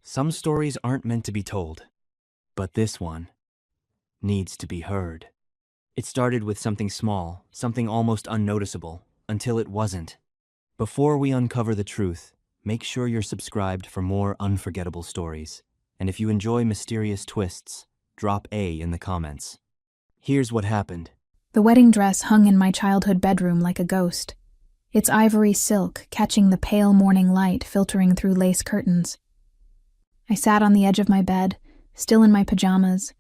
Some stories aren't meant to be told, but this one needs to be heard. It started with something small, something almost unnoticeable, until it wasn't. Before we uncover the truth, make sure you're subscribed for more unforgettable stories. And if you enjoy mysterious twists, drop A in the comments. Here's what happened. The wedding dress hung in my childhood bedroom like a ghost, its ivory silk catching the pale morning light filtering through lace curtains. I sat on the edge of my bed, still in my pajamas,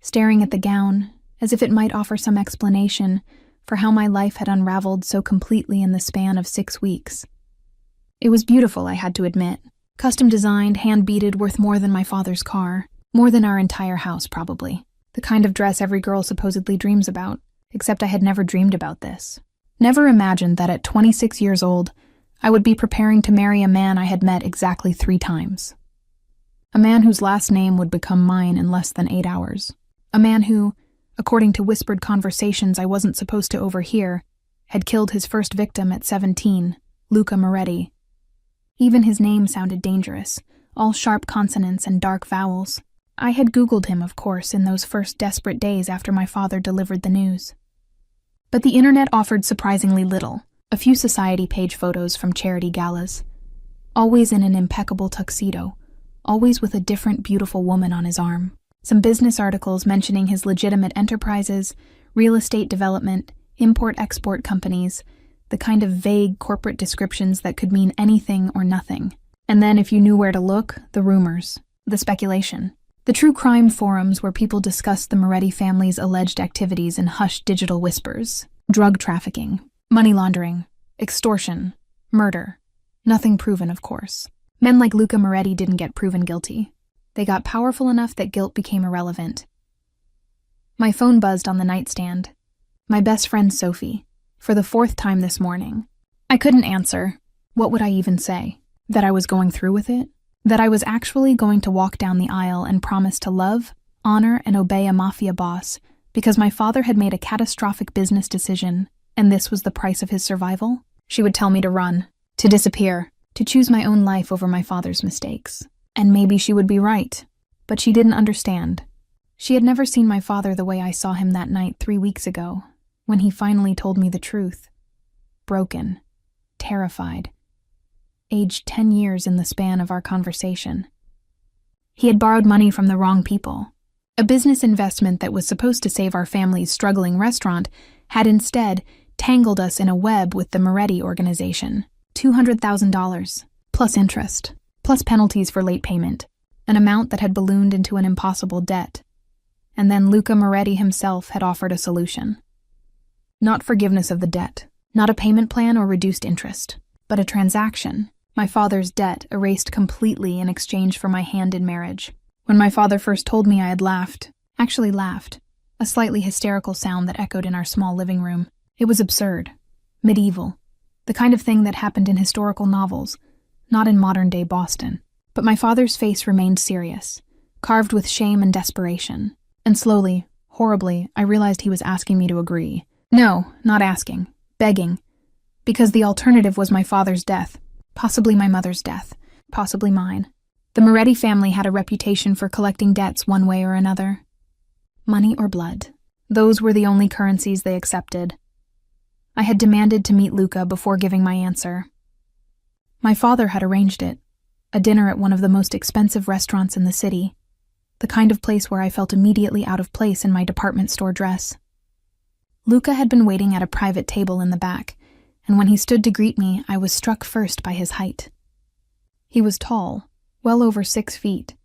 staring at the gown, as if it might offer some explanation for how my life had unraveled so completely in the span of 6 weeks. It was beautiful, I had to admit. Custom designed, hand-beaded, worth more than my father's car. More than our entire house, probably. The kind of dress every girl supposedly dreams about, except I had never dreamed about this. Never imagined that at 26 years old, I would be preparing to marry a man I had met exactly 3 times. A man whose last name would become mine in less than 8 hours. A man who, according to whispered conversations I wasn't supposed to overhear, had killed his first victim at 17, Luca Moretti. Even his name sounded dangerous, all sharp consonants and dark vowels. I had Googled him, of course, in those first desperate days after my father delivered the news. But the internet offered surprisingly little. A few society page photos from charity galas. Always in an impeccable tuxedo, always with a different beautiful woman on his arm. Some business articles mentioning his legitimate enterprises, real estate development, import-export companies, the kind of vague corporate descriptions that could mean anything or nothing. And then, if you knew where to look, the rumors, the speculation. The true crime forums where people discussed the Moretti family's alleged activities in hushed digital whispers. Drug trafficking, money laundering, extortion, murder. Nothing proven, of course. Men like Luca Moretti didn't get proven guilty. They got powerful enough that guilt became irrelevant. My phone buzzed on the nightstand. My best friend Sophie, for the 4th time this morning. I couldn't answer. What would I even say? That I was going through with it? That I was actually going to walk down the aisle and promise to love, honor, and obey a mafia boss because my father had made a catastrophic business decision, and this was the price of his survival? She would tell me to run, to disappear, to choose my own life over my father's mistakes. And maybe she would be right, but she didn't understand. She had never seen my father the way I saw him that night 3 weeks ago, when he finally told me the truth. Broken, terrified, aged 10 years in the span of our conversation. He had borrowed money from the wrong people. A business investment that was supposed to save our family's struggling restaurant had instead tangled us in a web with the Moretti organization. $200,000, plus interest, plus penalties for late payment, an amount that had ballooned into an impossible debt. And then Luca Moretti himself had offered a solution. Not forgiveness of the debt, not a payment plan or reduced interest, but a transaction. My father's debt erased completely in exchange for my hand in marriage. When my father first told me, I had laughed, a slightly hysterical sound that echoed in our small living room. It was absurd, medieval, the kind of thing that happened in historical novels, not in modern-day Boston. But my father's face remained serious, carved with shame and desperation. And slowly, horribly, I realized he was asking me to agree. No, not asking, begging, because the alternative was my father's death, possibly my mother's death, possibly mine. The Moretti family had a reputation for collecting debts one way or another. Money or blood. Those were the only currencies they accepted. I had demanded to meet Luca before giving my answer. My father had arranged it, a dinner at one of the most expensive restaurants in the city, the kind of place where I felt immediately out of place in my department store dress. Luca had been waiting at a private table in the back, and when he stood to greet me, I was struck first by his height. He was tall, well over 6 feet,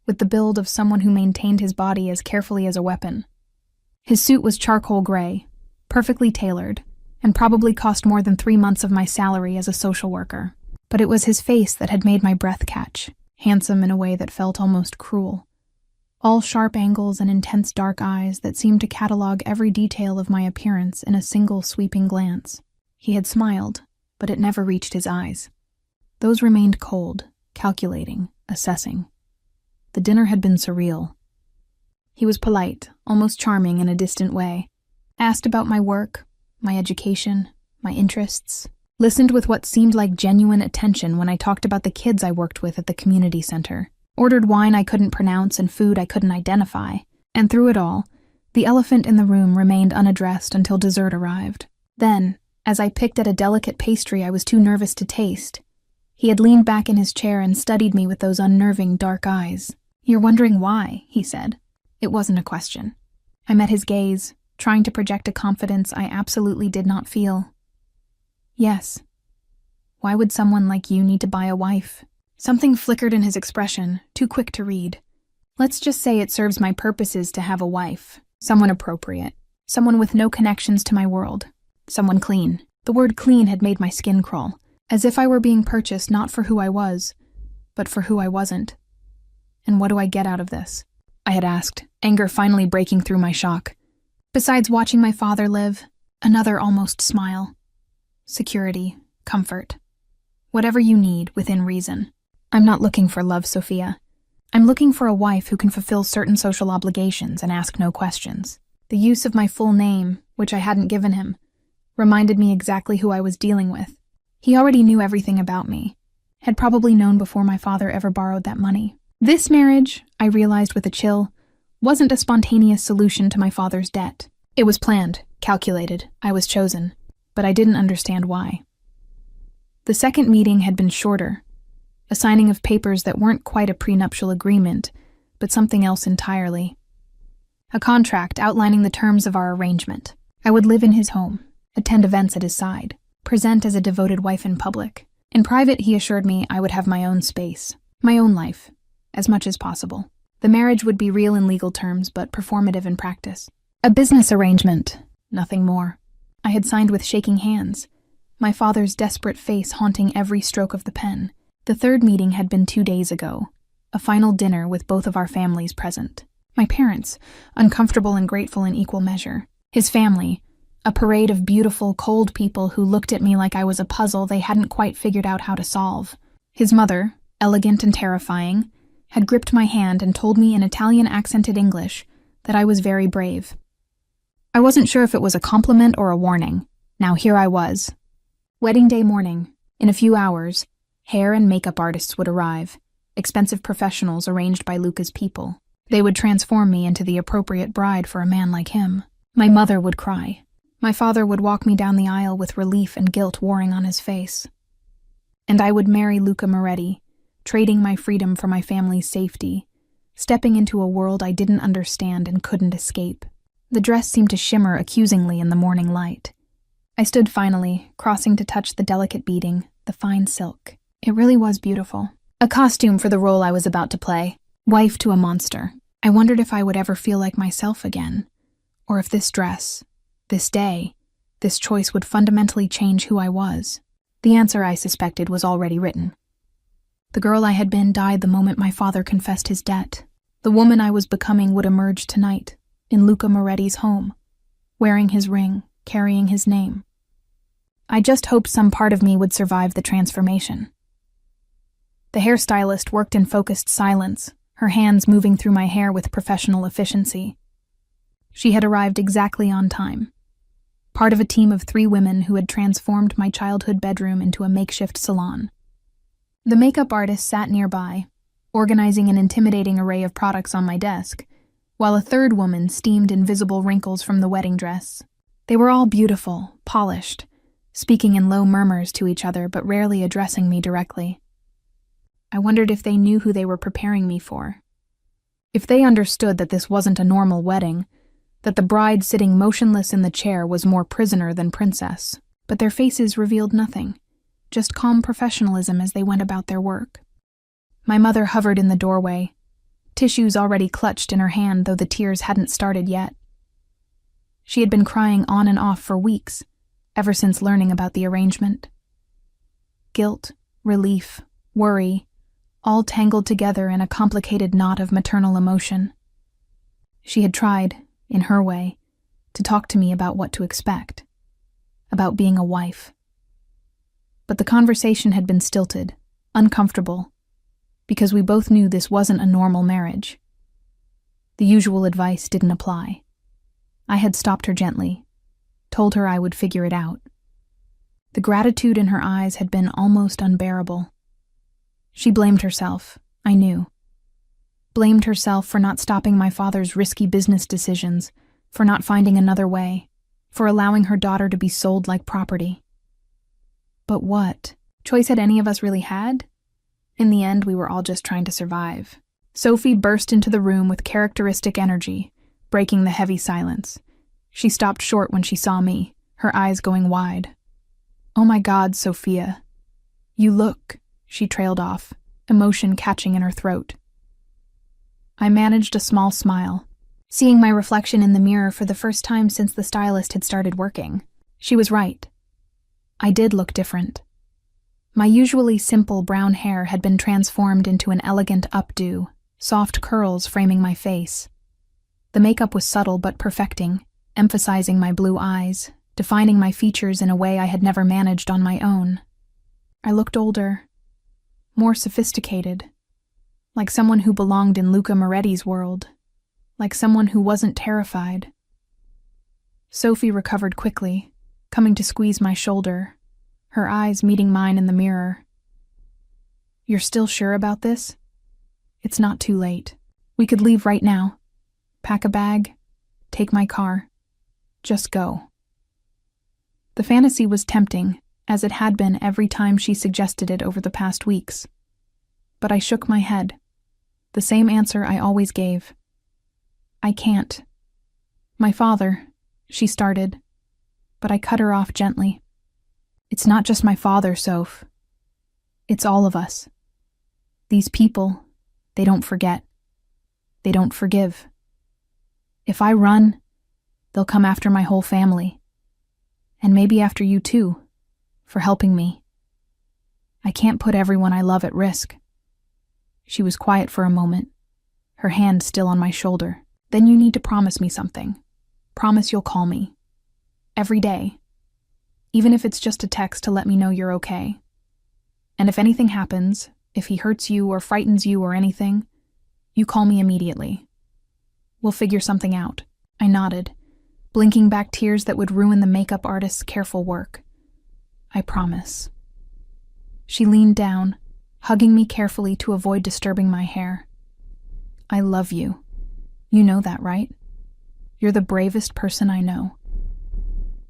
with the build of someone who maintained his body as carefully as a weapon. His suit was charcoal gray, perfectly tailored, and probably cost more than 3 months of my salary as a social worker. But it was his face that had made my breath catch, handsome in a way that felt almost cruel. All sharp angles and intense dark eyes that seemed to catalog every detail of my appearance in a single sweeping glance. He had smiled, but it never reached his eyes. Those remained cold, calculating, assessing. The dinner had been surreal. He was polite, almost charming in a distant way, asked about my work, my education, my interests, listened with what seemed like genuine attention when I talked about the kids I worked with at the community center. ordered wine I couldn't pronounce and food I couldn't identify, and through it all, the elephant in the room remained unaddressed until dessert arrived. Then, as I picked at a delicate pastry I was too nervous to taste, he had leaned back in his chair and studied me with those unnerving dark eyes. "You're wondering why," he said. It wasn't a question. I met his gaze, trying to project a confidence I absolutely did not feel. "Yes. Why would someone like you need to buy a wife?" Something flickered in his expression, too quick to read. "Let's just say it serves my purposes to have a wife. Someone appropriate. Someone with no connections to my world. Someone clean." The word clean had made my skin crawl, as if I were being purchased not for who I was, but for who I wasn't. "And what do I get out of this?" I had asked, anger finally breaking through my shock. "Besides watching my father live, another almost smile. Security, comfort. Whatever you need, within reason. I'm not looking for love, Sophia. I'm looking for a wife who can fulfill certain social obligations and ask no questions." The use of my full name, which I hadn't given him, reminded me exactly who I was dealing with. He already knew everything about me, had probably known before my father ever borrowed that money. This marriage, I realized with a chill, wasn't a spontaneous solution to my father's debt. It was planned, calculated, I was chosen, but I didn't understand why. The second meeting had been shorter, a signing of papers that weren't quite a prenuptial agreement, but something else entirely. A contract outlining the terms of our arrangement. I would live in his home, attend events at his side, present as a devoted wife in public. In private, he assured me I would have my own space, my own life, as much as possible. The marriage would be real in legal terms, but performative in practice. A business arrangement, nothing more. I had signed with shaking hands, my father's desperate face haunting every stroke of the pen. The third meeting had been 2 days ago, a final dinner with both of our families present. My parents, uncomfortable and grateful in equal measure. His family, a parade of beautiful, cold people who looked at me like I was a puzzle they hadn't quite figured out how to solve. His mother, elegant and terrifying, had gripped my hand and told me in Italian-accented English that I was very brave. I wasn't sure if it was a compliment or a warning. Now here I was. Wedding day morning. In a few hours, hair and makeup artists would arrive, expensive professionals arranged by Luca's people. They would transform me into the appropriate bride for a man like him. My mother would cry. My father would walk me down the aisle with relief and guilt warring on his face. And I would marry Luca Moretti, trading my freedom for my family's safety, stepping into a world I didn't understand and couldn't escape. The dress seemed to shimmer accusingly in the morning light. I stood finally, crossing to touch the delicate beading, the fine silk. It really was beautiful. A costume for the role I was about to play. Wife to a monster. I wondered if I would ever feel like myself again, or if this dress, this day, this choice would fundamentally change who I was. The answer, I suspected, was already written. The girl I had been died the moment my father confessed his debt. The woman I was becoming would emerge tonight, in Luca Moretti's home, wearing his ring, carrying his name. I just hoped some part of me would survive the transformation. The hairstylist worked in focused silence, her hands moving through my hair with professional efficiency. She had arrived exactly on time, part of a team of 3 women who had transformed my childhood bedroom into a makeshift salon. The makeup artist sat nearby, organizing an intimidating array of products on my desk, while a third woman steamed invisible wrinkles from the wedding dress. They were all beautiful, polished, speaking in low murmurs to each other but rarely addressing me directly. I wondered if they knew who they were preparing me for. If they understood that this wasn't a normal wedding, that the bride sitting motionless in the chair was more prisoner than princess. But their faces revealed nothing, just calm professionalism as they went about their work. My mother hovered in the doorway, tissues already clutched in her hand though the tears hadn't started yet. She had been crying on and off for weeks, ever since learning about the arrangement. Guilt, relief, worry, all tangled together in a complicated knot of maternal emotion. She had tried, in her way, to talk to me about what to expect, about being a wife. But the conversation had been stilted, uncomfortable, because we both knew this wasn't a normal marriage. The usual advice didn't apply. I had stopped her gently, told her I would figure it out. The gratitude in her eyes had been almost unbearable. She blamed herself, I knew, blamed herself for not stopping my father's risky business decisions, for not finding another way, for allowing her daughter to be sold like property. But what choice had any of us really had? In the end, we were all just trying to survive. Sophie burst into the room with characteristic energy, breaking the heavy silence. She stopped short when she saw me, her eyes going wide. "Oh my God, Sophia. You look," she trailed off, emotion catching in her throat. I managed a small smile, seeing my reflection in the mirror for the first time since the stylist had started working. She was right. I did look different. My usually simple brown hair had been transformed into an elegant updo, soft curls framing my face. The makeup was subtle but perfecting, emphasizing my blue eyes, defining my features in a way I had never managed on my own. I looked older, more sophisticated, like someone who belonged in Luca Moretti's world, like someone who wasn't terrified. Sophie recovered quickly, coming to squeeze my shoulder, her eyes meeting mine in the mirror. "You're still sure about this? It's not too late. We could leave right now. Pack a bag, take my car. Just go." The fantasy was tempting, as it had been every time she suggested it over the past weeks. But I shook my head, the same answer I always gave. "I can't. My father," she started, but I cut her off gently. "It's not just my father, Soph. It's all of us. These people, they don't forget. They don't forgive. If I run, they'll come after my whole family. And maybe after you too, for helping me. I can't put everyone I love at risk." She was quiet for a moment, her hand still on my shoulder. "Then you need to promise me something. Promise you'll call me. Every day. Even if it's just a text to let me know you're okay. And if anything happens, if he hurts you or frightens you or anything, you call me immediately. We'll figure something out." I nodded, blinking back tears that would ruin the makeup artist's careful work. "I promise." She leaned down, hugging me carefully to avoid disturbing my hair. "I love you. You know that, right? You're the bravest person I know."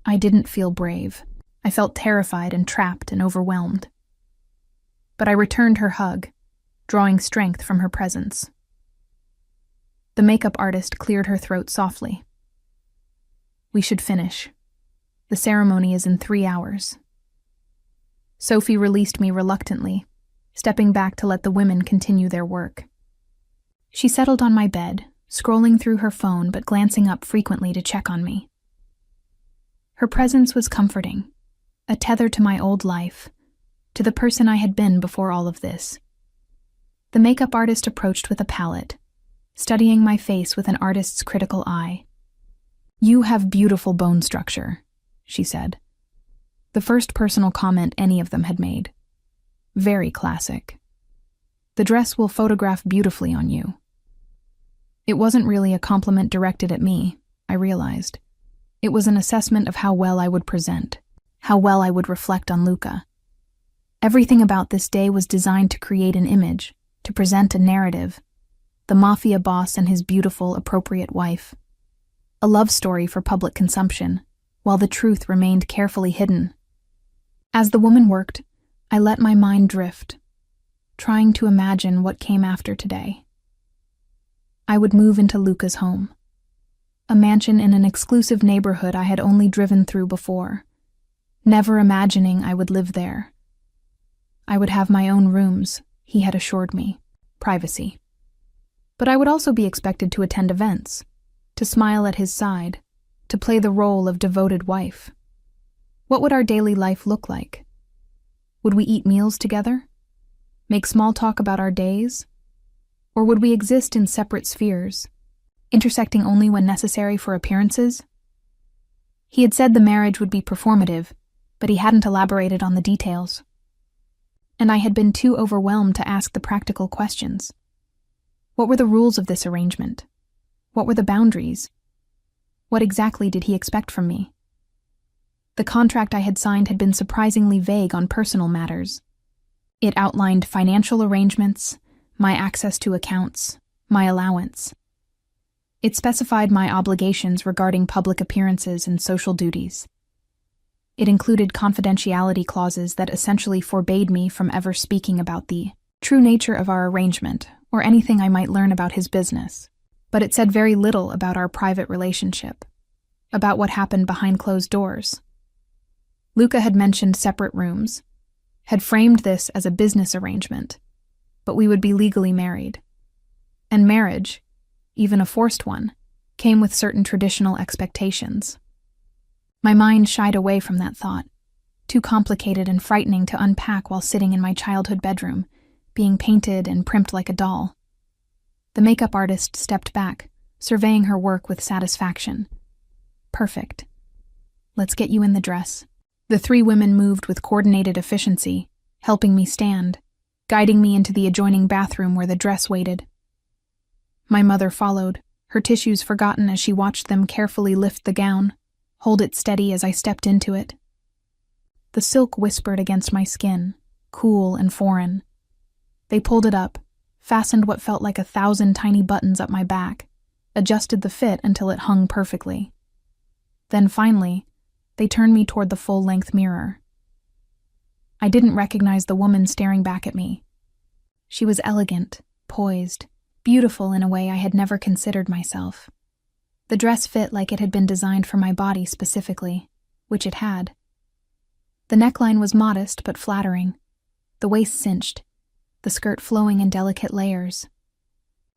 I didn't feel brave. I felt terrified and trapped and overwhelmed. But I returned her hug, drawing strength from her presence. The makeup artist cleared her throat softly. "We should finish. The ceremony is in 3 hours." Sophie released me reluctantly, stepping back to let the women continue their work. She settled on my bed, scrolling through her phone but glancing up frequently to check on me. Her presence was comforting, a tether to my old life, to the person I had been before all of this. The makeup artist approached with a palette, studying my face with an artist's critical eye. "You have beautiful bone structure," she said. The first personal comment any of them had made. "Very classic. The dress will photograph beautifully on you." It wasn't really a compliment directed at me, I realized. It was an assessment of how well I would present, how well I would reflect on Luca. Everything about this day was designed to create an image, to present a narrative. The mafia boss and his beautiful, appropriate wife. A love story for public consumption, while the truth remained carefully hidden. As the woman worked, I let my mind drift, trying to imagine what came after today. I would move into Luca's home. A mansion in an exclusive neighborhood I had only driven through before, never imagining I would live there. I would have my own rooms, he had assured me, privacy. But I would also be expected to attend events, to smile at his side, to play the role of devoted wife. What would our daily life look like? Would we eat meals together? Make small talk about our days? Or would we exist in separate spheres, intersecting only when necessary for appearances? He had said the marriage would be performative, but he hadn't elaborated on the details. And I had been too overwhelmed to ask the practical questions. What were the rules of this arrangement? What were the boundaries? What exactly did he expect from me? The contract I had signed had been surprisingly vague on personal matters. It outlined financial arrangements, my access to accounts, my allowance. It specified my obligations regarding public appearances and social duties. It included confidentiality clauses that essentially forbade me from ever speaking about the true nature of our arrangement or anything I might learn about his business. But it said very little about our private relationship, about what happened behind closed doors. Luca had mentioned separate rooms, had framed this as a business arrangement, but we would be legally married. And marriage, even a forced one, came with certain traditional expectations. My mind shied away from that thought, too complicated and frightening to unpack while sitting in my childhood bedroom, being painted and primped like a doll. The makeup artist stepped back, surveying her work with satisfaction. Perfect. Let's get you in the dress. The three women moved with coordinated efficiency, helping me stand, guiding me into the adjoining bathroom where the dress waited. My mother followed, her tissues forgotten as she watched them carefully lift the gown, hold it steady as I stepped into it. The silk whispered against my skin, cool and foreign. They pulled it up, fastened what felt like 1,000 tiny buttons up my back, adjusted the fit until it hung perfectly. Then finally, they turned me toward the full-length mirror. I didn't recognize the woman staring back at me. She was elegant, poised, beautiful in a way I had never considered myself. The dress fit like it had been designed for my body specifically, which it had. The neckline was modest but flattering, the waist cinched, the skirt flowing in delicate layers.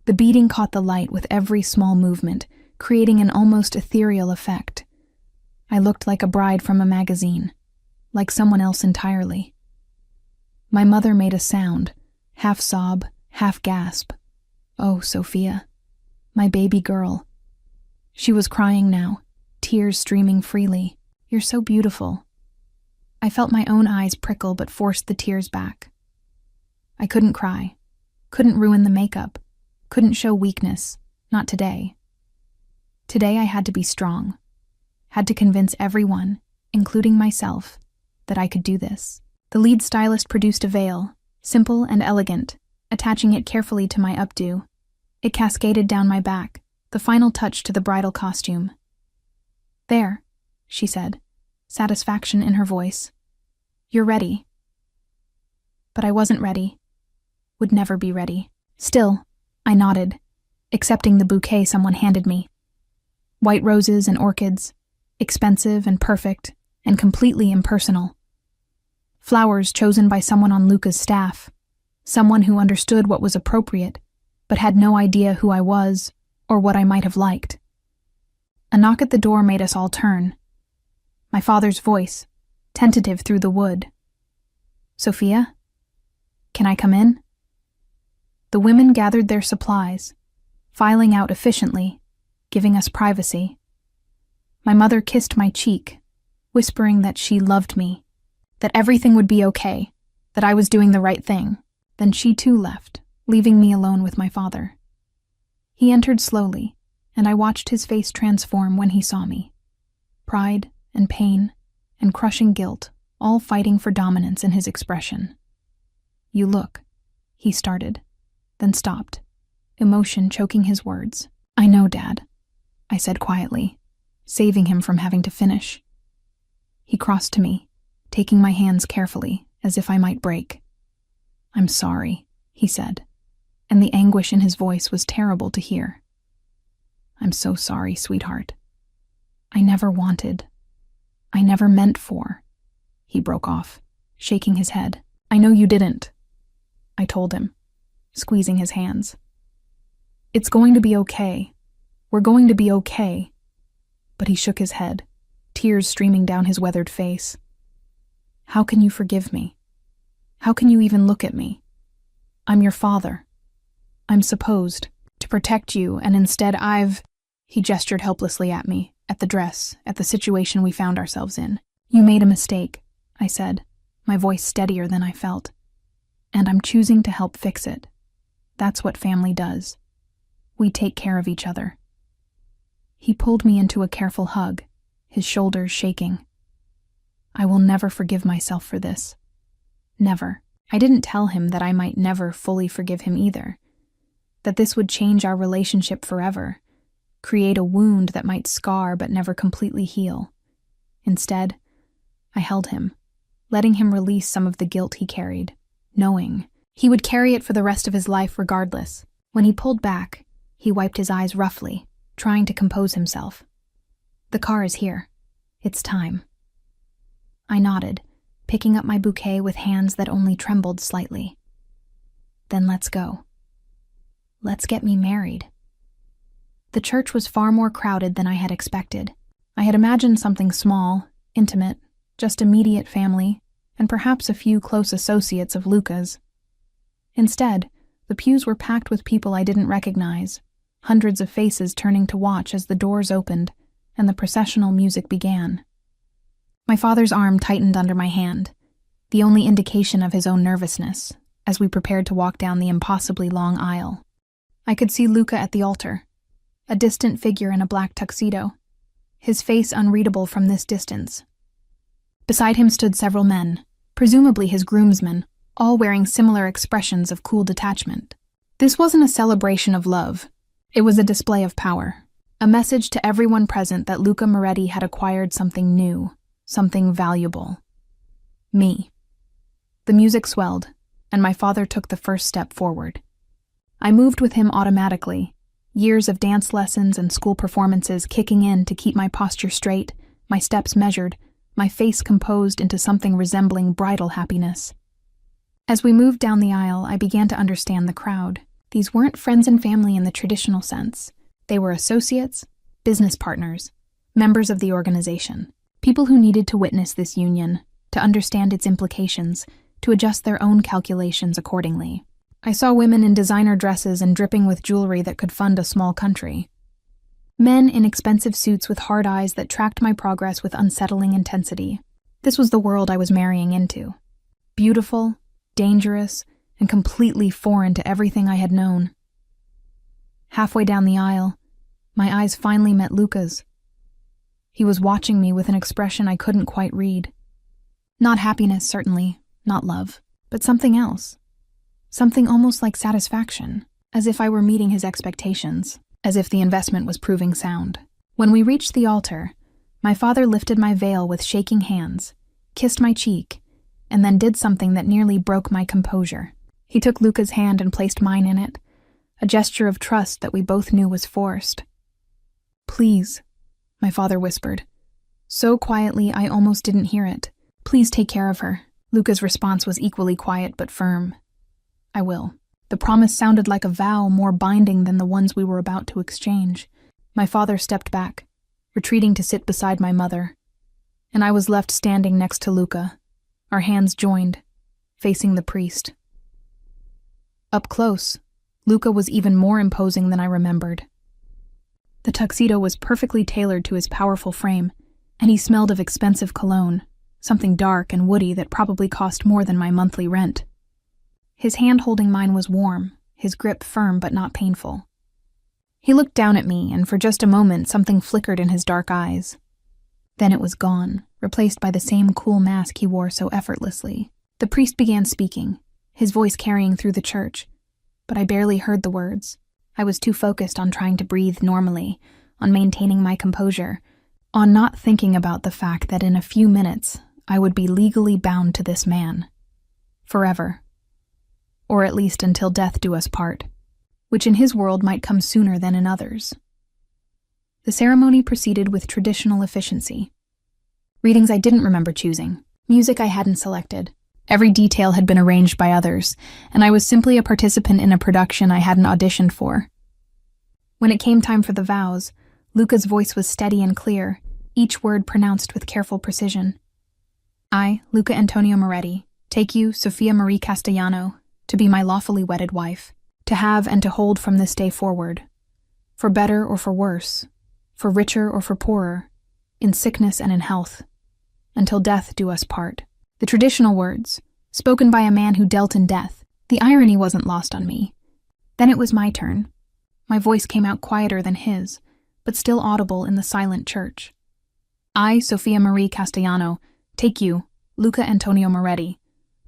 The beading caught the light with every small movement, creating an almost ethereal effect. I looked like a bride from a magazine, like someone else entirely. My mother made a sound, half sob, half gasp. Oh, Sophia, my baby girl. She was crying now, tears streaming freely. You're so beautiful. I felt my own eyes prickle but forced the tears back. I couldn't cry, couldn't ruin the makeup, couldn't show weakness, not today. Today I had to be strong, had to convince everyone, including myself, that I could do this. The lead stylist produced a veil, simple and elegant, attaching it carefully to my updo. It cascaded down my back, the final touch to the bridal costume. There, she said, satisfaction in her voice. You're ready. But I wasn't ready. Would never be ready. Still, I nodded, accepting the bouquet someone handed me. White roses and orchids, expensive and perfect, and completely impersonal. Flowers chosen by someone on Luca's staff, someone who understood what was appropriate, but had no idea who I was or what I might have liked. A knock at the door made us all turn. My father's voice, tentative through the wood. Sophia? Can I come in? The women gathered their supplies, filing out efficiently, giving us privacy. My mother kissed my cheek, whispering that she loved me, that everything would be okay, that I was doing the right thing. Then she too left, leaving me alone with my father. He entered slowly, and I watched his face transform when he saw me. Pride and pain and crushing guilt, all fighting for dominance in his expression. You look, he started, then stopped, emotion choking his words. I know, Dad, I said quietly, saving him from having to finish. He crossed to me, taking my hands carefully, as if I might break. I'm sorry, he said, and the anguish in his voice was terrible to hear. I'm so sorry, sweetheart. I never wanted. I never meant for. He broke off, shaking his head. I know you didn't, I told him, squeezing his hands. It's going to be okay. We're going to be okay. But he shook his head, tears streaming down his weathered face. How can you forgive me? How can you even look at me? I'm your father. I'm supposed to protect you, and instead He gestured helplessly at me, at the dress, at the situation we found ourselves in. You made a mistake, I said, my voice steadier than I felt. And I'm choosing to help fix it. That's what family does. We take care of each other. He pulled me into a careful hug, his shoulders shaking. I will never forgive myself for this. Never. I didn't tell him that I might never fully forgive him either. that this would change our relationship forever, create a wound that might scar but never completely heal. Instead, I held him, letting him release some of the guilt he carried, knowing he would carry it for the rest of his life regardless. When he pulled back, he wiped his eyes roughly, trying to compose himself. "The car is here. It's time." I nodded, picking up my bouquet with hands that only trembled slightly. "Then let's go. Let's get me married." The church was far more crowded than I had expected. I had imagined something small, intimate, just immediate family, and perhaps a few close associates of Luca's. Instead, the pews were packed with people I didn't recognize, hundreds of faces turning to watch as the doors opened and the processional music began. My father's arm tightened under my hand, the only indication of his own nervousness, as we prepared to walk down the impossibly long aisle. I could see Luca at the altar, a distant figure in a black tuxedo, his face unreadable from this distance. Beside him stood several men, presumably his groomsmen, all wearing similar expressions of cool detachment. This wasn't a celebration of love. It was a display of power, a message to everyone present that Luca Moretti had acquired something new, something valuable. Me. The music swelled, and my father took the first step forward. I moved with him automatically, years of dance lessons and school performances kicking in to keep my posture straight, my steps measured, my face composed into something resembling bridal happiness. As we moved down the aisle, I began to understand the crowd. These weren't friends and family in the traditional sense. They were associates, business partners, members of the organization, people who needed to witness this union, to understand its implications, to adjust their own calculations accordingly. I saw women in designer dresses and dripping with jewelry that could fund a small country. Men in expensive suits with hard eyes that tracked my progress with unsettling intensity. This was the world I was marrying into. Beautiful, dangerous, and completely foreign to everything I had known. Halfway down the aisle, my eyes finally met Luca's. He was watching me with an expression I couldn't quite read. Not happiness, certainly, not love, but something else. Something almost like satisfaction, as if I were meeting his expectations, as if the investment was proving sound. When we reached the altar, my father lifted my veil with shaking hands, kissed my cheek, and then did something that nearly broke my composure. He took Luca's hand and placed mine in it, a gesture of trust that we both knew was forced. "Please," my father whispered, so quietly I almost didn't hear it. "Please take care of her." Luca's response was equally quiet but firm. "I will." The promise sounded like a vow more binding than the ones we were about to exchange. My father stepped back, retreating to sit beside my mother, and I was left standing next to Luca, our hands joined, facing the priest. Up close, Luca was even more imposing than I remembered. The tuxedo was perfectly tailored to his powerful frame, and he smelled of expensive cologne, something dark and woody that probably cost more than my monthly rent. His hand holding mine was warm, his grip firm but not painful. He looked down at me, and for just a moment something flickered in his dark eyes. Then it was gone, replaced by the same cool mask he wore so effortlessly. The priest began speaking, his voice carrying through the church, but I barely heard the words. I was too focused on trying to breathe normally, on maintaining my composure, on not thinking about the fact that in a few minutes I would be legally bound to this man. Forever. Or at least until death do us part, which in his world might come sooner than in others. The ceremony proceeded with traditional efficiency. Readings I didn't remember choosing, music I hadn't selected. Every detail had been arranged by others, and I was simply a participant in a production I hadn't auditioned for. When it came time for the vows, Luca's voice was steady and clear, each word pronounced with careful precision. "I, Luca Antonio Moretti, take you, Sofia Marie Castellano, to be my lawfully wedded wife, to have and to hold from this day forward, for better or for worse, for richer or for poorer, in sickness and in health, until death do us part." The traditional words, spoken by a man who dealt in death. The irony wasn't lost on me. Then it was my turn. My voice came out quieter than his, but still audible in the silent church. "I, Sofia Marie Castellano, take you, Luca Antonio Moretti,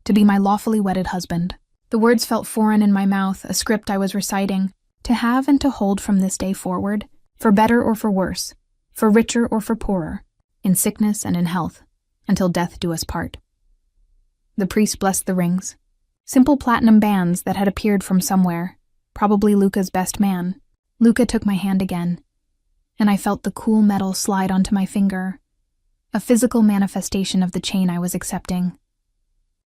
to be my lawfully wedded husband." The words felt foreign in my mouth, a script I was reciting, To have and to hold from this day forward, for better or for worse, for richer or for poorer, in sickness and in health, until death do us part. The priest blessed the rings, simple platinum bands that had appeared from somewhere, probably Luca's best man. Luca took my hand again, and I felt the cool metal slide onto my finger, a physical manifestation of the chain I was accepting.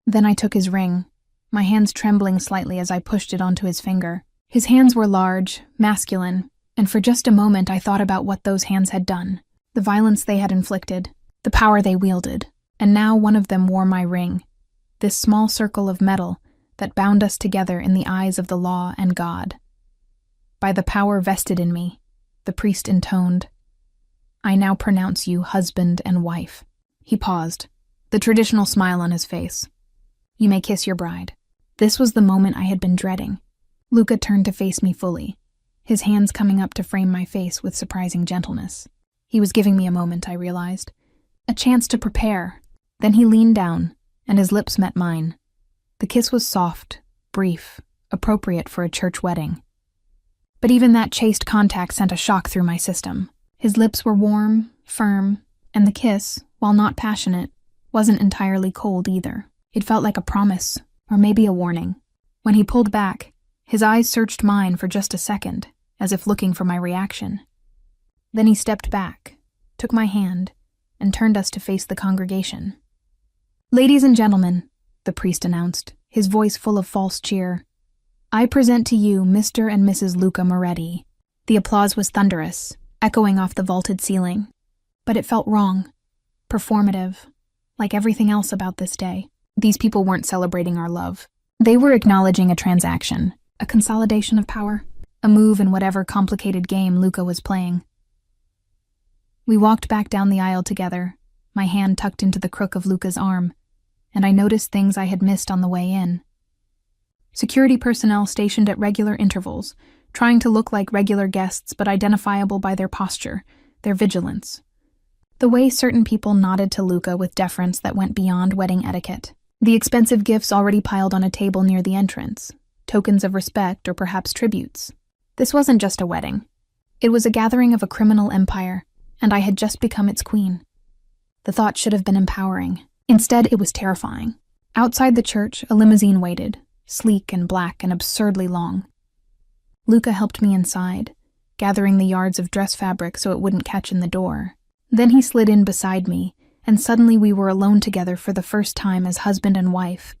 Then I took his ring, my hands trembling slightly as I pushed it onto his finger. His hands were large, masculine, and for just a moment I thought about what those hands had done, the violence they had inflicted, the power they wielded, and now one of them wore my ring, this small circle of metal that bound us together in the eyes of the law and God. By the power vested in me, the priest intoned, "I now pronounce you husband and wife." He paused, the traditional smile on his face. "You may kiss your bride." This was the moment I had been dreading. Luca turned to face me fully, his hands coming up to frame my face with surprising gentleness. He was giving me a moment, I realized, a chance to prepare. Then he leaned down, and his lips met mine. The kiss was soft, brief, appropriate for a church wedding. But even that chaste contact sent a shock through my system. His lips were warm, firm, and the kiss, while not passionate, wasn't entirely cold either. It felt like a promise, or maybe a warning. When he pulled back, his eyes searched mine for just a second, as if looking for my reaction. Then he stepped back, took my hand, and turned us to face the congregation. "Ladies and gentlemen," the priest announced, his voice full of false cheer, "I present to you Mr. and Mrs. Luca Moretti." The applause was thunderous, echoing off the vaulted ceiling. But it felt wrong, performative, like everything else about this day. These people weren't celebrating our love. They were acknowledging a transaction, a consolidation of power, a move in whatever complicated game Luca was playing. We walked back down the aisle together, my hand tucked into the crook of Luca's arm, and I noticed things I had missed on the way in. Security personnel stationed at regular intervals, trying to look like regular guests but identifiable by their posture, their vigilance. The way certain people nodded to Luca with deference that went beyond wedding etiquette. The expensive gifts already piled on a table near the entrance, tokens of respect or perhaps tributes. This wasn't just a wedding. It was a gathering of a criminal empire, and I had just become its queen. The thought should have been empowering. Instead, it was terrifying. Outside the church, a limousine waited, sleek and black and absurdly long. Luca helped me inside, gathering the yards of dress fabric so it wouldn't catch in the door. Then he slid in beside me, and suddenly we were alone together for the first time as husband and wife.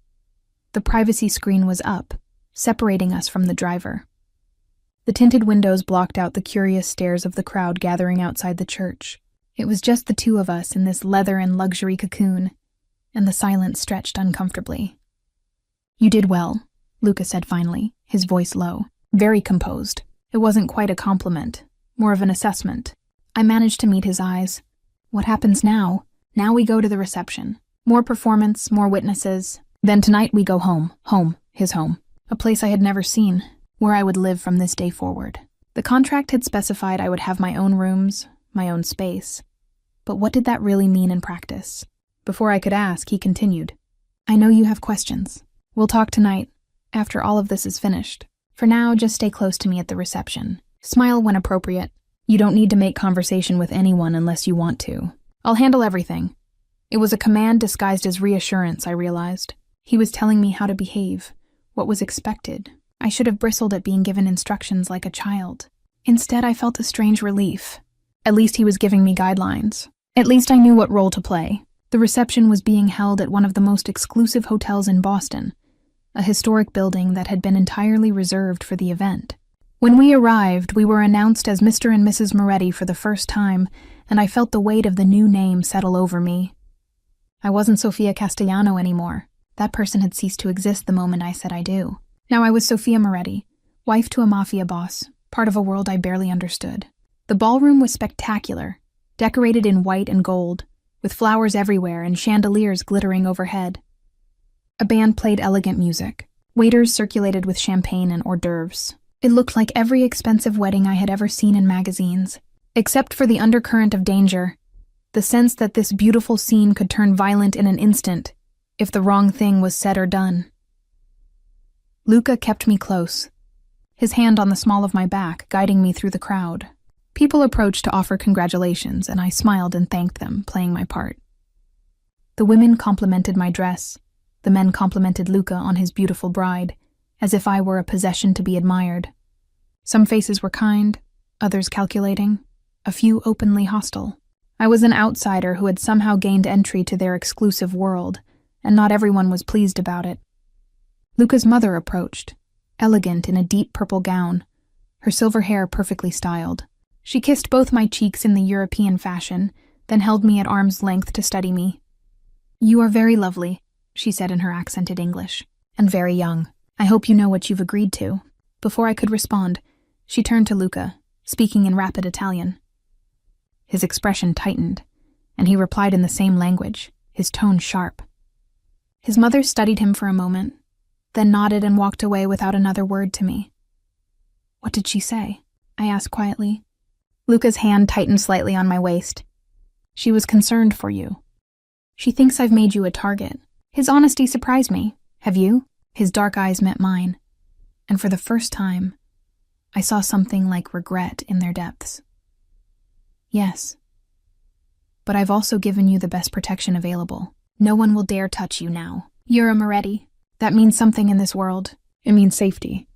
The privacy screen was up, separating us from the driver. The tinted windows blocked out the curious stares of the crowd gathering outside the church. It was just the two of us in this leather and luxury cocoon, and the silence stretched uncomfortably. "You did well," Luca said finally, his voice low, very composed. It wasn't quite a compliment, more of an assessment. I managed to meet his eyes. "What happens now? Now we go to the reception. More performance, more witnesses. Then tonight we go home, his home, a place I had never seen, where I would live from this day forward." The contract had specified I would have my own rooms, my own space. But what did that really mean in practice? Before I could ask, he continued, "I know you have questions. We'll talk tonight, after all of this is finished. For now, just stay close to me at the reception. Smile when appropriate. You don't need to make conversation with anyone unless you want to. I'll handle everything." It was a command disguised as reassurance, I realized. He was telling me how to behave, what was expected. I should have bristled at being given instructions like a child. Instead, I felt a strange relief. At least he was giving me guidelines. At least I knew what role to play. The reception was being held at one of the most exclusive hotels in Boston, a historic building that had been entirely reserved for the event. When we arrived, we were announced as Mr. and Mrs. Moretti for the first time, and I felt the weight of the new name settle over me. I wasn't Sofia Castellano anymore. That person had ceased to exist the moment I said I do. Now I was Sofia Moretti, wife to a mafia boss, part of a world I barely understood. The ballroom was spectacular, decorated in white and gold, with flowers everywhere and chandeliers glittering overhead. A band played elegant music. Waiters circulated with champagne and hors d'oeuvres. It looked like every expensive wedding I had ever seen in magazines, except for the undercurrent of danger, the sense that this beautiful scene could turn violent in an instant if the wrong thing was said or done. Luca kept me close. his hand on the small of my back, guiding me through the crowd. People approached to offer congratulations, and I smiled and thanked them, playing my part. The women complimented my dress. The men complimented Luca on his beautiful bride, as if I were a possession to be admired. Some faces were kind, others calculating, a few openly hostile. I was an outsider who had somehow gained entry to their exclusive world, and not everyone was pleased about it. Luca's mother approached, elegant in a deep purple gown, her silver hair perfectly styled. She kissed both my cheeks in the European fashion, then held me at arm's length to study me. "You are very lovely," she said in her accented English, "and very young. I hope you know what you've agreed to." Before I could respond, she turned to Luca, speaking in rapid Italian. His expression tightened, and he replied in the same language, his tone sharp. His mother studied him for a moment, then nodded and walked away without another word to me. "What did she say?" I asked quietly. Luca's hand tightened slightly on my waist. "She was concerned for you. She thinks I've made you a target." His honesty surprised me. "Have you?" His dark eyes met mine, and for the first time, I saw something like regret in their depths. "Yes. But I've also given you the best protection available. No one will dare touch you now. You're a Moretti. That means something in this world. It means safety,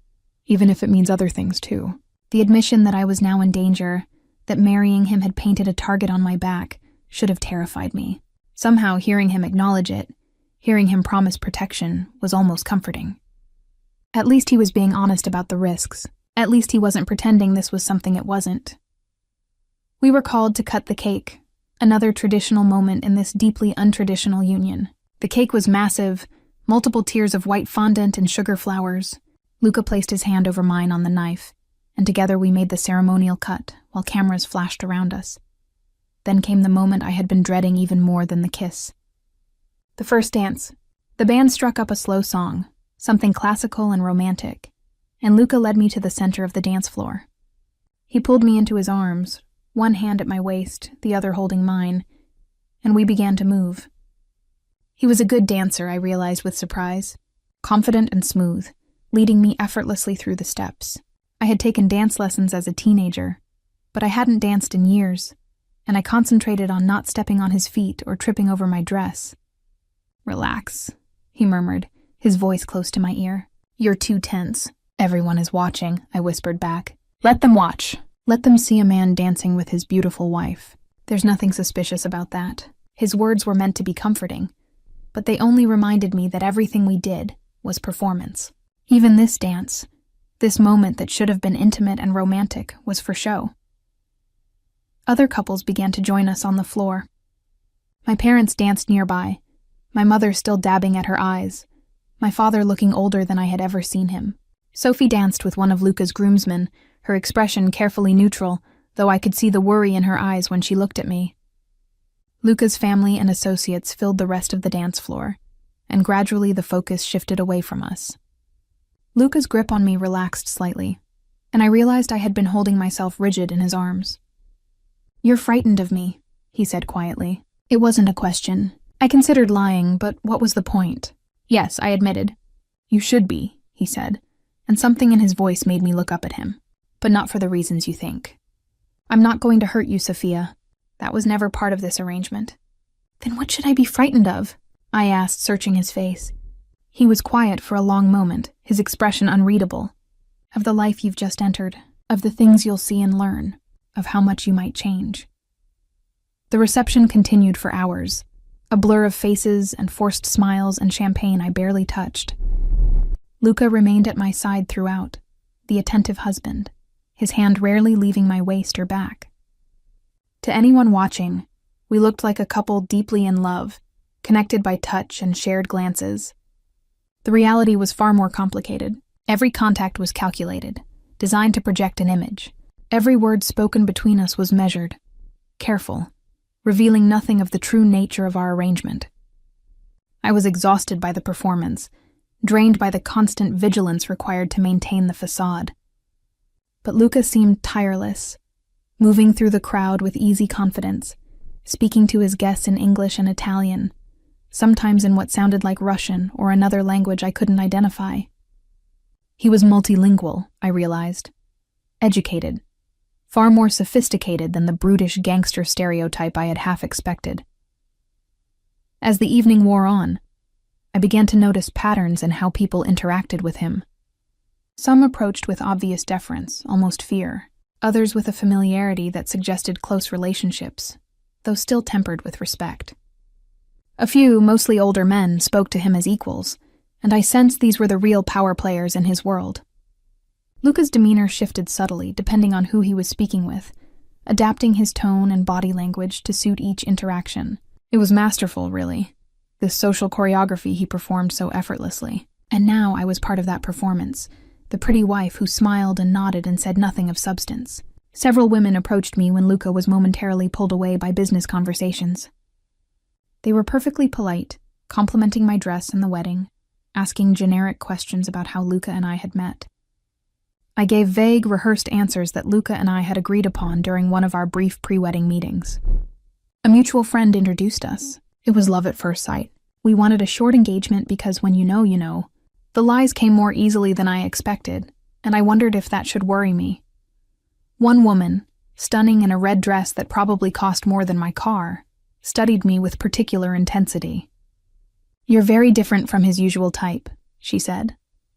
even if it means other things too." The admission that I was now in danger, that marrying him had painted a target on my back, should have terrified me. Somehow, hearing him acknowledge it, hearing him promise protection, was almost comforting. At least he was being honest about the risks. At least he wasn't pretending this was something it wasn't. We were called to cut the cake, another traditional moment in this deeply untraditional union. The cake was massive, multiple tiers of white fondant and sugar flowers. Luca placed his hand over mine on the knife, and together we made the ceremonial cut while cameras flashed around us. Then came the moment I had been dreading even more than the kiss. The first dance. The band struck up a slow song, something classical and romantic, and Luca led me to the center of the dance floor. He pulled me into his arms, one hand at my waist, the other holding mine, and we began to move. He was a good dancer, I realized with surprise, confident and smooth, leading me effortlessly through the steps. I had taken dance lessons as a teenager, but I hadn't danced in years, and I concentrated on not stepping on his feet or tripping over my dress. "Relax," he murmured, his voice close to my ear. "You're too tense. Everyone is watching," I whispered back. "Let them watch. Let them see a man dancing with his beautiful wife. There's nothing suspicious about that." His words were meant to be comforting, but they only reminded me that everything we did was performance. Even this dance, this moment that should have been intimate and romantic, was for show. Other couples began to join us on the floor. My parents danced nearby, my mother still dabbing at her eyes, my father looking older than I had ever seen him. Sophie danced with one of Luca's groomsmen, her expression carefully neutral, though I could see the worry in her eyes when she looked at me. Luca's family and associates filled the rest of the dance floor, and gradually the focus shifted away from us. Luca's grip on me relaxed slightly, and I realized I had been holding myself rigid in his arms. "You're frightened of me," he said quietly. It wasn't a question. I considered lying, but what was the point? "Yes," I admitted. "You should be," he said, and something in his voice made me look up at him. "But not for the reasons you think. I'm not going to hurt you, Sophia. That was never part of this arrangement." "Then what should I be frightened of?" I asked, searching his face. He was quiet for a long moment, his expression unreadable. "Of the life you've just entered, of the things you'll see and learn, of how much you might change." The reception continued for hours, a blur of faces and forced smiles and champagne I barely touched. Luca remained at my side throughout, the attentive husband, his hand rarely leaving my waist or back. To anyone watching, we looked like a couple deeply in love, connected by touch and shared glances. The reality was far more complicated. Every contact was calculated, designed to project an image. Every word spoken between us was measured, careful, revealing nothing of the true nature of our arrangement. I was exhausted by the performance, drained by the constant vigilance required to maintain the facade. But Luca seemed tireless, moving through the crowd with easy confidence, speaking to his guests in English and Italian, sometimes in what sounded like Russian or another language I couldn't identify. He was multilingual, I realized. Educated. Far more sophisticated than the brutish gangster stereotype I had half expected. As the evening wore on, I began to notice patterns in how people interacted with him. Some approached with obvious deference, almost fear. Others with a familiarity that suggested close relationships, though still tempered with respect. A few, mostly older men, spoke to him as equals, and I sensed these were the real power players in his world. Luca's demeanor shifted subtly depending on who he was speaking with, adapting his tone and body language to suit each interaction. It was masterful, really, this social choreography he performed so effortlessly. And now I was part of that performance, the pretty wife who smiled and nodded and said nothing of substance. Several women approached me when Luca was momentarily pulled away by business conversations. They were perfectly polite, complimenting my dress and the wedding, asking generic questions about how Luca and I had met. I gave vague, rehearsed answers that Luca and I had agreed upon during one of our brief pre-wedding meetings. A mutual friend introduced us. It was love at first sight. We wanted a short engagement because when you know, you know. The lies came more easily than I expected, and I wondered if that should worry me. One woman, stunning in a red dress that probably cost more than my car, studied me with particular intensity. "You're very different from his usual type," she said,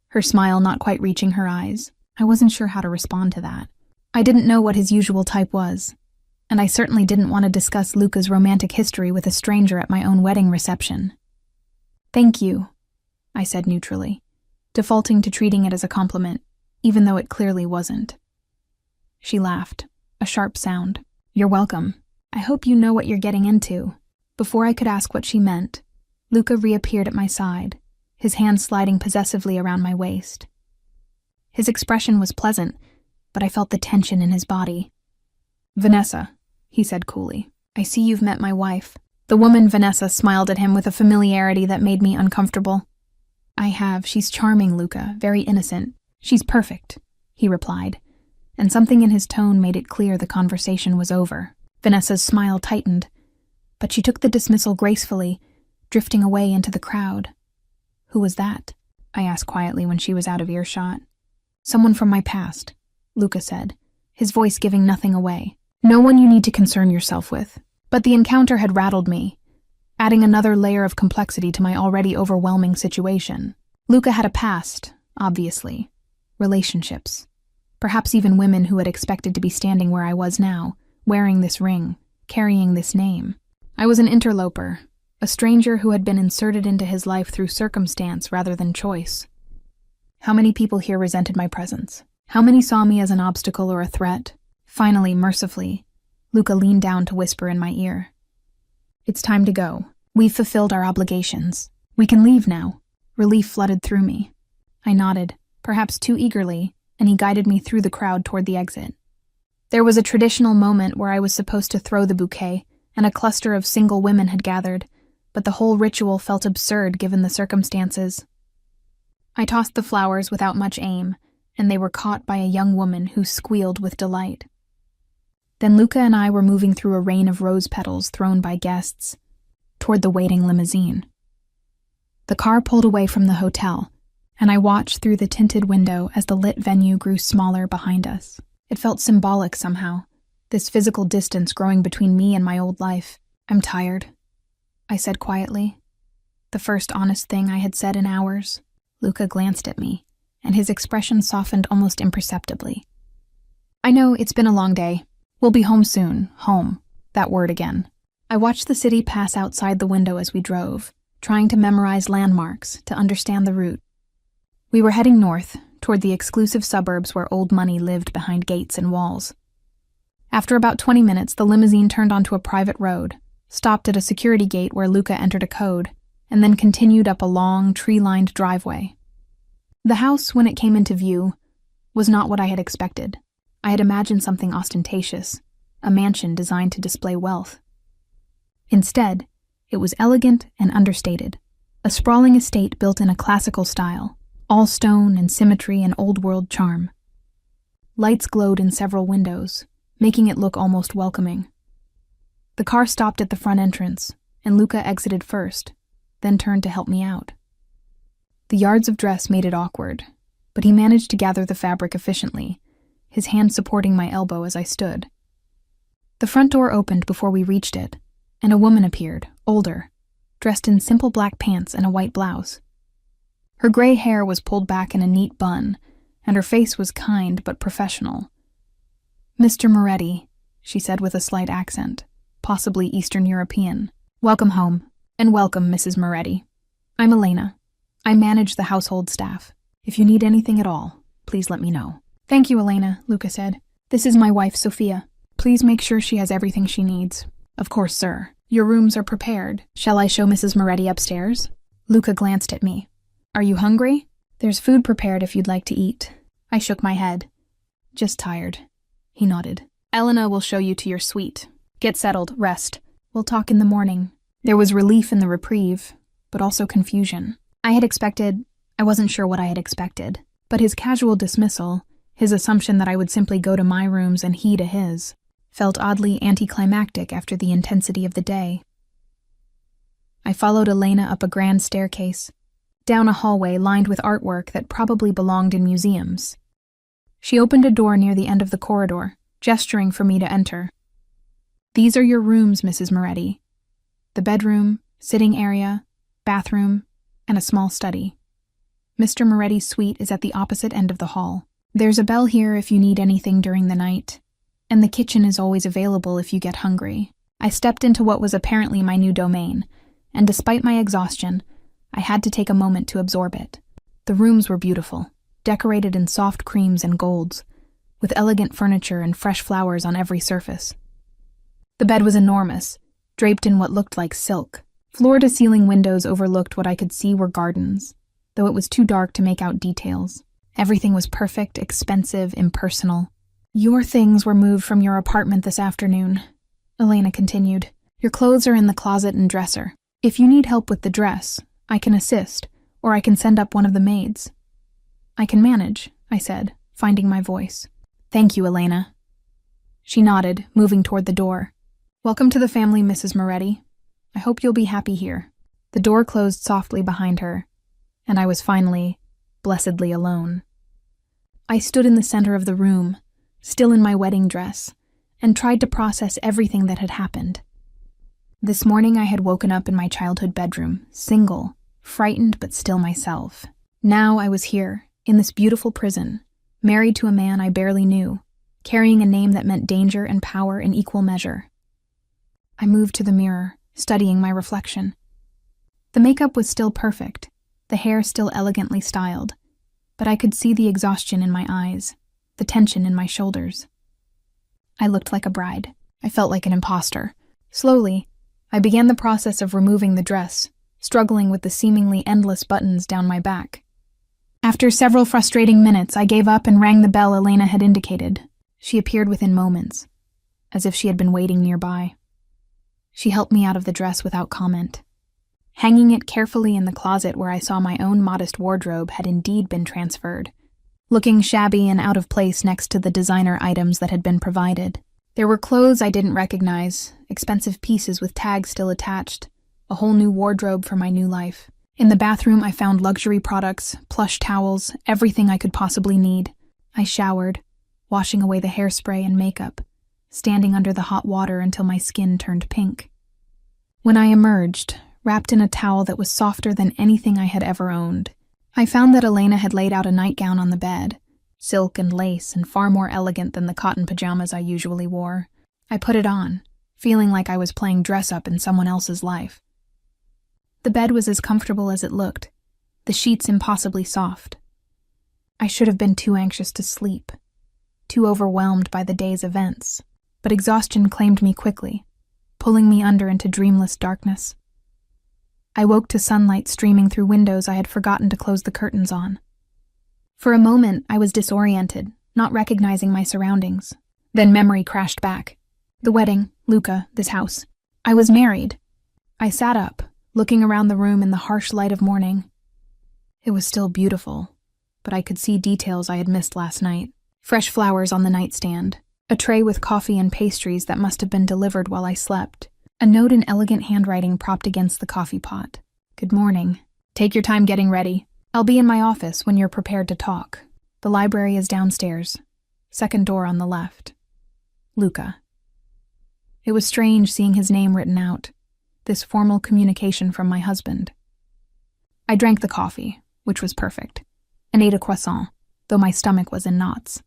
her smile not quite reaching her eyes. I wasn't sure how to respond to that. I didn't know what his usual type was, and I certainly didn't want to discuss Luca's romantic history with a stranger at my own wedding reception. "Thank you," I said neutrally, defaulting to treating it as a compliment, even though it clearly wasn't. She laughed, a sharp sound. "You're welcome. I hope you know what you're getting into." Before I could ask what she meant, Luca reappeared at my side, his hand sliding possessively around my waist. His expression was pleasant, but I felt the tension in his body. "Vanessa," he said coolly, "I see you've met my wife." The woman Vanessa smiled at him with a familiarity that made me uncomfortable. "I have. She's charming, Luca, very innocent. She's perfect," he replied, and something in his tone made it clear the conversation was over. Vanessa's smile tightened, but she took the dismissal gracefully, drifting away into the crowd. "Who was that?" I asked quietly when she was out of earshot. "Someone from my past," Luca said, his voice giving nothing away. "No one you need to concern yourself with." But the encounter had rattled me, adding another layer of complexity to my already overwhelming situation. Luca had a past, obviously. Relationships. Perhaps even women who had expected to be standing where I was now, wearing this ring, carrying this name. I was an interloper, a stranger who had been inserted into his life through circumstance rather than choice. How many people here resented my presence? How many saw me as an obstacle or a threat? Finally, mercifully, Luca leaned down to whisper in my ear. "It's time to go. We've fulfilled our obligations. We can leave now." Relief flooded through me. I nodded, perhaps too eagerly, and he guided me through the crowd toward the exit. There was a traditional moment where I was supposed to throw the bouquet, and a cluster of single women had gathered, but the whole ritual felt absurd given the circumstances. I tossed the flowers without much aim, and they were caught by a young woman who squealed with delight. Then Luca and I were moving through a rain of rose petals thrown by guests, toward the waiting limousine. The car pulled away from the hotel, and I watched through the tinted window as the lit venue grew smaller behind us. It felt symbolic somehow, this physical distance growing between me and my old life. "I'm tired," I said quietly, the first honest thing I had said in hours. Luca glanced at me, and his expression softened almost imperceptibly. "I know, it's been a long day. We'll be home soon. Home. That word again." I watched the city pass outside the window as we drove, trying to memorize landmarks, to understand the route. We were heading north, toward the exclusive suburbs where old money lived behind gates and walls. After about 20 minutes, the limousine turned onto a private road, stopped at a security gate where Luca entered a code, and then continued up a long, tree-lined driveway. The house, when it came into view, was not what I had expected. I had imagined something ostentatious, a mansion designed to display wealth. Instead, it was elegant and understated, a sprawling estate built in a classical style, all stone and symmetry and old-world charm. Lights glowed in several windows, making it look almost welcoming. The car stopped at the front entrance, and Luca exited first, then turned to help me out. The yards of dress made it awkward, but he managed to gather the fabric efficiently, his hand supporting my elbow as I stood. The front door opened before we reached it, and a woman appeared, older, dressed in simple black pants and a white blouse. Her gray hair was pulled back in a neat bun, and her face was kind but professional. "Mr. Moretti," she said with a slight accent, possibly Eastern European. "Welcome home, and welcome, Mrs. Moretti. I'm Elena. I manage the household staff. If you need anything at all, please let me know." "Thank you, Elena," Luca said. "This is my wife, Sophia. Please make sure she has everything she needs." "Of course, sir. Your rooms are prepared. Shall I show Mrs. Moretti upstairs?" Luca glanced at me. "Are you hungry? There's food prepared if you'd like to eat." I shook my head. "Just tired." He nodded. "Elena will show you to your suite. Get settled, rest. We'll talk in the morning." There was relief in the reprieve, but also confusion. I wasn't sure what I had expected, but his casual dismissal, his assumption that I would simply go to my rooms and he to his, felt oddly anticlimactic after the intensity of the day. I followed Elena up a grand staircase, down a hallway lined with artwork that probably belonged in museums. She opened a door near the end of the corridor, gesturing for me to enter. "These are your rooms, Mrs. Moretti. The bedroom, sitting area, bathroom, and a small study. Mr. Moretti's suite is at the opposite end of the hall. There's a bell here if you need anything during the night, and the kitchen is always available if you get hungry." I stepped into what was apparently my new domain, and despite my exhaustion, I had to take a moment to absorb it. The rooms were beautiful, decorated in soft creams and golds, with elegant furniture and fresh flowers on every surface. The bed was enormous, draped in what looked like silk. Floor-to-ceiling windows overlooked what I could see were gardens, though it was too dark to make out details. Everything was perfect, expensive, impersonal. "Your things were moved from your apartment this afternoon," Elena continued. "Your clothes are in the closet and dresser. If you need help with the dress, I can assist, or I can send up one of the maids." "I can manage," I said, finding my voice. "Thank you, Elena." She nodded, moving toward the door. "Welcome to the family, Mrs. Moretti. I hope you'll be happy here." The door closed softly behind her, and I was finally, blessedly alone. I stood in the center of the room, still in my wedding dress, and tried to process everything that had happened. This morning I had woken up in my childhood bedroom, single, frightened but still myself. Now I was here, in this beautiful prison, married to a man I barely knew, carrying a name that meant danger and power in equal measure. I moved to the mirror, studying my reflection. The makeup was still perfect, the hair still elegantly styled, but I could see the exhaustion in my eyes, the tension in my shoulders. I looked like a bride. I felt like an imposter. Slowly, I began the process of removing the dress, struggling with the seemingly endless buttons down my back. After several frustrating minutes, I gave up and rang the bell Elena had indicated. She appeared within moments, as if she had been waiting nearby. She helped me out of the dress without comment. Hanging it carefully in the closet where I saw my own modest wardrobe had indeed been transferred, looking shabby and out of place next to the designer items that had been provided. There were clothes I didn't recognize, expensive pieces with tags still attached, a whole new wardrobe for my new life. In the bathroom, I found luxury products, plush towels, everything I could possibly need. I showered, washing away the hairspray and makeup, standing under the hot water until my skin turned pink. When I emerged, wrapped in a towel that was softer than anything I had ever owned, I found that Elena had laid out a nightgown on the bed, silk and lace and far more elegant than the cotton pajamas I usually wore. I put it on, feeling like I was playing dress-up in someone else's life. The bed was as comfortable as it looked, the sheets impossibly soft. I should have been too anxious to sleep, too overwhelmed by the day's events, but exhaustion claimed me quickly, pulling me under into dreamless darkness. I woke to sunlight streaming through windows I had forgotten to close the curtains on. For a moment, I was disoriented, not recognizing my surroundings. Then memory crashed back. The wedding, Luca, this house. I was married. I sat up, looking around the room in the harsh light of morning. It was still beautiful, but I could see details I had missed last night. Fresh flowers on the nightstand, a tray with coffee and pastries that must have been delivered while I slept, a note in elegant handwriting propped against the coffee pot. "Good morning. Take your time getting ready. I'll be in my office when you're prepared to talk." The library is downstairs. Second door on the left. Luca. It was strange seeing his name written out, this formal communication from my husband. I drank the coffee, which was perfect, and ate a croissant, though my stomach was in knots.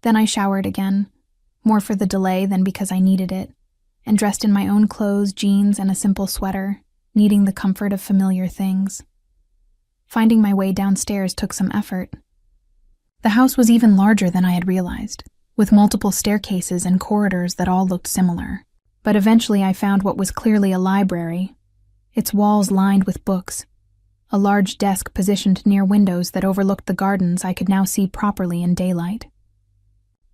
Then I showered again, more for the delay than because I needed it, and dressed in my own clothes, jeans, and a simple sweater, needing the comfort of familiar things. Finding my way downstairs took some effort. The house was even larger than I had realized, with multiple staircases and corridors that all looked similar. But eventually I found what was clearly a library, its walls lined with books. A large desk positioned near windows that overlooked the gardens I could now see properly in daylight.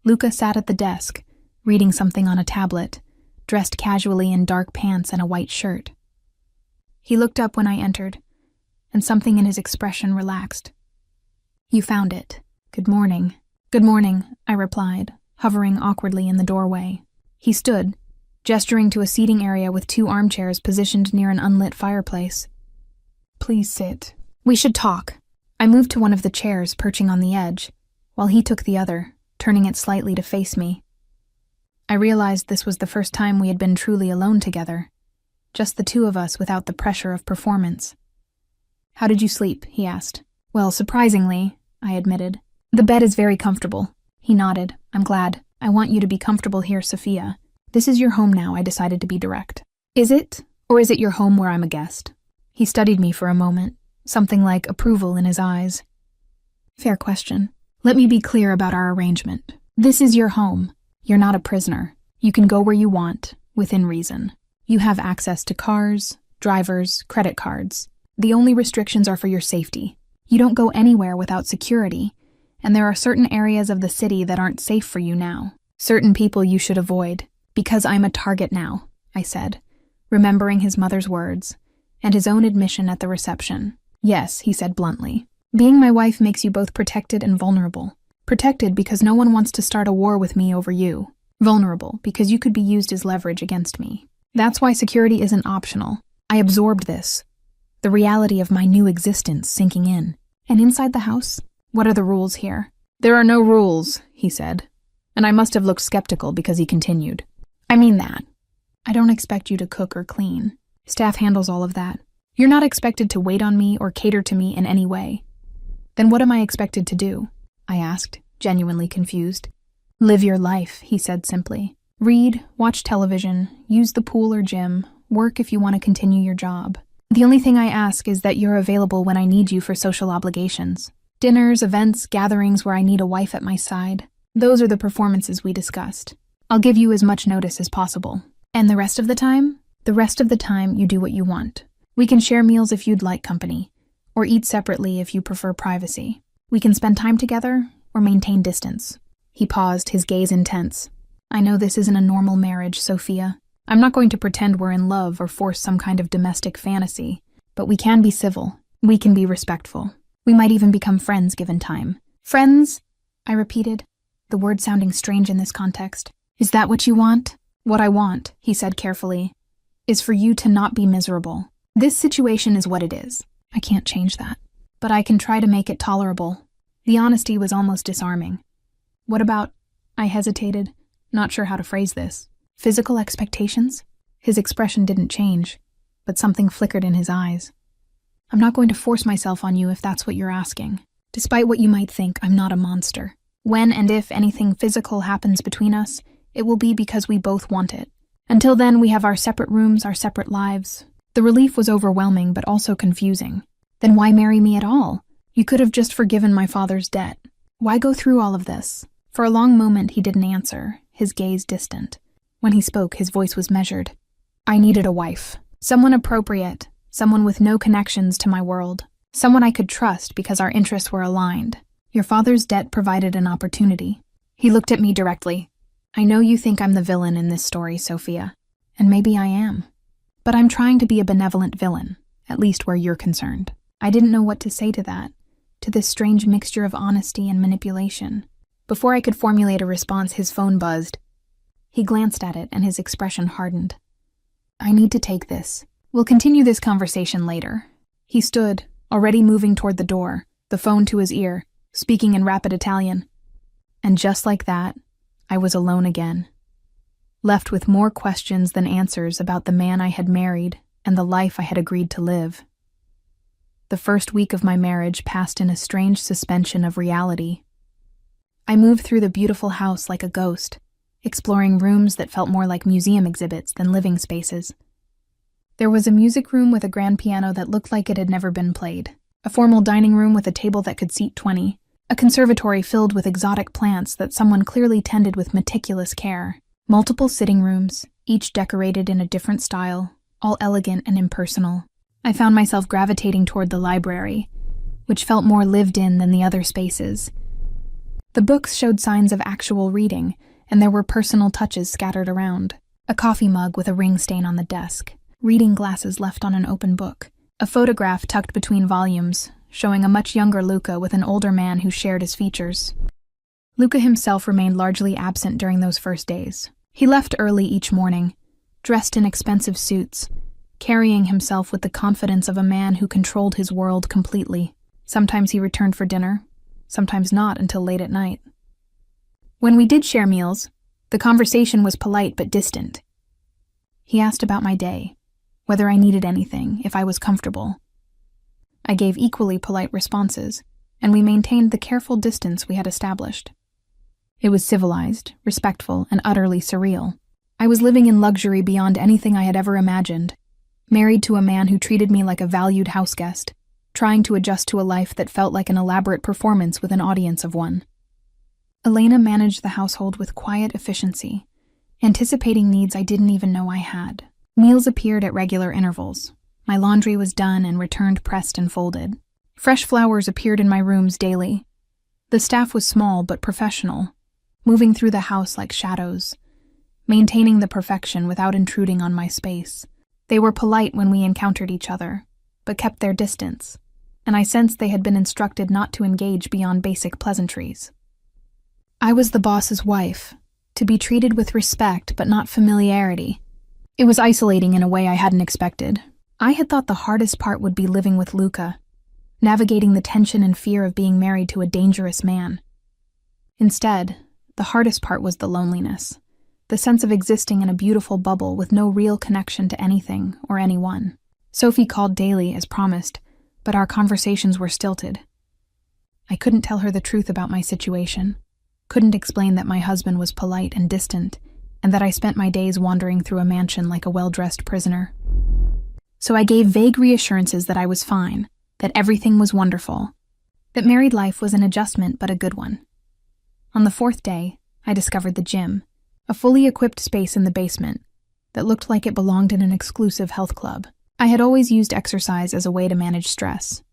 Luca sat at the desk, reading something on a tablet, dressed casually in dark pants and a white shirt. He looked up when I entered, and something in his expression relaxed. "You found it. Good morning." "Good morning," I replied, hovering awkwardly in the doorway. He stood, gesturing to a seating area with 2 armchairs positioned near an unlit fireplace. "Please sit. We should talk." I moved to one of the chairs perching on the edge, while he took the other, turning it slightly to face me. I realized this was the first time we had been truly alone together, just the 2 of us without the pressure of performance. "How did you sleep?" he asked. "Well, surprisingly," I admitted. "The bed is very comfortable." He nodded. "I'm glad. I want you to be comfortable here, Sophia. This is your home now," I decided to be direct. "Is it? Or is it your home where I'm a guest?" He studied me for a moment, something like approval in his eyes. "Fair question. Let me be clear about our arrangement. This is your home. You're not a prisoner. You can go where you want, within reason. You have access to cars, drivers, credit cards. The only restrictions are for your safety. You don't go anywhere without security, and there are certain areas of the city that aren't safe for you now. Certain people you should avoid. Because I'm a target now," I said, remembering his mother's words, and his own admission at the reception. "Yes," he said bluntly. "Being my wife makes you both protected and vulnerable. Protected because no one wants to start a war with me over you. Vulnerable because you could be used as leverage against me. That's why security isn't optional. I absorbed this. The reality of my new existence sinking in. And inside the house? What are the rules here?" "There are no rules," he said, and I must have looked skeptical because he continued. "I mean that. I don't expect you to cook or clean. Staff handles all of that. You're not expected to wait on me or cater to me in any way. Then what am I expected to do?" I asked, genuinely confused. "Live your life," he said simply. "Read, watch television, use the pool or gym, work if you want to continue your job. The only thing I ask is that you're available when I need you for social obligations. Dinners, events, gatherings where I need a wife at my side. Those are the performances we discussed. I'll give you as much notice as possible. And the rest of the time? The rest of the time, you do what you want. We can share meals if you'd like company, or eat separately if you prefer privacy. We can spend time together, or maintain distance." He paused, his gaze intense. "I know this isn't a normal marriage, Sophia. I'm not going to pretend we're in love or force some kind of domestic fantasy, but we can be civil. We can be respectful. We might even become friends given time." "Friends?" I repeated, the word sounding strange in this context. "Is that what you want?" "What I want," he said carefully, "is for you to not be miserable. This situation is what it is. I can't change that. But I can try to make it tolerable." The honesty was almost disarming. "What about," I hesitated, not sure how to phrase this, "physical expectations?" His expression didn't change, but something flickered in his eyes. "I'm not going to force myself on you if that's what you're asking. Despite what you might think, I'm not a monster. When and if anything physical happens between us, it will be because we both want it. Until then, we have our separate rooms, our separate lives." The relief was overwhelming, but also confusing. Then why marry me at all? You could have just forgiven my father's debt. Why go through all of this? For a long moment, he didn't answer, his gaze distant. When he spoke, his voice was measured. "I needed a wife. Someone appropriate. Someone with no connections to my world. Someone I could trust because our interests were aligned. Your father's debt provided an opportunity." He looked at me directly. "I know you think I'm the villain in this story, Sophia, and maybe I am. But I'm trying to be a benevolent villain, at least where you're concerned." I didn't know what to say to that, to this strange mixture of honesty and manipulation. Before I could formulate a response, his phone buzzed. He glanced at it, and his expression hardened. "I need to take this. We'll continue this conversation later." He stood, already moving toward the door, the phone to his ear. speaking in rapid Italian. And just like that, I was alone again, left with more questions than answers about the man I had married and the life I had agreed to live. The first week of my marriage passed in a strange suspension of reality. I moved through the beautiful house like a ghost, exploring rooms that felt more like museum exhibits than living spaces. There was a music room with a grand piano that looked like it had never been played, a formal dining room with a table that could seat 20, a conservatory filled with exotic plants that someone clearly tended with meticulous care, multiple sitting rooms, each decorated in a different style, all elegant and impersonal. I found myself gravitating toward the library, which felt more lived in than the other spaces. The books showed signs of actual reading, and there were personal touches scattered around. A coffee mug with a ring stain on the desk, reading glasses left on an open book, a photograph tucked between volumes, showing a much younger Luca with an older man who shared his features. Luca himself remained largely absent during those first days. He left early each morning, dressed in expensive suits, carrying himself with the confidence of a man who controlled his world completely. Sometimes he returned for dinner, sometimes not until late at night. When we did share meals, the conversation was polite but distant. He asked about my day, whether I needed anything, if I was comfortable. I gave equally polite responses, and we maintained the careful distance we had established. It was civilized, respectful, and utterly surreal. I was living in luxury beyond anything I had ever imagined, married to a man who treated me like a valued houseguest, trying to adjust to a life that felt like an elaborate performance with an audience of one. Elena managed the household with quiet efficiency, anticipating needs I didn't even know I had. Meals appeared at regular intervals. My laundry was done and returned pressed and folded. Fresh flowers appeared in my rooms daily. The staff was small but professional, moving through the house like shadows, maintaining the perfection without intruding on my space. They were polite when we encountered each other, but kept their distance, and I sensed they had been instructed not to engage beyond basic pleasantries. I was the boss's wife, to be treated with respect but not familiarity. It was isolating in a way I hadn't expected. I had thought the hardest part would be living with Luca, navigating the tension and fear of being married to a dangerous man. Instead, the hardest part was the loneliness, the sense of existing in a beautiful bubble with no real connection to anything or anyone. Sophie called daily, as promised, but our conversations were stilted. I couldn't tell her the truth about my situation, couldn't explain that my husband was polite and distant, and that I spent my days wandering through a mansion like a well-dressed prisoner. So I gave vague reassurances that I was fine, that everything was wonderful, that married life was an adjustment but a good one. On the fourth day, I discovered the gym, a fully equipped space in the basement that looked like it belonged in an exclusive health club. I had always used exercise as a way to manage stress,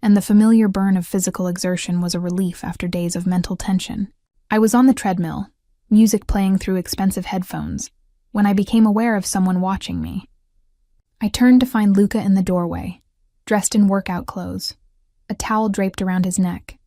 and the familiar burn of physical exertion was a relief after days of mental tension. I was on the treadmill, music playing through expensive headphones, when I became aware of someone watching me. I turned to find Luca in the doorway, dressed in workout clothes, a towel draped around his neck.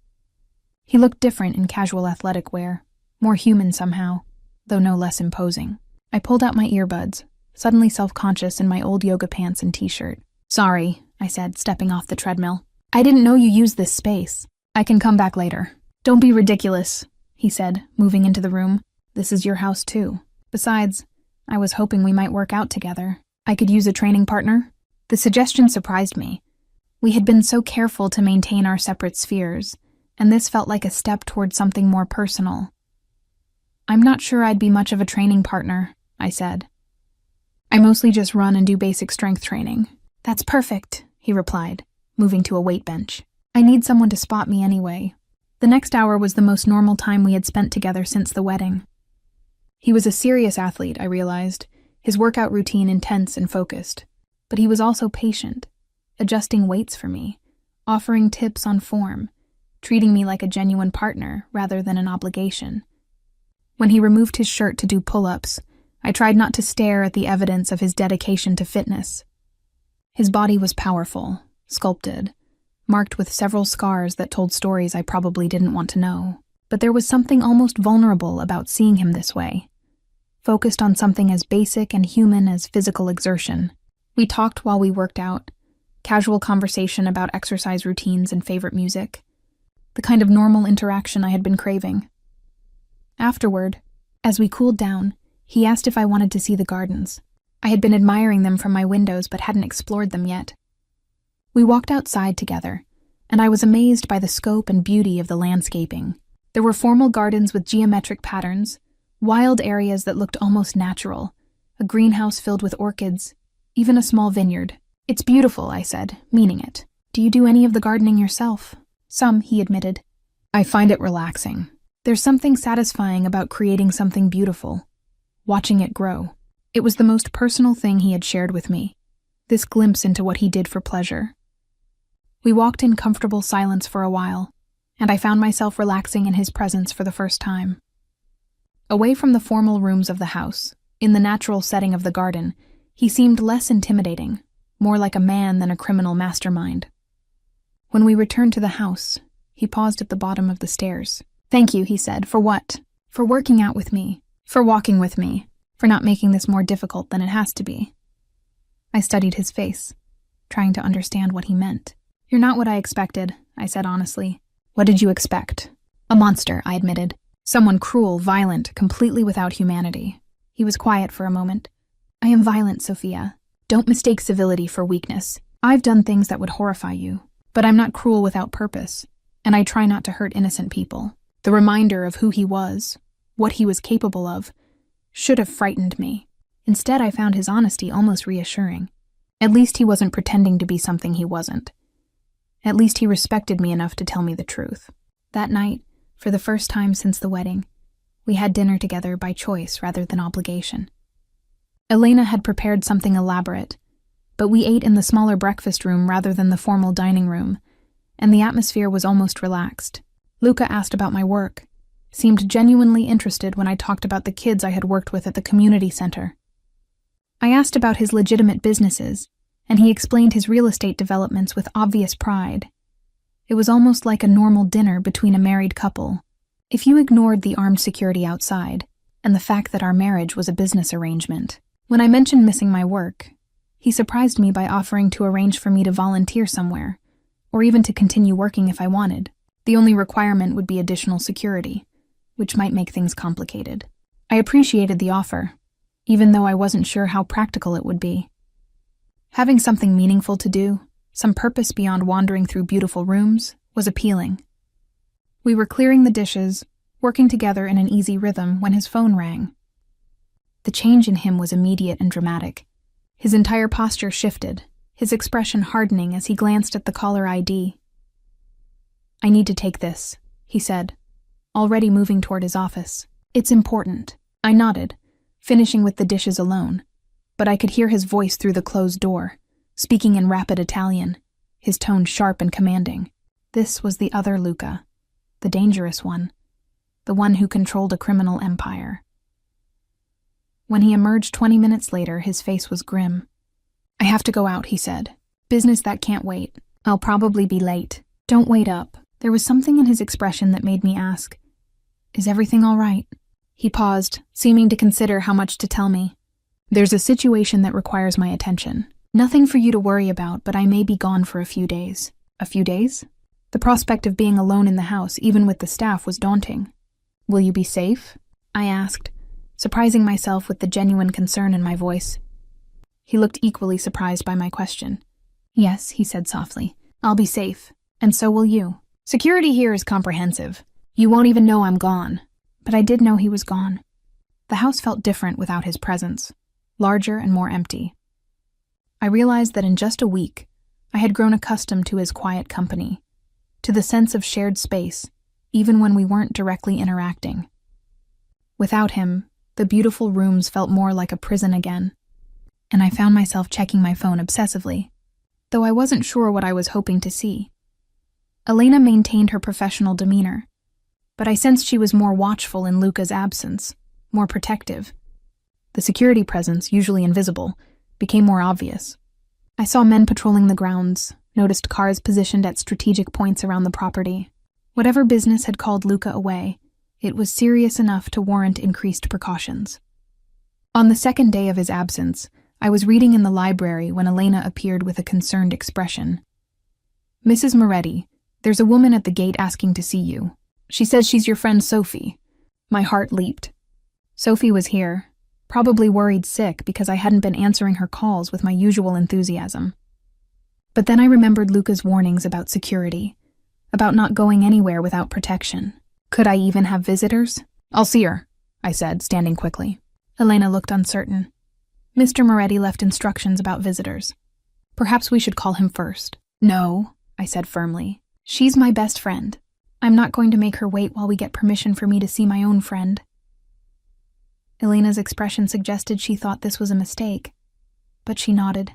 He looked different in casual athletic wear, more human somehow, though no less imposing. I pulled out my earbuds, suddenly self-conscious in my old yoga pants and t-shirt. "Sorry," I said, stepping off the treadmill. "I didn't know you used this space. I can come back later." "Don't be ridiculous," he said, moving into the room. "This is your house too. Besides, I was hoping we might work out together. I could use a training partner." The suggestion surprised me. We had been so careful to maintain our separate spheres, and this felt like a step toward something more personal. "I'm not sure I'd be much of a training partner," I said. "I mostly just run and do basic strength training." "That's perfect," he replied, moving to a weight bench. "I need someone to spot me anyway." The next hour was the most normal time we had spent together since the wedding. He was a serious athlete, I realized, his workout routine intense and focused. But he was also patient, adjusting weights for me, offering tips on form, treating me like a genuine partner rather than an obligation. When he removed his shirt to do pull-ups, I tried not to stare at the evidence of his dedication to fitness. His body was powerful, sculpted, marked with several scars that told stories I probably didn't want to know. But there was something almost vulnerable about seeing him this way, focused on something as basic and human as physical exertion. We talked while we worked out, casual conversation about exercise routines and favorite music. the kind of normal interaction I had been craving. Afterward, as we cooled down, he asked if I wanted to see the gardens. I had been admiring them from my windows but hadn't explored them yet. We walked outside together, and I was amazed by the scope and beauty of the landscaping. There were formal gardens with geometric patterns, wild areas that looked almost natural, a greenhouse filled with orchids, even a small vineyard. "It's beautiful," I said, meaning it. "Do you do any of the gardening yourself?" "Some," he admitted. "I find it relaxing. There's something satisfying about creating something beautiful, watching it grow." It was the most personal thing he had shared with me, this glimpse into what he did for pleasure. We walked in comfortable silence for a while, and I found myself relaxing in his presence for the first time. Away from the formal rooms of the house, in the natural setting of the garden, he seemed less intimidating, more like a man than a criminal mastermind. When we returned to the house, he paused at the bottom of the stairs. "Thank you," he said. "For what?" "For working out with me. For walking with me. For not making this more difficult than it has to be." I studied his face, trying to understand what he meant. "You're not what I expected," I said honestly. "What did you expect?" "A monster," I admitted. "Someone cruel, violent, completely without humanity." He was quiet for a moment. "I am violent, Sophia. Don't mistake civility for weakness. I've done things that would horrify you, but I'm not cruel without purpose, and I try not to hurt innocent people." The reminder of who he was, what he was capable of, should have frightened me. Instead, I found his honesty almost reassuring. At least he wasn't pretending to be something he wasn't. At least he respected me enough to tell me the truth. That night, for the first time since the wedding, we had dinner together by choice rather than obligation. Elena had prepared something elaborate, but we ate in the smaller breakfast room rather than the formal dining room, and the atmosphere was almost relaxed. Luca asked about my work, seemed genuinely interested when I talked about the kids I had worked with at the community center. I asked about his legitimate businesses, and he explained his real estate developments with obvious pride. It was almost like a normal dinner between a married couple, if you ignored the armed security outside and the fact that our marriage was a business arrangement. When I mentioned missing my work, he surprised me by offering to arrange for me to volunteer somewhere, or even to continue working if I wanted. The only requirement would be additional security, which might make things complicated. I appreciated the offer, even though I wasn't sure how practical it would be. Having something meaningful to do, some purpose beyond wandering through beautiful rooms, was appealing. We were clearing the dishes, working together in an easy rhythm when his phone rang. The change in him was immediate and dramatic. His entire posture shifted, his expression hardening as he glanced at the caller ID. "I need to take this," he said, already moving toward his office. "It's important." I nodded, finishing with the dishes alone, but I could hear his voice through the closed door, speaking in rapid Italian, his tone sharp and commanding. This was the other Luca, the dangerous one, the one who controlled a criminal empire. When he emerged 20 minutes later, his face was grim. "I have to go out," he said. "Business that can't wait. I'll probably be late." "Don't wait up." There was something in his expression that made me ask, "Is everything all right?" He paused, seeming to consider how much to tell me. "There's a situation that requires my attention. Nothing for you to worry about, but I may be gone for a few days." "A few days?" The prospect of being alone in the house, even with the staff, was daunting. "Will you be safe?" I asked, surprising myself with the genuine concern in my voice. He looked equally surprised by my question. "Yes," he said softly. "I'll be safe, and so will you. Security here is comprehensive. You won't even know I'm gone." But I did know he was gone. The house felt different without his presence, larger and more empty. I realized that in just a week, I had grown accustomed to his quiet company, to the sense of shared space, even when we weren't directly interacting. Without him, the beautiful rooms felt more like a prison again, and I found myself checking my phone obsessively, though I wasn't sure what I was hoping to see. Elena maintained her professional demeanor, but I sensed she was more watchful in Luca's absence, more protective. The security presence, usually invisible, became more obvious. I saw men patrolling the grounds, noticed cars positioned at strategic points around the property. Whatever business had called Luca away, it was serious enough to warrant increased precautions. On the second day of his absence, I was reading in the library when Elena appeared with a concerned expression. "Mrs. Moretti, There's a woman at the gate asking to see you. She says she's your friend Sophie. My heart leaped. Sophie was here, probably worried sick because I hadn't been answering her calls with my usual enthusiasm. But then I remembered Luca's warnings about security, about not going anywhere without protection. Could I even have visitors? I'll see her, I said, standing quickly. Elena looked uncertain. Mr. Moretti left instructions about visitors. Perhaps we should call him first. No, I said firmly. She's my best friend. I'm not going to make her wait while we get permission for me to see my own friend. Elena's expression suggested she thought this was a mistake, but she nodded.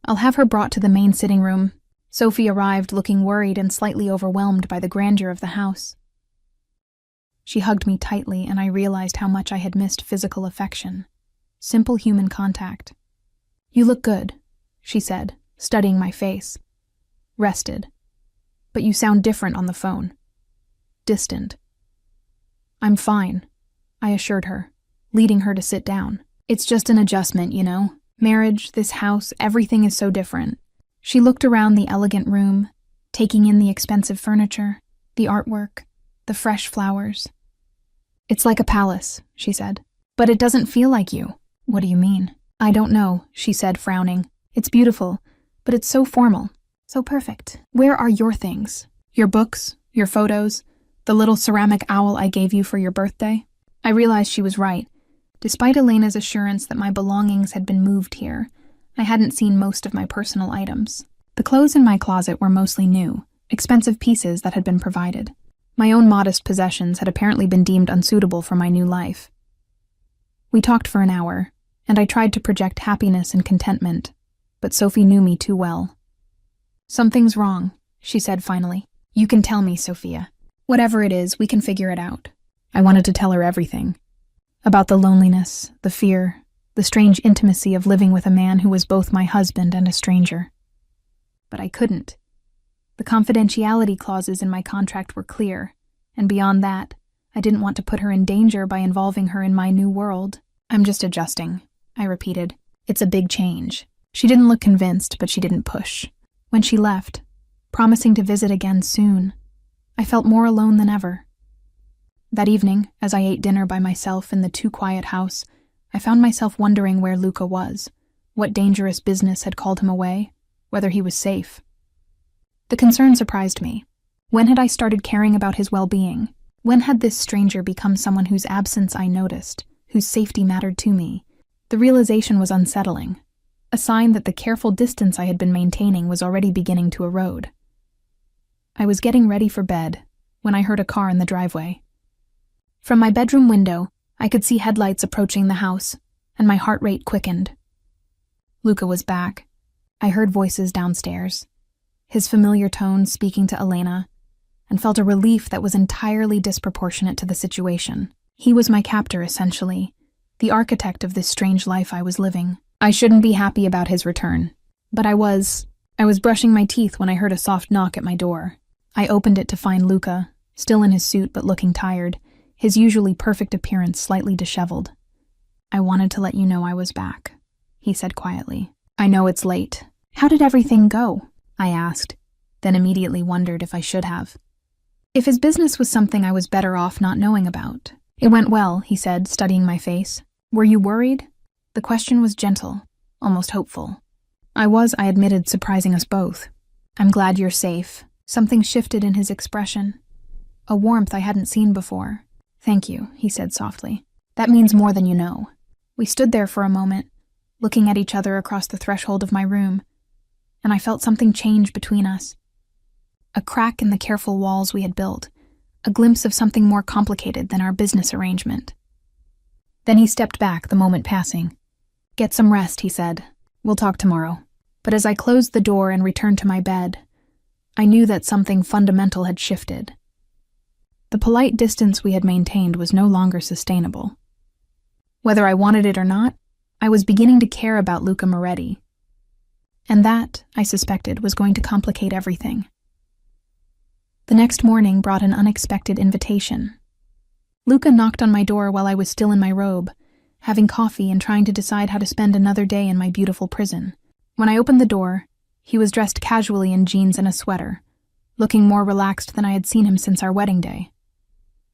I'll have her brought to the main sitting room. Sophie arrived looking worried and slightly overwhelmed by the grandeur of the house. She hugged me tightly, and I realized how much I had missed physical affection. Simple human contact. You look good, she said, studying my face. Rested. But you sound different on the phone. Distant. I'm fine, I assured her, leading her to sit down. It's just an adjustment, you know. Marriage, this house, everything is so different. She looked around the elegant room, taking in the expensive furniture, the artwork, the fresh flowers. It's like a palace, she said. But it doesn't feel like you. What do you mean? I don't know, she said, frowning. It's beautiful, but it's so formal, so perfect. Where are your things? Your books, your photos, the little ceramic owl I gave you for your birthday? I realized she was right. Despite Elena's assurance that my belongings had been moved here, I hadn't seen most of my personal items. The clothes in my closet were mostly new, expensive pieces that had been provided. My own modest possessions had apparently been deemed unsuitable for my new life. We talked for an hour, and I tried to project happiness and contentment, but Sophie knew me too well. Something's wrong, she said finally. You can tell me, Sophia. Whatever it is, we can figure it out. I wanted to tell her everything. About the loneliness, the fear, the strange intimacy of living with a man who was both my husband and a stranger. But I couldn't. The confidentiality clauses in my contract were clear, and beyond that, I didn't want to put her in danger by involving her in my new world. I'm just adjusting, I repeated. It's a big change. She didn't look convinced, but she didn't push. When she left, promising to visit again soon, I felt more alone than ever. That evening, as I ate dinner by myself in the too-quiet house, I found myself wondering where Luca was, what dangerous business had called him away, whether he was safe. The concern surprised me. When had I started caring about his well-being? When had this stranger become someone whose absence I noticed, whose safety mattered to me? The realization was unsettling, a sign that the careful distance I had been maintaining was already beginning to erode. I was getting ready for bed when I heard a car in the driveway. From my bedroom window, I could see headlights approaching the house, and my heart rate quickened. Luca was back. I heard voices downstairs, his familiar tones speaking to Elena, and felt a relief that was entirely disproportionate to the situation. He was my captor, essentially, the architect of this strange life I was living. I shouldn't be happy about his return, but I was brushing my teeth when I heard a soft knock at my door. I opened it to find Luca, still in his suit but looking tired, his usually perfect appearance slightly disheveled. I wanted to let you know I was back, he said quietly. I know it's late. How did everything go? I asked, then immediately wondered if I should have. If his business was something I was better off not knowing about. It went well, he said, studying my face. Were you worried? The question was gentle, almost hopeful. I admitted, surprising us both. I'm glad you're safe. Something shifted in his expression. A warmth I hadn't seen before. Thank you, he said softly. That means more than you know. We stood there for a moment, looking at each other across the threshold of my room, and I felt something change between us. A crack in the careful walls we had built, a glimpse of something more complicated than our business arrangement. Then he stepped back, the moment passing. Get some rest, he said. We'll talk tomorrow. But as I closed the door and returned to my bed, I knew that something fundamental had shifted. The polite distance we had maintained was no longer sustainable. Whether I wanted it or not, I was beginning to care about Luca Moretti. And that, I suspected, was going to complicate everything. The next morning brought an unexpected invitation. Luca knocked on my door while I was still in my robe, having coffee and trying to decide how to spend another day in my beautiful prison. When I opened the door, he was dressed casually in jeans and a sweater, looking more relaxed than I had seen him since our wedding day.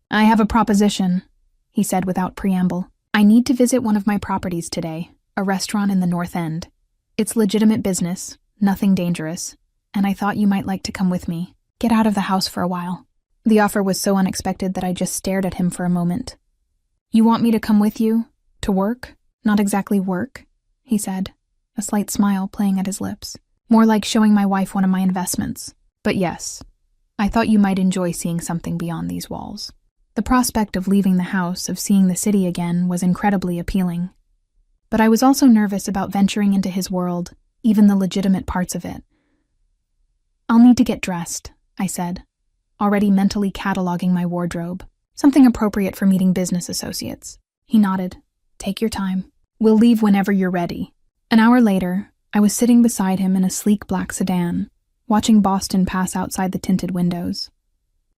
"I have a proposition," he said without preamble. "I need to visit one of my properties today, a restaurant in the North End. It's legitimate business, nothing dangerous, and I thought you might like to come with me. Get out of the house for a while." The offer was so unexpected that I just stared at him for a moment. "You want me to come with you? To work? Not exactly work," he said, a slight smile playing at his lips. "More like showing my wife one of my investments. But yes, I thought you might enjoy seeing something beyond these walls." The prospect of leaving the house, of seeing the city again, was incredibly appealing. But I was also nervous about venturing into his world, even the legitimate parts of it. "I'll need to get dressed," I said, already mentally cataloging my wardrobe. "Something appropriate for meeting business associates." He nodded. "Take your time. We'll leave whenever you're ready." An hour later, I was sitting beside him in a sleek black sedan, watching Boston pass outside the tinted windows.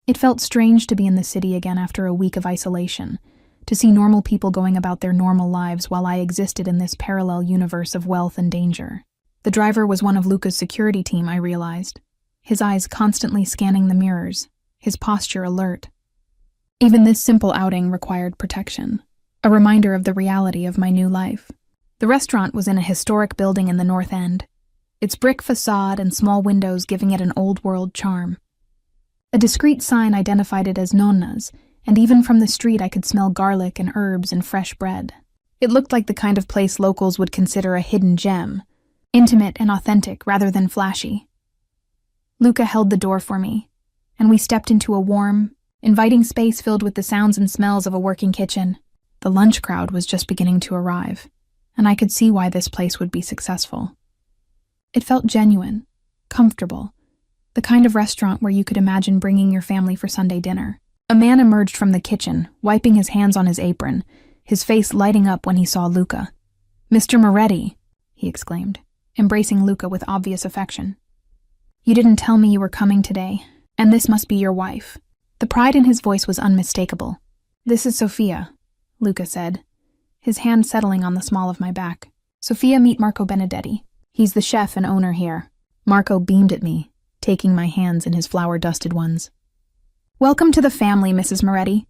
It felt strange to be in the city again after a week of isolation, to see normal people going about their normal lives while I existed in this parallel universe of wealth and danger. The driver was one of Luca's security team, I realized, his eyes constantly scanning the mirrors, his posture alert. Even this simple outing required protection, a reminder of the reality of my new life. The restaurant was in a historic building in the North End, its brick facade and small windows giving it an old-world charm. A discreet sign identified it as Nonna's, and even from the street I could smell garlic and herbs and fresh bread. It looked like the kind of place locals would consider a hidden gem, intimate and authentic rather than flashy. Luca held the door for me, and we stepped into a warm, inviting space filled with the sounds and smells of a working kitchen. The lunch crowd was just beginning to arrive, and I could see why this place would be successful. It felt genuine, comfortable, the kind of restaurant where you could imagine bringing your family for Sunday dinner. A man emerged from the kitchen, wiping his hands on his apron, his face lighting up when he saw Luca. "Mr. Moretti," he exclaimed, embracing Luca with obvious affection. "You didn't tell me you were coming today, and this must be your wife." The pride in his voice was unmistakable. "This is Sophia," Luca said, his hand settling on the small of my back. "Sophia, meet Marco Benedetti. He's the chef and owner here." Marco beamed at me, taking my hands in his flour-dusted ones. "Welcome to the family, Mrs. Moretti.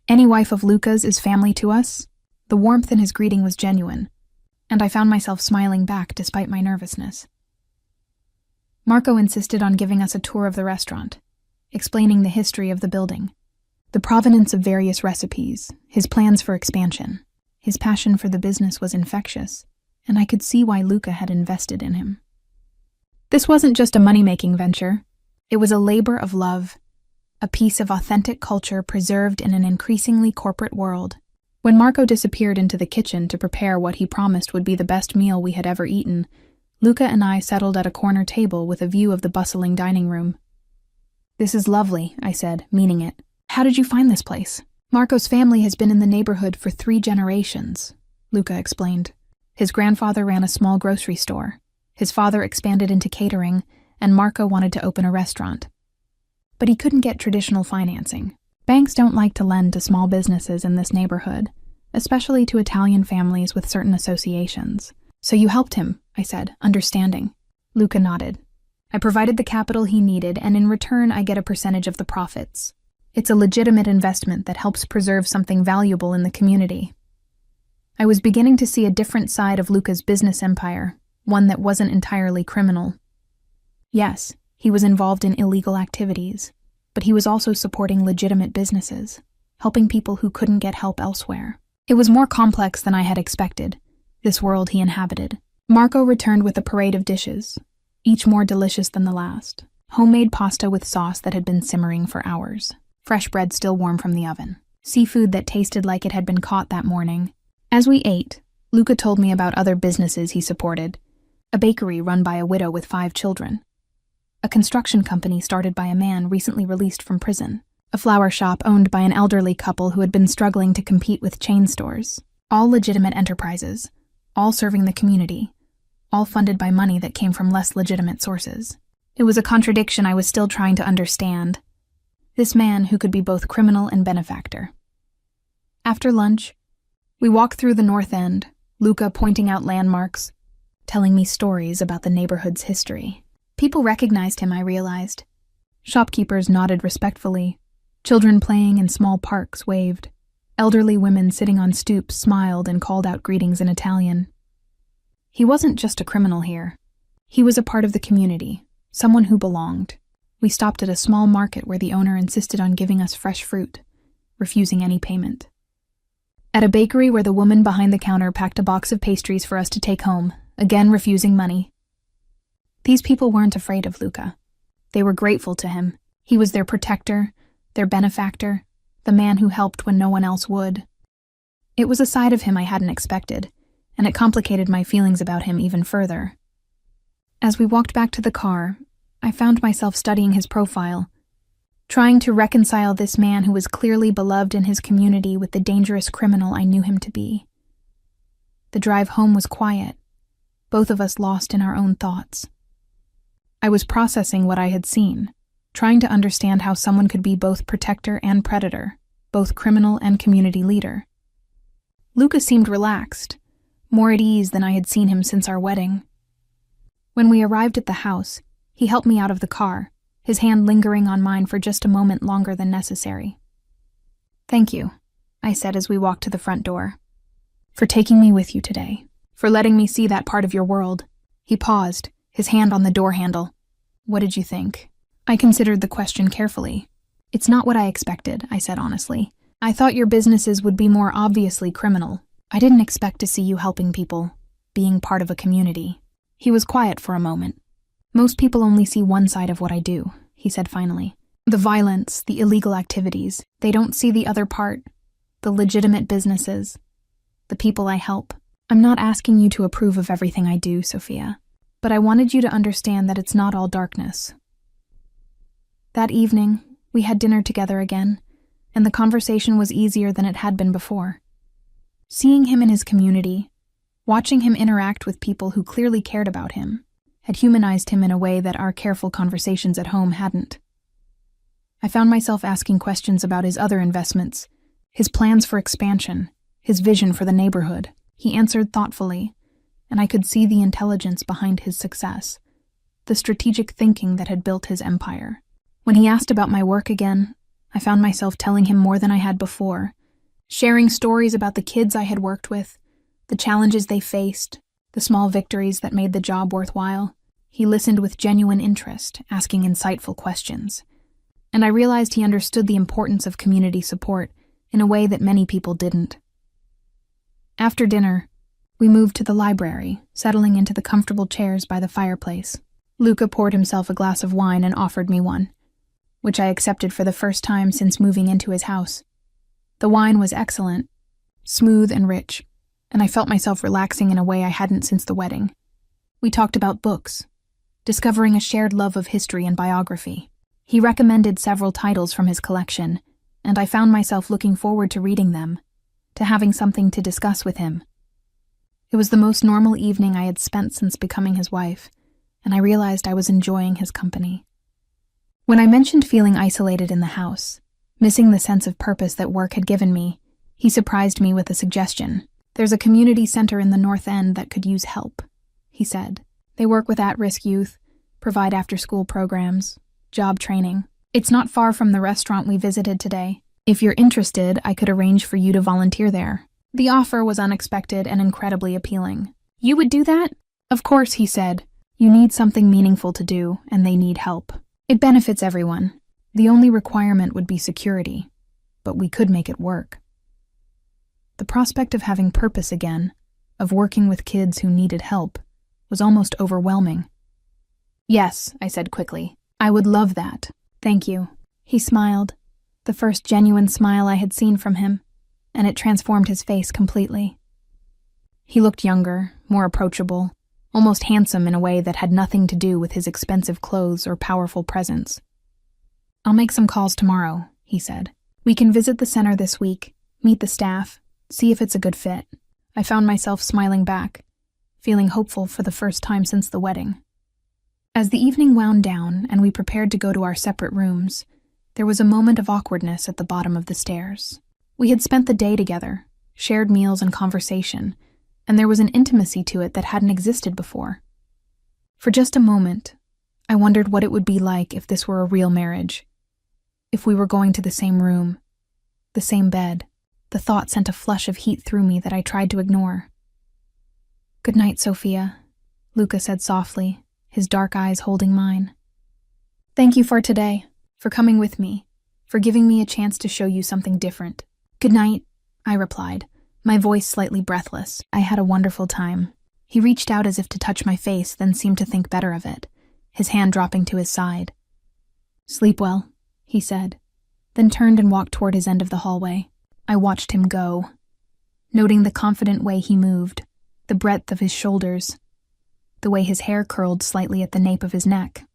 Any wife of Luca's is family to us." The warmth in his greeting was genuine, and I found myself smiling back despite my nervousness. Marco insisted on giving us a tour of the restaurant, explaining the history of the building, the provenance of various recipes, his plans for expansion. His passion for the business was infectious, and I could see why Luca had invested in him. This wasn't just a money-making venture. It was a labor of love, a piece of authentic culture preserved in an increasingly corporate world. When Marco disappeared into the kitchen to prepare what he promised would be the best meal we had ever eaten, Luca and I settled at a corner table with a view of the bustling dining room. "This is lovely," I said, meaning it. "How did you find this place?" "Marco's family has been in the neighborhood for 3 generations, Luca explained. His grandfather ran a small grocery store. His father expanded into catering, and Marco wanted to open a restaurant. But he couldn't get traditional financing. Banks don't like to lend to small businesses in this neighborhood, especially to Italian families with certain associations. So you helped him," I said, understanding. Luca nodded. "I provided the capital he needed, and in return I get a percentage of the profits. It's a legitimate investment that helps preserve something valuable in the community." I was beginning to see a different side of Luca's business empire, one that wasn't entirely criminal. Yes, he was involved in illegal activities, but he was also supporting legitimate businesses, helping people who couldn't get help elsewhere. It was more complex than I had expected, this world he inhabited. Marco returned with a parade of dishes, each more delicious than the last. Homemade pasta with sauce that had been simmering for hours. Fresh bread still warm from the oven. Seafood that tasted like it had been caught that morning. As we ate, Luca told me about other businesses he supported. A bakery run by a widow with 5 children. A construction company started by a man recently released from prison. A flower shop owned by an elderly couple who had been struggling to compete with chain stores. All legitimate enterprises, all serving the community, all funded by money that came from less legitimate sources. It was a contradiction I was still trying to understand. This man who could be both criminal and benefactor. After lunch, we walked through the North End, Luca pointing out landmarks, telling me stories about the neighborhood's history. People recognized him, I realized. Shopkeepers nodded respectfully. Children playing in small parks waved. Elderly women sitting on stoops smiled and called out greetings in Italian. He wasn't just a criminal here. He was a part of the community, someone who belonged. We stopped at a small market where the owner insisted on giving us fresh fruit, refusing any payment. At a bakery where the woman behind the counter packed a box of pastries for us to take home, again refusing money. These people weren't afraid of Luca. They were grateful to him. He was their protector, their benefactor, the man who helped when no one else would. It was a side of him I hadn't expected, and it complicated my feelings about him even further. As we walked back to the car, I found myself studying his profile, trying to reconcile this man who was clearly beloved in his community with the dangerous criminal I knew him to be. The drive home was quiet, both of us lost in our own thoughts. I was processing what I had seen, trying to understand how someone could be both protector and predator, both criminal and community leader. Luca seemed relaxed, more at ease than I had seen him since our wedding. When we arrived at the house, he helped me out of the car, his hand lingering on mine for just a moment longer than necessary. "Thank you," I said as we walked to the front door, "for taking me with you today, for letting me see that part of your world." He paused, his hand on the door handle. "What did you think?" I considered the question carefully. "It's not what I expected," I said honestly. "I thought your businesses would be more obviously criminal. I didn't expect to see you helping people, being part of a community." He was quiet for a moment. "Most people only see one side of what I do," he said finally. "The violence, the illegal activities. They don't see the other part, the legitimate businesses, the people I help. I'm not asking you to approve of everything I do, Sophia, but I wanted you to understand that it's not all darkness." That evening, we had dinner together again, and the conversation was easier than it had been before. Seeing him in his community, watching him interact with people who clearly cared about him, had humanized him in a way that our careful conversations at home hadn't. I found myself asking questions about his other investments, his plans for expansion, his vision for the neighborhood. He answered thoughtfully, and I could see the intelligence behind his success, the strategic thinking that had built his empire. When he asked about my work again, I found myself telling him more than I had before, sharing stories about the kids I had worked with, the challenges they faced, the small victories that made the job worthwhile. He listened with genuine interest, asking insightful questions. And I realized he understood the importance of community support in a way that many people didn't. After dinner, we moved to the library, settling into the comfortable chairs by the fireplace. Luca poured himself a glass of wine and offered me one, which I accepted for the first time since moving into his house. The wine was excellent, smooth and rich, and I felt myself relaxing in a way I hadn't since the wedding. We talked about books, discovering a shared love of history and biography. He recommended several titles from his collection, and I found myself looking forward to reading them, to having something to discuss with him. It was the most normal evening I had spent since becoming his wife, and I realized I was enjoying his company. When I mentioned feeling isolated in the house, missing the sense of purpose that work had given me, he surprised me with a suggestion. "There's a community center in the North End that could use help," he said. "They work with at-risk youth, provide after-school programs, job training. It's not far from the restaurant we visited today. If you're interested, I could arrange for you to volunteer there." The offer was unexpected and incredibly appealing. "You would do that?" "Of course," he said. "You need something meaningful to do, and they need help. It benefits everyone. The only requirement would be security, but we could make it work." The prospect of having purpose again, of working with kids who needed help, was almost overwhelming. "Yes," I said quickly. "I would love that. Thank you." He smiled, the first genuine smile I had seen from him, and it transformed his face completely. He looked younger, more approachable, almost handsome in a way that had nothing to do with his expensive clothes or powerful presence. "I'll make some calls tomorrow," he said. "We can visit the center this week, meet the staff, see if it's a good fit." I found myself smiling back, feeling hopeful for the first time since the wedding. As the evening wound down and we prepared to go to our separate rooms, there was a moment of awkwardness at the bottom of the stairs. We had spent the day together, shared meals and conversation, and there was an intimacy to it that hadn't existed before. For just a moment, I wondered what it would be like if this were a real marriage. If we were going to the same room, the same bed. The thought sent a flush of heat through me that I tried to ignore. "Good night, Sophia," Luca said softly, his dark eyes holding mine. "Thank you for today, for coming with me, for giving me a chance to show you something different." "Good night," I replied, my voice slightly breathless. I had a wonderful time. He reached out as if to touch my face, then seemed to think better of it, his hand dropping to his side. "Sleep well," he said, then turned and walked toward his end of the hallway. I watched him go, noting the confident way he moved, the breadth of his shoulders, the way his hair curled slightly at the nape of his neck.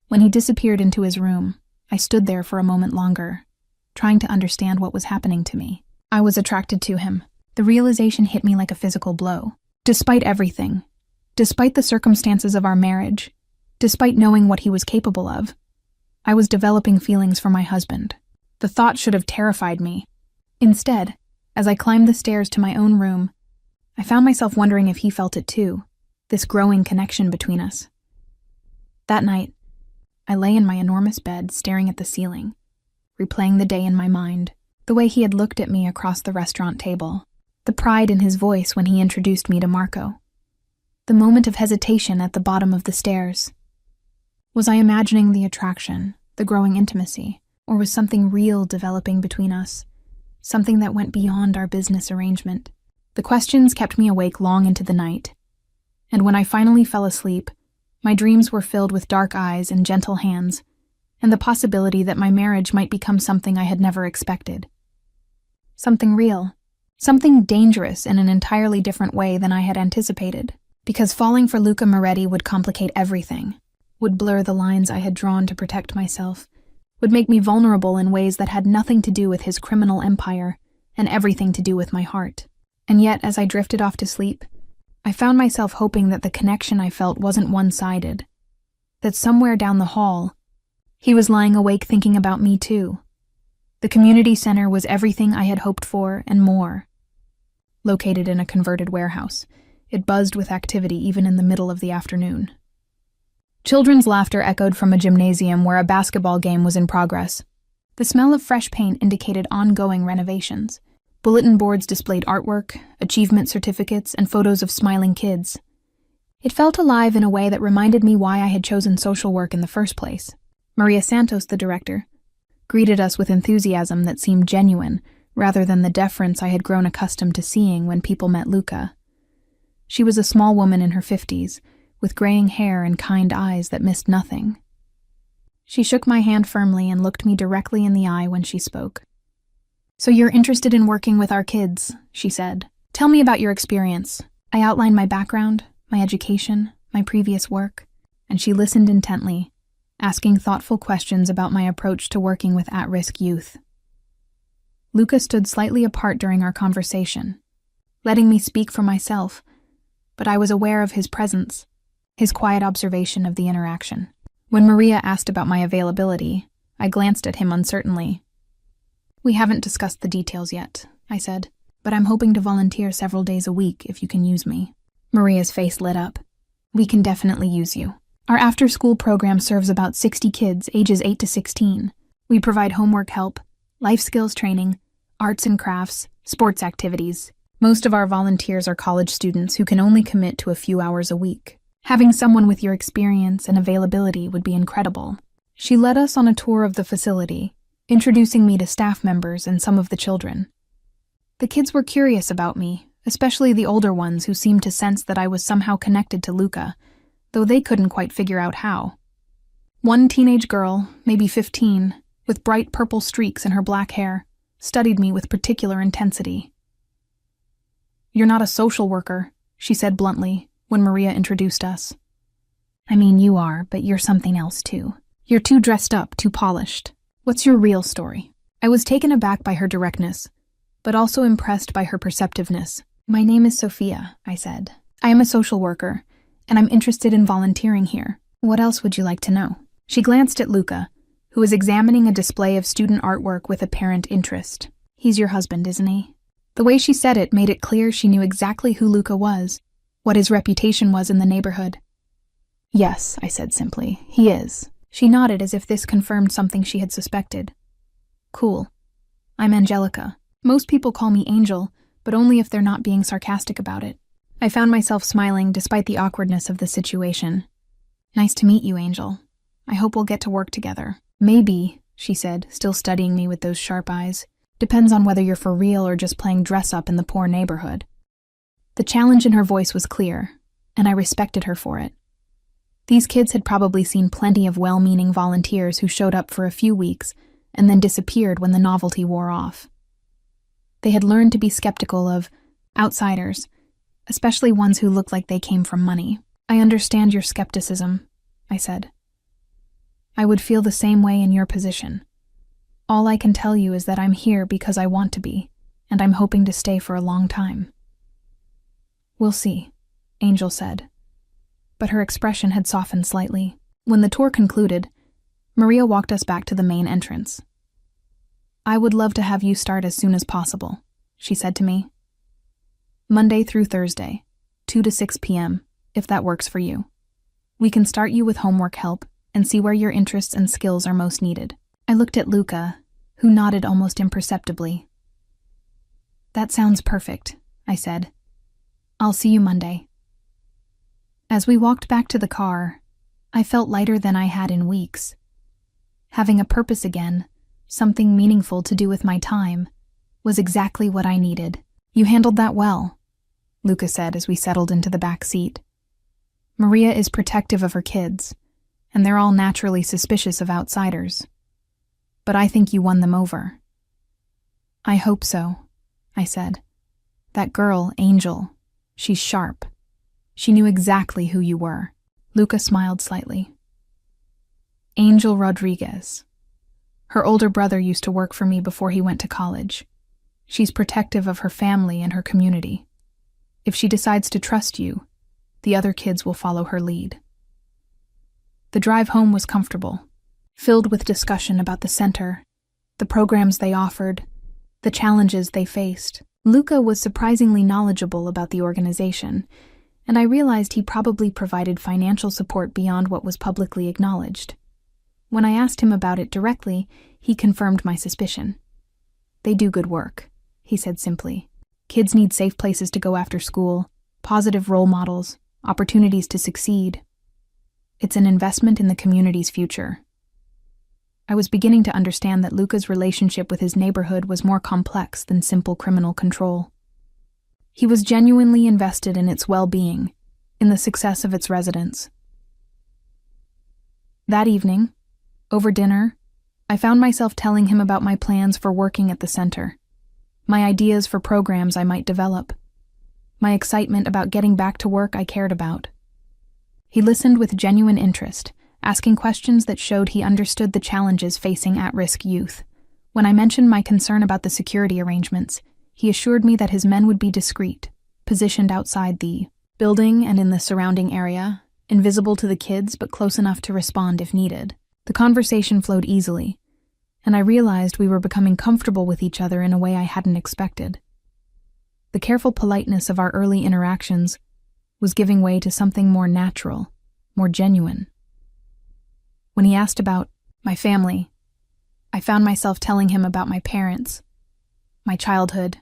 When he disappeared into his room, I stood there for a moment longer, trying to understand what was happening to me. I was attracted to him. The realization hit me like a physical blow. Despite everything, despite the circumstances of our marriage, despite knowing what he was capable of, I was developing feelings for my husband. The thought should have terrified me. Instead, as I climbed the stairs to my own room, I found myself wondering if he felt it too, this growing connection between us. That night, I lay in my enormous bed staring at the ceiling, replaying the day in my mind, the way he had looked at me across the restaurant table, the pride in his voice when he introduced me to Marco, the moment of hesitation at the bottom of the stairs. Was I imagining the attraction, the growing intimacy, or was something real developing between us, something that went beyond our business arrangement? The questions kept me awake long into the night, and when I finally fell asleep, my dreams were filled with dark eyes and gentle hands, and the possibility that my marriage might become something I had never expected. Something real, something dangerous in an entirely different way than I had anticipated, because falling for Luca Moretti would complicate everything, would blur the lines I had drawn to protect myself, would make me vulnerable in ways that had nothing to do with his criminal empire and everything to do with my heart. And yet, as I drifted off to sleep, I found myself hoping that the connection I felt wasn't one-sided, that somewhere down the hall, he was lying awake thinking about me too. The community center was everything I had hoped for and more. Located in a converted warehouse, it buzzed with activity even in the middle of the afternoon. Children's laughter echoed from a gymnasium where a basketball game was in progress. The smell of fresh paint indicated ongoing renovations. Bulletin boards displayed artwork, achievement certificates, and photos of smiling kids. It felt alive in a way that reminded me why I had chosen social work in the first place. Maria Santos, the director, greeted us with enthusiasm that seemed genuine, rather than the deference I had grown accustomed to seeing when people met Luca. She was a small woman in her 50s, with graying hair and kind eyes that missed nothing. She shook my hand firmly and looked me directly in the eye when she spoke. "So you're interested in working with our kids," she said. "Tell me about your experience." I outlined my background, my education, my previous work, and she listened intently, asking thoughtful questions about my approach to working with at-risk youth. Luca stood slightly apart during our conversation, letting me speak for myself, but I was aware of his presence, his quiet observation of the interaction. When Maria asked about my availability, I glanced at him uncertainly. "We haven't discussed the details yet," I said, "but I'm hoping to volunteer several days a week if you can use me." Maria's face lit up. "We can definitely use you. Our after-school program serves about 60 kids ages 8 to 16. We provide homework help, life skills training, arts and crafts, sports activities. Most of our volunteers are college students who can only commit to a few hours a week. Having someone with your experience and availability would be incredible." She led us on a tour of the facility, introducing me to staff members and some of the children. The kids were curious about me, especially the older ones who seemed to sense that I was somehow connected to Luca, though they couldn't quite figure out how. One teenage girl, maybe 15, with bright purple streaks in her black hair, studied me with particular intensity. "You're not a social worker," she said bluntly when Maria introduced us. "I mean, you are, but you're something else too. You're too dressed up, too polished. What's your real story?" I was taken aback by her directness, but also impressed by her perceptiveness. "My name is Sophia," I said. "I am a social worker, and I'm interested in volunteering here. What else would you like to know?" She glanced at Luca, who was examining a display of student artwork with apparent interest. "He's your husband, isn't he?" The way she said it made it clear she knew exactly who Luca was, what his reputation was in the neighborhood. Yes, I said simply. He is. She nodded as if this confirmed something she had suspected. Cool. I'm Angelica. Most people call me Angel, but only if they're not being sarcastic about it. I found myself smiling despite the awkwardness of the situation. Nice to meet you, Angel. I hope we'll get to work together. Maybe, she said, still studying me with those sharp eyes. Depends on whether you're for real or just playing dress-up in the poor neighborhood. The challenge in her voice was clear, and I respected her for it. These kids had probably seen plenty of well-meaning volunteers who showed up for a few weeks and then disappeared when the novelty wore off. They had learned to be skeptical of outsiders, especially ones who looked like they came from money. I understand your skepticism, I said. I would feel the same way in your position. All I can tell you is that I'm here because I want to be, and I'm hoping to stay for a long time. We'll see, Angel said. But her expression had softened slightly. When the tour concluded, Maria walked us back to the main entrance. I would love to have you start as soon as possible, she said to me. Monday through Thursday, 2 to 6 p.m., if that works for you. We can start you with homework help and see where your interests and skills are most needed. I looked at Luca, who nodded almost imperceptibly. That sounds perfect, I said. I'll see you Monday. As we walked back to the car, I felt lighter than I had in weeks. Having a purpose again, something meaningful to do with my time, was exactly what I needed. You handled that well, Luca said as we settled into the back seat. Maria is protective of her kids, and they're all naturally suspicious of outsiders. But I think you won them over. I hope so, I said. That girl, Angel, she's sharp. She knew exactly who you were. Luca smiled slightly. Angel Rodriguez. Her older brother used to work for me before he went to college. She's protective of her family and her community. If she decides to trust you, the other kids will follow her lead. The drive home was comfortable, filled with discussion about the center, the programs they offered, the challenges they faced. Luca was surprisingly knowledgeable about the organization, and I realized he probably provided financial support beyond what was publicly acknowledged. When I asked him about it directly, he confirmed my suspicion. They do good work, he said simply. Kids need safe places to go after school, positive role models, opportunities to succeed. It's an investment in the community's future. I was beginning to understand that Luca's relationship with his neighborhood was more complex than simple criminal control. He was genuinely invested in its well-being, in the success of its residents. That evening, over dinner, I found myself telling him about my plans for working at the center, my ideas for programs I might develop, my excitement about getting back to work I cared about. He listened with genuine interest, asking questions that showed he understood the challenges facing at-risk youth. When I mentioned my concern about the security arrangements, he assured me that his men would be discreet, positioned outside the building and in the surrounding area, invisible to the kids but close enough to respond if needed. The conversation flowed easily, and I realized we were becoming comfortable with each other in a way I hadn't expected. The careful politeness of our early interactions was giving way to something more natural, more genuine. When he asked about my family, I found myself telling him about my parents, my childhood,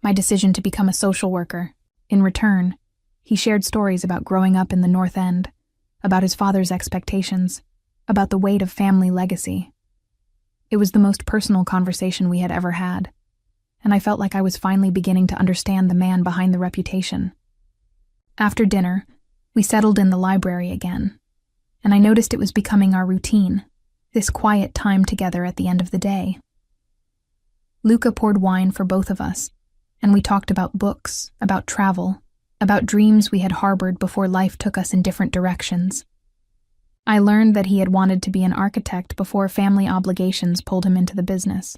my decision to become a social worker. In return, he shared stories about growing up in the North End, about his father's expectations, about the weight of family legacy. It was the most personal conversation we had ever had, and I felt like I was finally beginning to understand the man behind the reputation. After dinner, we settled in the library again, and I noticed it was becoming our routine, this quiet time together at the end of the day. Luca poured wine for both of us, and we talked about books, about travel, about dreams we had harbored before life took us in different directions. I learned that he had wanted to be an architect before family obligations pulled him into the business.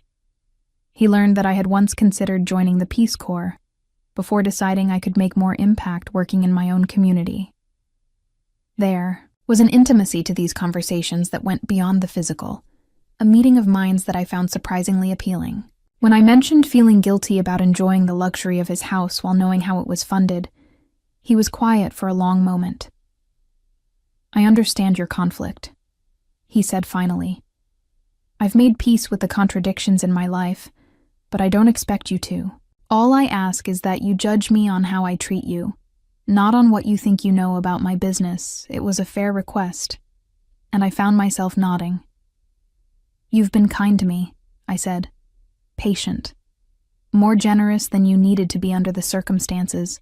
He learned that I had once considered joining the Peace Corps, before deciding I could make more impact working in my own community. There was an intimacy to these conversations that went beyond the physical, a meeting of minds that I found surprisingly appealing. When I mentioned feeling guilty about enjoying the luxury of his house while knowing how it was funded, he was quiet for a long moment. I understand your conflict, he said finally. I've made peace with the contradictions in my life, but I don't expect you to. All I ask is that you judge me on how I treat you, not on what you think you know about my business. It was a fair request, and I found myself nodding. You've been kind to me, I said. Patient. More generous than you needed to be under the circumstances.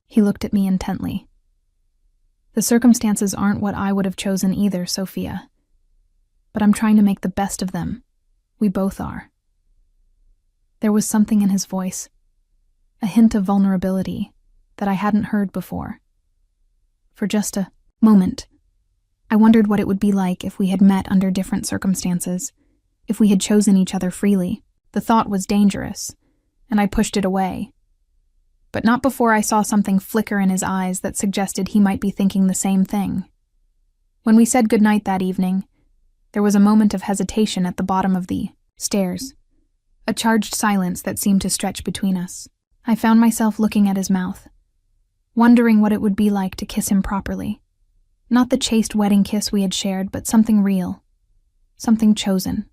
He looked at me intently. The circumstances aren't what I would have chosen either, Sophia. But I'm trying to make the best of them. We both are. There was something in his voice, a hint of vulnerability that I hadn't heard before. For just a moment, I wondered what it would be like if we had met under different circumstances, if we had chosen each other freely. The thought was dangerous, and I pushed it away. But not before I saw something flicker in his eyes that suggested he might be thinking the same thing. When we said goodnight that evening, there was a moment of hesitation at the bottom of the stairs, a charged silence that seemed to stretch between us. I found myself looking at his mouth, wondering what it would be like to kiss him properly. Not the chaste wedding kiss we had shared, but something real, something chosen.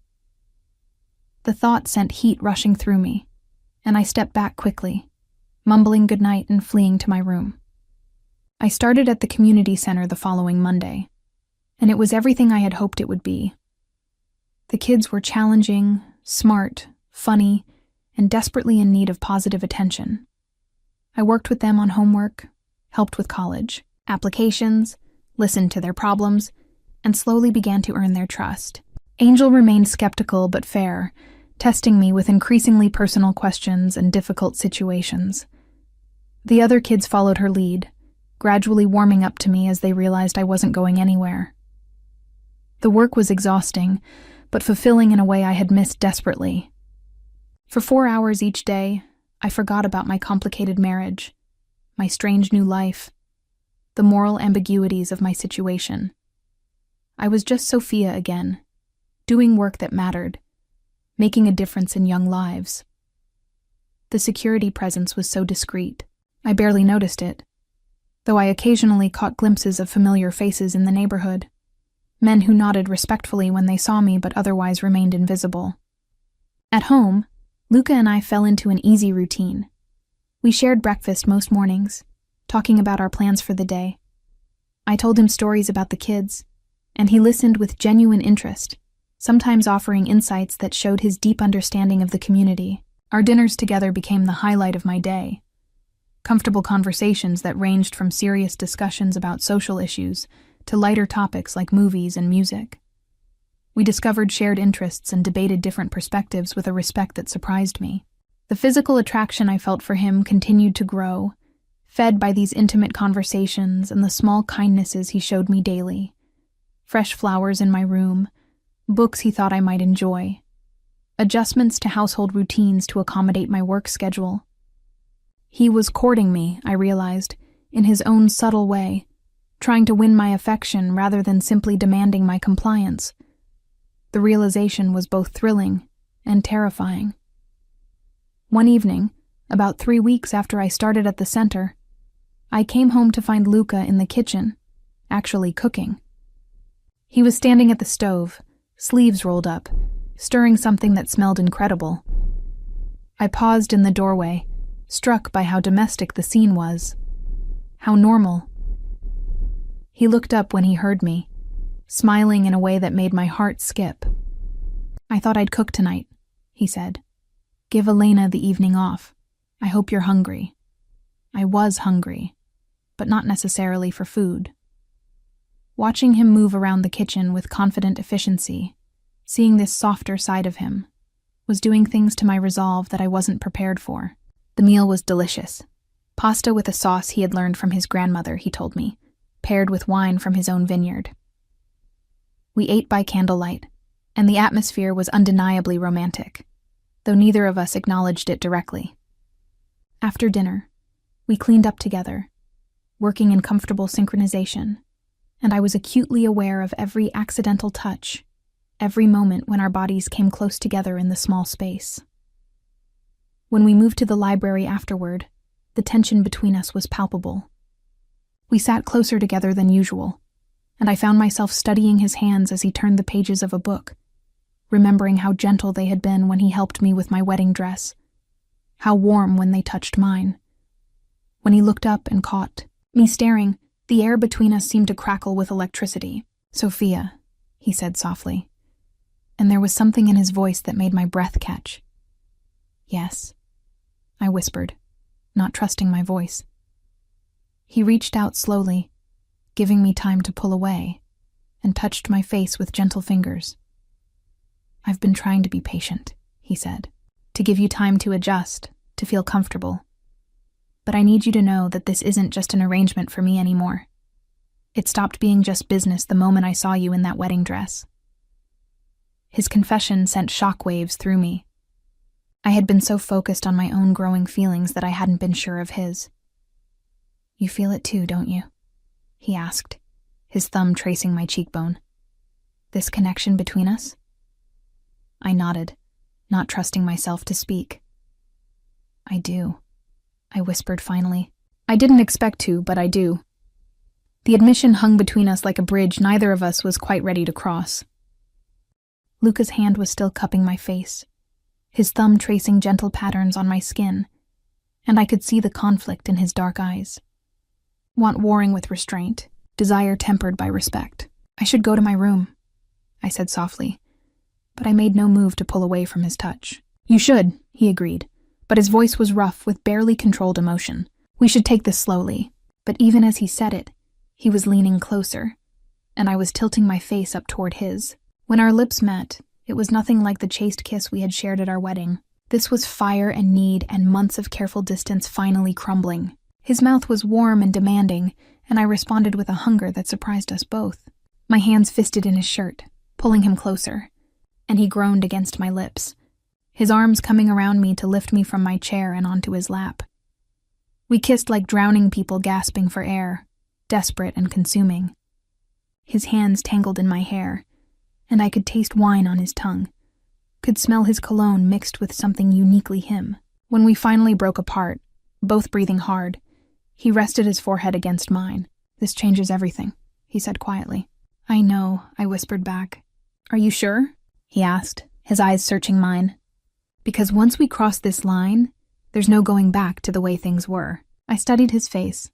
The thought sent heat rushing through me, and I stepped back quickly, mumbling goodnight and fleeing to my room. I started at the community center the following Monday, and it was everything I had hoped it would be. The kids were challenging, smart, funny, and desperately in need of positive attention. I worked with them on homework, helped with college, applications, listened to their problems, and slowly began to earn their trust. Angel remained skeptical but fair, testing me with increasingly personal questions and difficult situations. The other kids followed her lead, gradually warming up to me as they realized I wasn't going anywhere. The work was exhausting, but fulfilling in a way I had missed desperately. For 4 hours each day, I forgot about my complicated marriage, my strange new life, the moral ambiguities of my situation. I was just Sophia again, doing work that mattered, making a difference in young lives. The security presence was so discreet, I barely noticed it, though I occasionally caught glimpses of familiar faces in the neighborhood, men who nodded respectfully when they saw me but otherwise remained invisible. At home, Luca and I fell into an easy routine. We shared breakfast most mornings, talking about our plans for the day. I told him stories about the kids, and he listened with genuine interest, sometimes offering insights that showed his deep understanding of the community. Our dinners together became the highlight of my day. Comfortable conversations that ranged from serious discussions about social issues to lighter topics like movies and music. We discovered shared interests and debated different perspectives with a respect that surprised me. The physical attraction I felt for him continued to grow, fed by these intimate conversations and the small kindnesses he showed me daily. Fresh flowers in my room, books he thought I might enjoy, adjustments to household routines to accommodate my work schedule. He was courting me, I realized, in his own subtle way, trying to win my affection rather than simply demanding my compliance. The realization was both thrilling and terrifying. One evening, about 3 weeks after I started at the center, I came home to find Luca in the kitchen, actually cooking. He was standing at the stove, sleeves rolled up, stirring something that smelled incredible. I paused in the doorway, struck by how domestic the scene was, how normal. He looked up when he heard me, smiling in a way that made my heart skip. "I thought I'd cook tonight," he said. "Give Elena the evening off. I hope you're hungry." I was hungry, but not necessarily for food. Watching him move around the kitchen with confident efficiency, seeing this softer side of him, was doing things to my resolve that I wasn't prepared for. The meal was delicious. Pasta with a sauce he had learned from his grandmother, he told me, paired with wine from his own vineyard. We ate by candlelight, and the atmosphere was undeniably romantic, though neither of us acknowledged it directly. After dinner, we cleaned up together, working in comfortable synchronization, and I was acutely aware of every accidental touch, every moment when our bodies came close together in the small space. When we moved to the library afterward, the tension between us was palpable. We sat closer together than usual, and I found myself studying his hands as he turned the pages of a book, remembering how gentle they had been when he helped me with my wedding dress, how warm when they touched mine. When he looked up and caught me staring, the air between us seemed to crackle with electricity. "Sophia," he said softly, and there was something in his voice that made my breath catch. "Yes," I whispered, not trusting my voice. He reached out slowly, giving me time to pull away, and touched my face with gentle fingers. "I've been trying to be patient," he said, "to give you time to adjust, to feel comfortable. But I need you to know that this isn't just an arrangement for me anymore. It stopped being just business the moment I saw you in that wedding dress." His confession sent shockwaves through me. I had been so focused on my own growing feelings that I hadn't been sure of his. "You feel it too, don't you?" he asked, his thumb tracing my cheekbone. "This connection between us?" I nodded, not trusting myself to speak. "I do," I whispered finally. "I didn't expect to, but I do." The admission hung between us like a bridge neither of us was quite ready to cross. Luca's hand was still cupping my face, his thumb tracing gentle patterns on my skin, and I could see the conflict in his dark eyes. Want warring with restraint, desire tempered by respect. "I should go to my room," I said softly, but I made no move to pull away from his touch. "You should," he agreed, but his voice was rough with barely controlled emotion. "We should take this slowly." But even as he said it, he was leaning closer, and I was tilting my face up toward his. When our lips met, it was nothing like the chaste kiss we had shared at our wedding. This was fire and need and months of careful distance finally crumbling. His mouth was warm and demanding, and I responded with a hunger that surprised us both. My hands fisted in his shirt, pulling him closer, and he groaned against my lips, his arms coming around me to lift me from my chair and onto his lap. We kissed like drowning people gasping for air, desperate and consuming. His hands tangled in my hair, and I could taste wine on his tongue, could smell his cologne mixed with something uniquely him. When we finally broke apart, both breathing hard, he rested his forehead against mine. "This changes everything," he said quietly. "I know," I whispered back. "Are you sure?" he asked, his eyes searching mine. "Because once we cross this line, there's no going back to the way things were." I studied his face,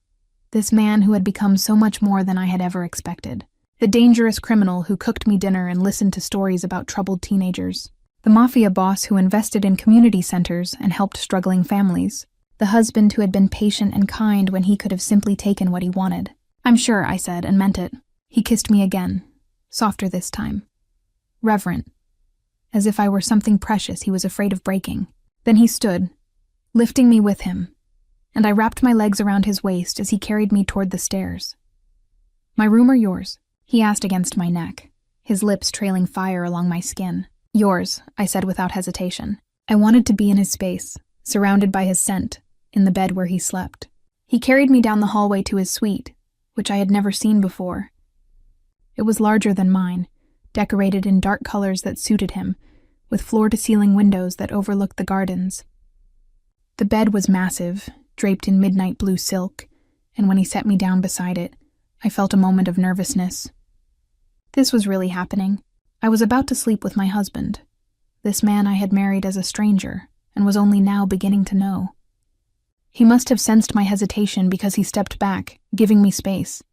this man who had become so much more than I had ever expected. The dangerous criminal who cooked me dinner and listened to stories about troubled teenagers. The mafia boss who invested in community centers and helped struggling families. The husband who had been patient and kind when he could have simply taken what he wanted. "I'm sure," I said, and meant it. He kissed me again, softer this time. Reverent, as if I were something precious he was afraid of breaking. Then he stood, lifting me with him, and I wrapped my legs around his waist as he carried me toward the stairs. "My room or yours?" he asked against my neck, his lips trailing fire along my skin. "Yours," I said without hesitation. I wanted to be in his space, surrounded by his scent, in the bed where he slept. He carried me down the hallway to his suite, which I had never seen before. It was larger than mine, decorated in dark colors that suited him, with floor-to-ceiling windows that overlooked the gardens. The bed was massive, draped in midnight blue silk, and when he set me down beside it, I felt a moment of nervousness. This was really happening. I was about to sleep with my husband, this man I had married as a stranger, and was only now beginning to know. He must have sensed my hesitation because he stepped back, giving me space.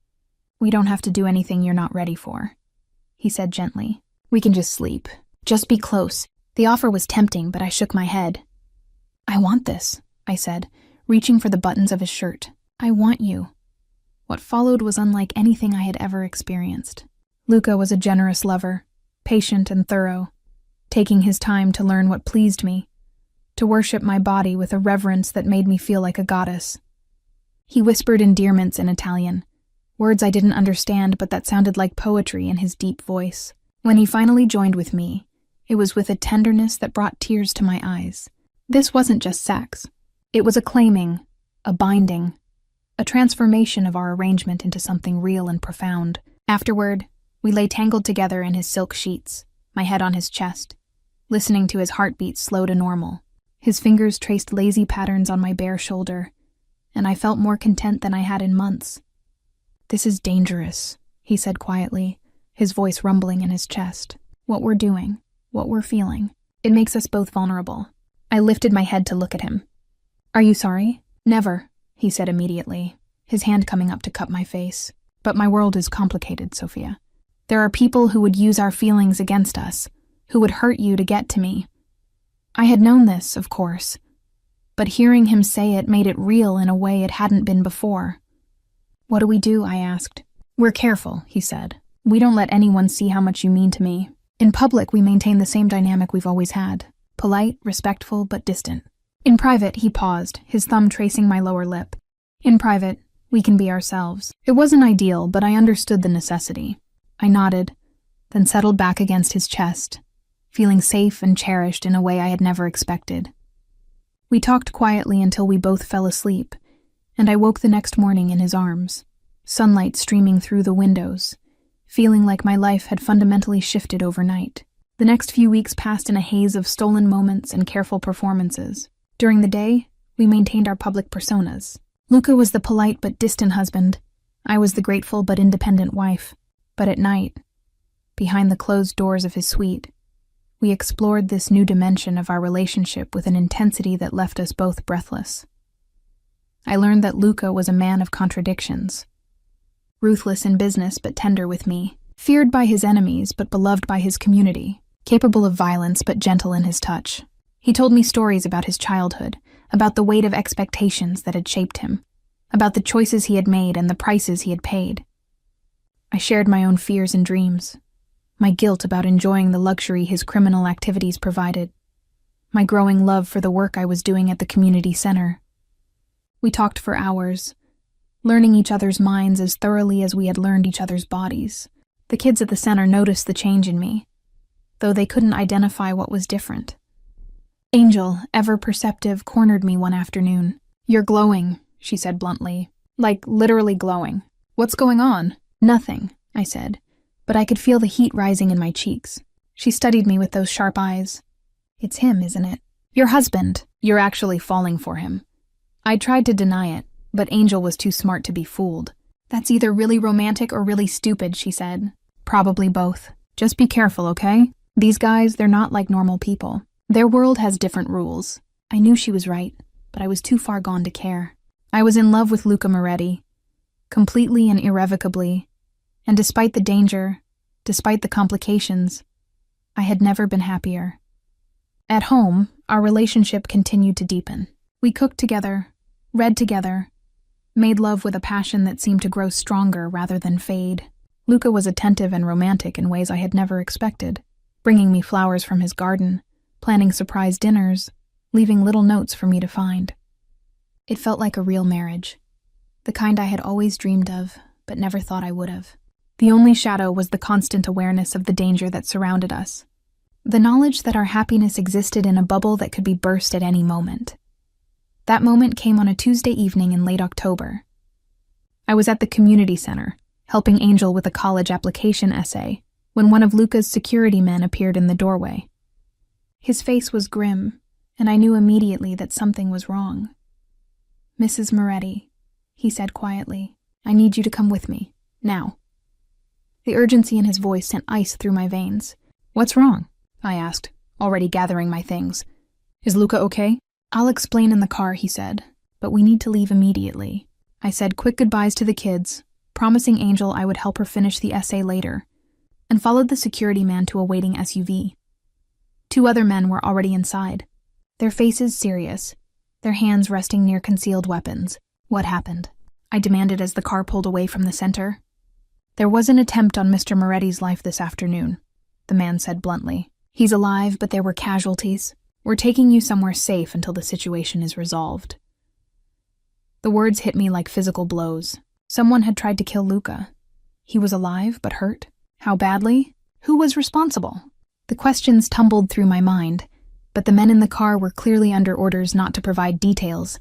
"We don't have to do anything you're not ready for," he said gently. "We can just sleep. Just be close." The offer was tempting, but I shook my head. "I want this," I said, reaching for the buttons of his shirt. "I want you." What followed was unlike anything I had ever experienced. Luca was a generous lover, patient and thorough, taking his time to learn what pleased me, to worship my body with a reverence that made me feel like a goddess. He whispered endearments in Italian, words I didn't understand but that sounded like poetry in his deep voice. When he finally joined with me, it was with a tenderness that brought tears to my eyes. This wasn't just sex. It was a claiming, a binding, a transformation of our arrangement into something real and profound. Afterward, we lay tangled together in his silk sheets, my head on his chest, listening to his heartbeat slow to normal. His fingers traced lazy patterns on my bare shoulder, and I felt more content than I had in months. "This is dangerous," he said quietly, his voice rumbling in his chest. What we're doing, what we're feeling, it makes us both vulnerable. I lifted my head to look at him. Are you sorry? Never, he said immediately, his hand coming up to cup my face. But my world is complicated, Sophia. There are people who would use our feelings against us, who would hurt you to get to me. I had known this, of course, but hearing him say it made it real in a way it hadn't been before. What do we do? I asked. We're careful, he said. We don't let anyone see how much you mean to me. In public, we maintain the same dynamic we've always had. Polite, respectful, but distant. In private, he paused, his thumb tracing my lower lip. In private, we can be ourselves. It wasn't ideal, but I understood the necessity. I nodded, then settled back against his chest, feeling safe and cherished in a way I had never expected. We talked quietly until we both fell asleep, and I woke the next morning in his arms, sunlight streaming through the windows, feeling like my life had fundamentally shifted overnight. The next few weeks passed in a haze of stolen moments and careful performances. During the day, we maintained our public personas. Luca was the polite but distant husband. I was the grateful but independent wife. But at night, behind the closed doors of his suite, we explored this new dimension of our relationship with an intensity that left us both breathless. I learned that Luca was a man of contradictions. Ruthless in business but tender with me, feared by his enemies but beloved by his community, capable of violence but gentle in his touch. He told me stories about his childhood, about the weight of expectations that had shaped him, about the choices he had made and the prices he had paid. I shared my own fears and dreams, my guilt about enjoying the luxury his criminal activities provided, my growing love for the work I was doing at the community center. We talked for hours, learning each other's minds as thoroughly as we had learned each other's bodies. The kids at the center noticed the change in me, though they couldn't identify what was different. Angel, ever perceptive, cornered me one afternoon. You're glowing, she said bluntly. Like, literally glowing. What's going on? Nothing, I said, but I could feel the heat rising in my cheeks. She studied me with those sharp eyes. It's him, isn't it? Your husband. You're actually falling for him. I tried to deny it, but Angel was too smart to be fooled. That's either really romantic or really stupid, she said. Probably both. Just be careful, okay? These guys, they're not like normal people. Their world has different rules. I knew she was right, but I was too far gone to care. I was in love with Luca Moretti, completely and irrevocably, and despite the danger, despite the complications, I had never been happier. At home, our relationship continued to deepen. We cooked together, read together, made love with a passion that seemed to grow stronger rather than fade. Luca was attentive and romantic in ways I had never expected, bringing me flowers from his garden, planning surprise dinners, leaving little notes for me to find. It felt like a real marriage, the kind I had always dreamed of, but never thought I would have. The only shadow was the constant awareness of the danger that surrounded us, the knowledge that our happiness existed in a bubble that could be burst at any moment. That moment came on a Tuesday evening in late October. I was at the community center, helping Angel with a college application essay, when one of Luca's security men appeared in the doorway. His face was grim, and I knew immediately that something was wrong. Mrs. Moretti, he said quietly, I need you to come with me, now. The urgency in his voice sent ice through my veins. What's wrong? I asked, already gathering my things. Is Luca okay? I'll explain in the car, he said, but we need to leave immediately. I said quick goodbyes to the kids, promising Angel I would help her finish the essay later, and followed the security man to a waiting SUV. 2 other men were already inside, their faces serious, their hands resting near concealed weapons. What happened? I demanded as the car pulled away from the center. There was an attempt on Mr. Moretti's life this afternoon, the man said bluntly. He's alive, but there were casualties. We're taking you somewhere safe until the situation is resolved. The words hit me like physical blows. Someone had tried to kill Luca. He was alive, but hurt. How badly? Who was responsible? The questions tumbled through my mind, but the men in the car were clearly under orders not to provide details.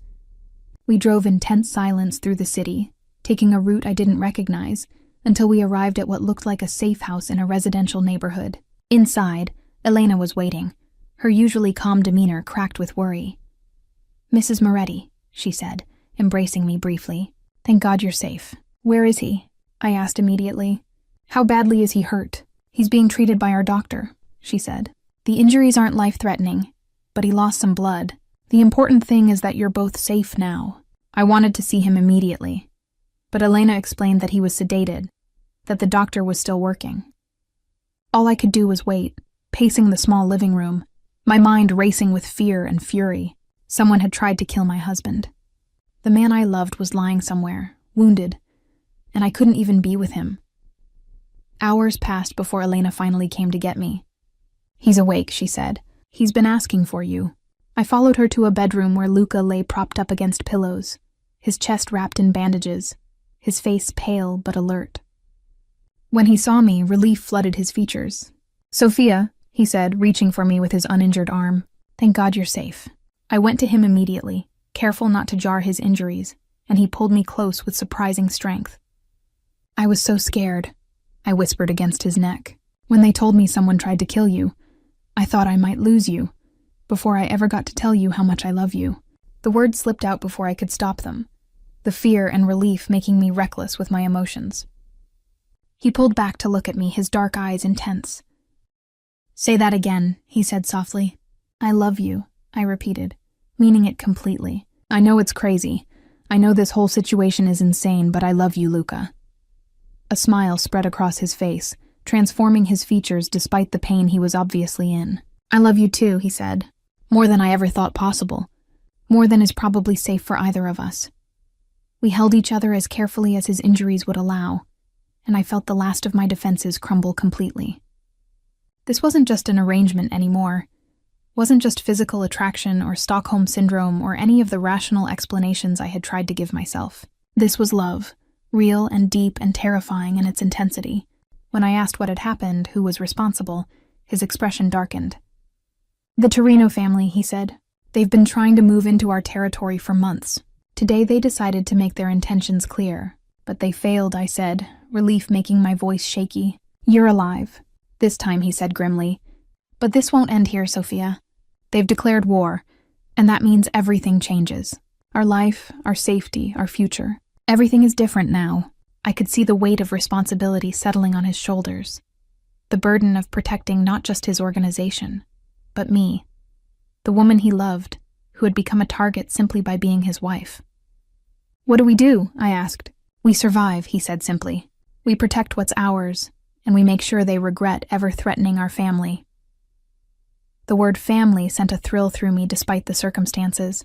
We drove in tense silence through the city, taking a route I didn't recognize, until we arrived at what looked like a safe house in a residential neighborhood. Inside, Elena was waiting, her usually calm demeanor cracked with worry. Mrs. Moretti, she said, embracing me briefly. Thank God you're safe. Where is he? I asked immediately. How badly is he hurt? He's being treated by our doctor, she said. The injuries aren't life-threatening, but he lost some blood. The important thing is that you're both safe now. I wanted to see him immediately, but Elena explained that he was sedated, that the doctor was still working. All I could do was wait, pacing the small living room, my mind racing with fear and fury. Someone had tried to kill my husband. The man I loved was lying somewhere, wounded, and I couldn't even be with him. Hours passed before Elena finally came to get me. He's awake, she said. He's been asking for you. I followed her to a bedroom where Luca lay propped up against pillows, his chest wrapped in bandages, his face pale but alert. When he saw me, relief flooded his features. Sophia, he said, reaching for me with his uninjured arm. Thank God you're safe. I went to him immediately, careful not to jar his injuries, and he pulled me close with surprising strength. I was so scared, I whispered against his neck. When they told me someone tried to kill you, I thought I might lose you, before I ever got to tell you how much I love you. The words slipped out before I could stop them, the fear and relief making me reckless with my emotions. He pulled back to look at me, his dark eyes intense. Say that again, he said softly. I love you, I repeated, meaning it completely. I know it's crazy. I know this whole situation is insane, but I love you, Luca. A smile spread across his face, transforming his features despite the pain he was obviously in. I love you too, he said. More than I ever thought possible. More than is probably safe for either of us. We held each other as carefully as his injuries would allow, and I felt the last of my defenses crumble completely. This wasn't just an arrangement anymore. Wasn't just physical attraction or Stockholm Syndrome or any of the rational explanations I had tried to give myself. This was love, real and deep and terrifying in its intensity. When I asked what had happened, who was responsible, his expression darkened. The Torino family, he said. They've been trying to move into our territory for months. Today they decided to make their intentions clear. But they failed, I said, relief making my voice shaky. You're alive. This time, he said grimly. But this won't end here, Sophia. They've declared war, and that means everything changes. Our life, our safety, our future. Everything is different now. I could see the weight of responsibility settling on his shoulders. The burden of protecting not just his organization, but me. The woman he loved, who had become a target simply by being his wife. What do we do? I asked. We survive, he said simply. We protect what's ours, and we make sure they regret ever threatening our family. The word family sent a thrill through me despite the circumstances.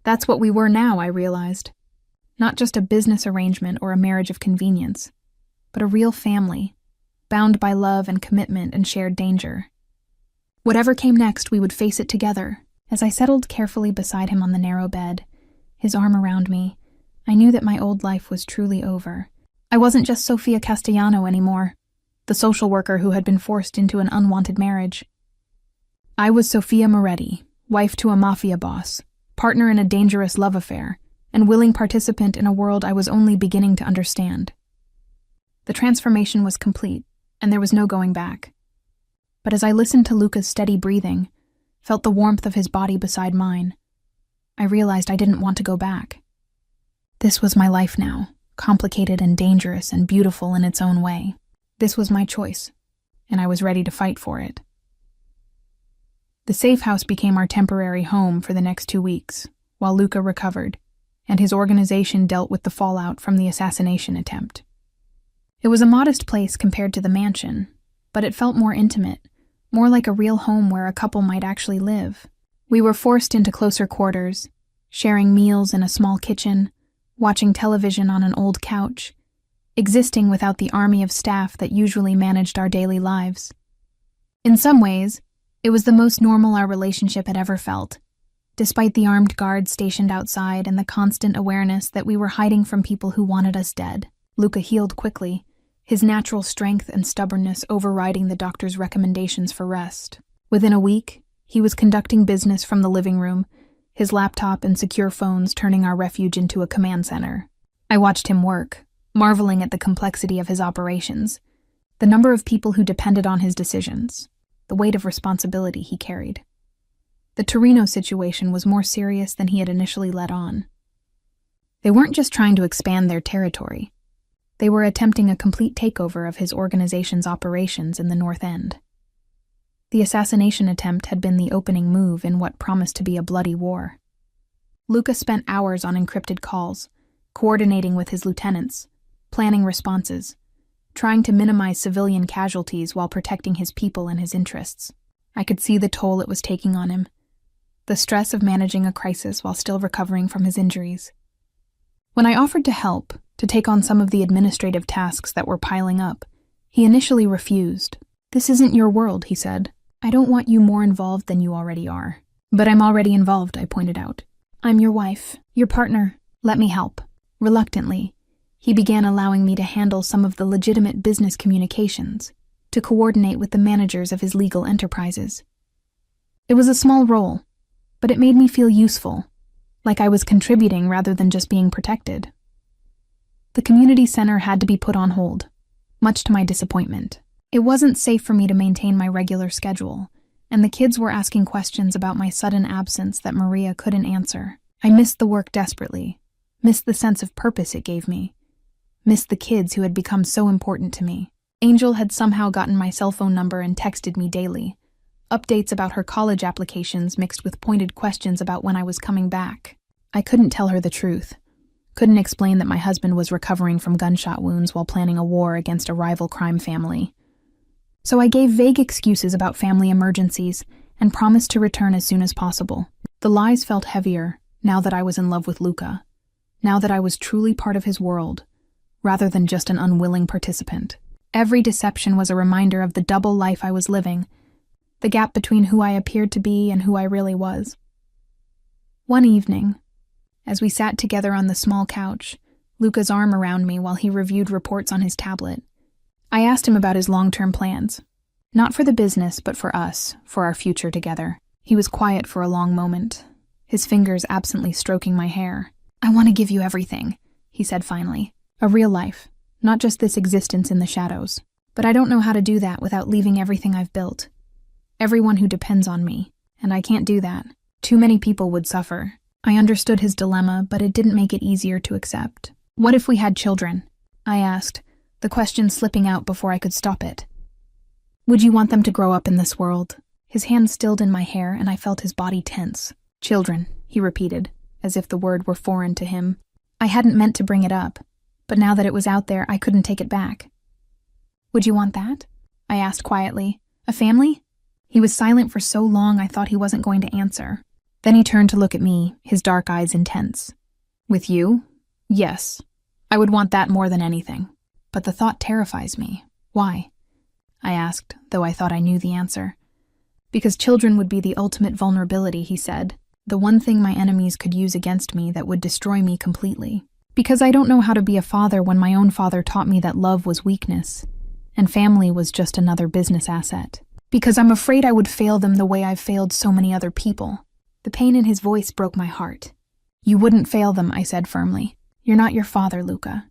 That's what we were now, I realized. Not just a business arrangement or a marriage of convenience, but a real family, bound by love and commitment and shared danger. Whatever came next, we would face it together. As I settled carefully beside him on the narrow bed, his arm around me, I knew that my old life was truly over. I wasn't just Sofia Castellano anymore, the social worker who had been forced into an unwanted marriage. I was Sofia Moretti, wife to a mafia boss, partner in a dangerous love affair, and willing participant in a world I was only beginning to understand. The transformation was complete, and there was no going back. But as I listened to Luca's steady breathing, felt the warmth of his body beside mine, I realized I didn't want to go back. This was my life now, complicated and dangerous and beautiful in its own way. This was my choice, and I was ready to fight for it. The safe house became our temporary home for the next 2 weeks, while Luca recovered, and his organization dealt with the fallout from the assassination attempt. It was a modest place compared to the mansion, but it felt more intimate, more like a real home where a couple might actually live. We were forced into closer quarters, sharing meals in a small kitchen, watching television on an old couch, existing without the army of staff that usually managed our daily lives. In some ways, it was the most normal our relationship had ever felt, despite the armed guards stationed outside and the constant awareness that we were hiding from people who wanted us dead. Luca healed quickly, his natural strength and stubbornness overriding the doctor's recommendations for rest. Within a week, he was conducting business from the living room, his laptop and secure phones turning our refuge into a command center. I watched him work, marveling at the complexity of his operations, the number of people who depended on his decisions, the weight of responsibility he carried. The Torino situation was more serious than he had initially let on. They weren't just trying to expand their territory. They were attempting a complete takeover of his organization's operations in the North End. The assassination attempt had been the opening move in what promised to be a bloody war. Luca spent hours on encrypted calls, coordinating with his lieutenants, planning responses, trying to minimize civilian casualties while protecting his people and his interests. I could see the toll it was taking on him, the stress of managing a crisis while still recovering from his injuries. When I offered to help, to take on some of the administrative tasks that were piling up, he initially refused. "This isn't your world," he said. "I don't want you more involved than you already are." "But I'm already involved," I pointed out. "I'm your wife, your partner. Let me help." Reluctantly, he began allowing me to handle some of the legitimate business communications, to coordinate with the managers of his legal enterprises. It was a small role, but it made me feel useful, like I was contributing rather than just being protected. The community center had to be put on hold, much to my disappointment. It wasn't safe for me to maintain my regular schedule, and the kids were asking questions about my sudden absence that Maria couldn't answer. I missed the work desperately, missed the sense of purpose it gave me, missed the kids who had become so important to me. Angel had somehow gotten my cell phone number and texted me daily, updates about her college applications mixed with pointed questions about when I was coming back. I couldn't tell her the truth, couldn't explain that my husband was recovering from gunshot wounds while planning a war against a rival crime family. So I gave vague excuses about family emergencies and promised to return as soon as possible. The lies felt heavier now that I was in love with Luca, now that I was truly part of his world, rather than just an unwilling participant. Every deception was a reminder of the double life I was living, the gap between who I appeared to be and who I really was. One evening, as we sat together on the small couch, Luca's arm around me while he reviewed reports on his tablet, I asked him about his long-term plans. Not for the business, but for us, for our future together. He was quiet for a long moment, his fingers absently stroking my hair. "I want to give you everything," he said finally. "A real life, not just this existence in the shadows. But I don't know how to do that without leaving everything I've built. Everyone who depends on me, and I can't do that. Too many people would suffer." I understood his dilemma, but it didn't make it easier to accept. "What if we had children?" I asked, the question slipping out before I could stop it. "Would you want them to grow up in this world?" His hand stilled in my hair, and I felt his body tense. "Children," he repeated, as if the word were foreign to him. I hadn't meant to bring it up, but now that it was out there, I couldn't take it back. "Would you want that?" I asked quietly. "A family?" He was silent for so long I thought he wasn't going to answer. Then he turned to look at me, his dark eyes intense. "With you? Yes. I would want that more than anything. But the thought terrifies me. Why?" I asked, though I thought I knew the answer. "Because children would be the ultimate vulnerability," he said. "The one thing my enemies could use against me that would destroy me completely. Because I don't know how to be a father when my own father taught me that love was weakness, and family was just another business asset. Because I'm afraid I would fail them the way I've failed so many other people." The pain in his voice broke my heart. "You wouldn't fail them," I said firmly. "You're not your father, Luca.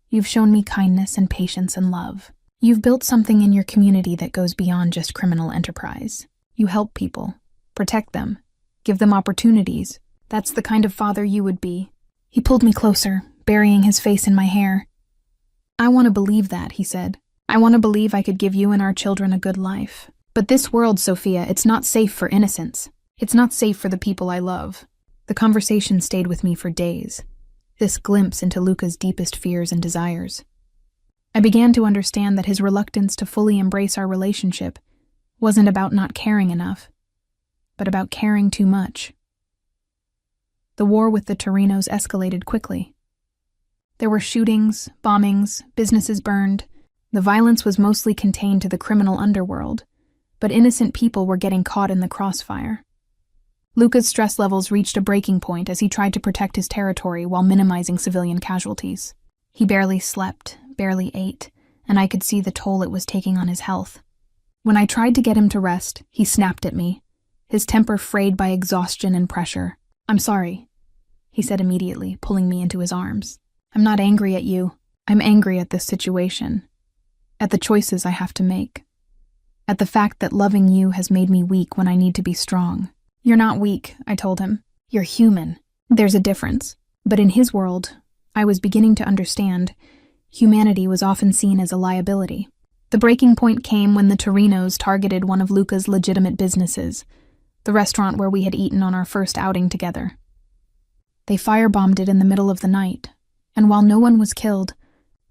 You've shown me kindness and patience and love. You've built something in your community that goes beyond just criminal enterprise. You help people, protect them, give them opportunities. That's the kind of father you would be." He pulled me closer, burying his face in my hair. "I want to believe that," he said. "I want to believe I could give you and our children a good life. But this world, Sophia, it's not safe for innocents. It's not safe for the people I love." The conversation stayed with me for days, this glimpse into Luca's deepest fears and desires. I began to understand that his reluctance to fully embrace our relationship wasn't about not caring enough, but about caring too much. The war with the Torinos escalated quickly. There were shootings, bombings, businesses burned. The violence was mostly contained to the criminal underworld, but innocent people were getting caught in the crossfire. Luca's stress levels reached a breaking point as he tried to protect his territory while minimizing civilian casualties. He barely slept, barely ate, and I could see the toll it was taking on his health. When I tried to get him to rest, he snapped at me, his temper frayed by exhaustion and pressure. "I'm sorry," he said immediately, pulling me into his arms. "I'm not angry at you. I'm angry at this situation, at the choices I have to make, at the fact that loving you has made me weak when I need to be strong." "You're not weak," I told him. "You're human. There's a difference." But in his world, I was beginning to understand, Humanity was often seen as a liability. The breaking point came when the Torinos targeted one of Luca's legitimate businesses, the restaurant where we had eaten on our first outing together. They firebombed it in the middle of the night, and while no one was killed,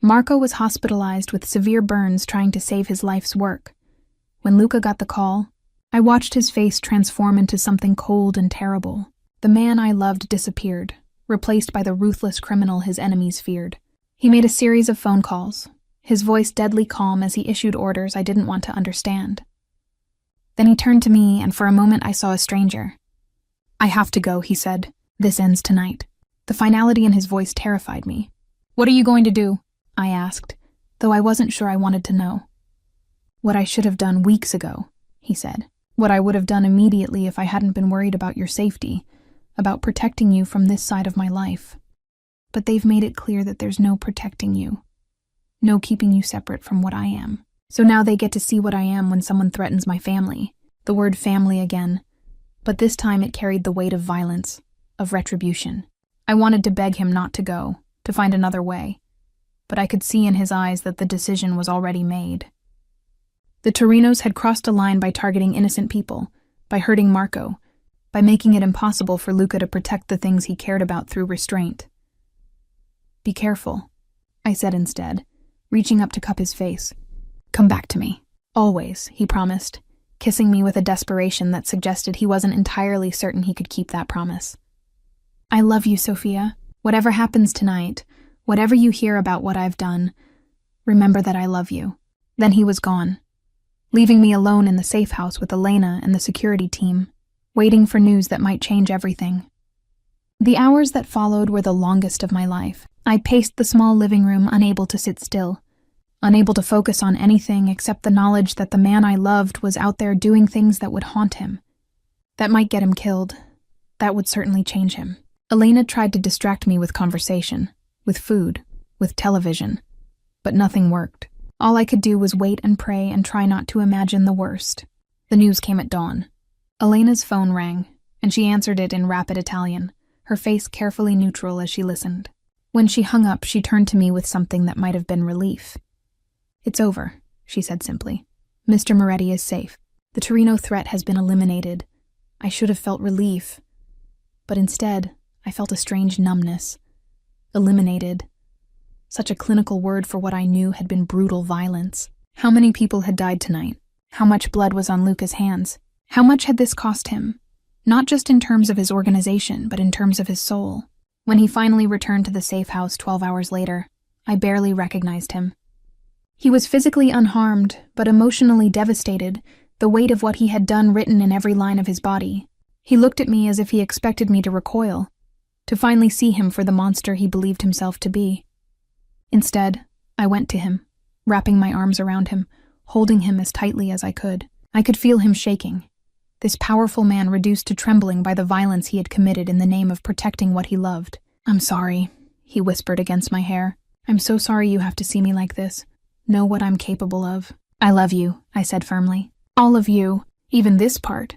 Marco was hospitalized with severe burns trying to save his life's work. When Luca got the call, I watched his face transform into something cold and terrible. The man I loved disappeared, replaced by the ruthless criminal his enemies feared. He made a series of phone calls, his voice deadly calm as he issued orders I didn't want to understand. Then he turned to me, and for a moment I saw a stranger. "I have to go," he said. "This ends tonight." The finality in his voice terrified me. "What are you going to do?" I asked, though I wasn't sure I wanted to know. "What I should have done weeks ago," he said. "What I would have done immediately if I hadn't been worried about your safety, about protecting you from this side of my life. But they've made it clear that there's no protecting you, no keeping you separate from what I am. So now they get to see what I am when someone threatens my family." The word family again, but this time it carried the weight of violence, of retribution. I wanted to beg him not to go, to find another way, but I could see in his eyes that the decision was already made. The Torinos had crossed a line by targeting innocent people, by hurting Marco, by making it impossible for Luca to protect the things he cared about through restraint. "Be careful," I said instead, reaching up to cup his face. "Come back to me. Always," he promised, kissing me with a desperation that suggested he wasn't entirely certain he could keep that promise. "I love you, Sophia. Whatever happens tonight, whatever you hear about what I've done, remember that I love you." Then he was gone, leaving me alone in the safe house with Elena and the security team, waiting for news that might change everything. The hours that followed were the longest of my life. I paced the small living room, unable to sit still, unable to focus on anything except the knowledge that the man I loved was out there doing things that would haunt him, that might get him killed, that would certainly change him. Elena tried to distract me with conversation, with food, with television, but nothing worked. All I could do was wait and pray and try not to imagine the worst. The news came at dawn. Elena's phone rang, and she answered it in rapid Italian, her face carefully neutral as she listened. When she hung up, she turned to me with something that might have been relief. "It's over," she said simply. "Mr. Moretti is safe. The Torino threat has been eliminated." I should have felt relief, but instead, I felt a strange numbness. Eliminated. Such a clinical word for what I knew had been brutal violence. How many people had died tonight? How much blood was on Luca's hands? How much had this cost him? Not just in terms of his organization, but in terms of his soul. When he finally returned to the safe house 12 hours later, I barely recognized him. He was physically unharmed, but emotionally devastated, the weight of what he had done written in every line of his body. He looked at me as if he expected me to recoil, to finally see him for the monster he believed himself to be. Instead, I went to him, wrapping my arms around him, holding him as tightly as I could. I could feel him shaking, this powerful man reduced to trembling by the violence he had committed in the name of protecting what he loved. "I'm sorry," he whispered against my hair. "I'm so sorry you have to see me like this. Know what I'm capable of." "I love you," I said firmly. "All of you, even this part.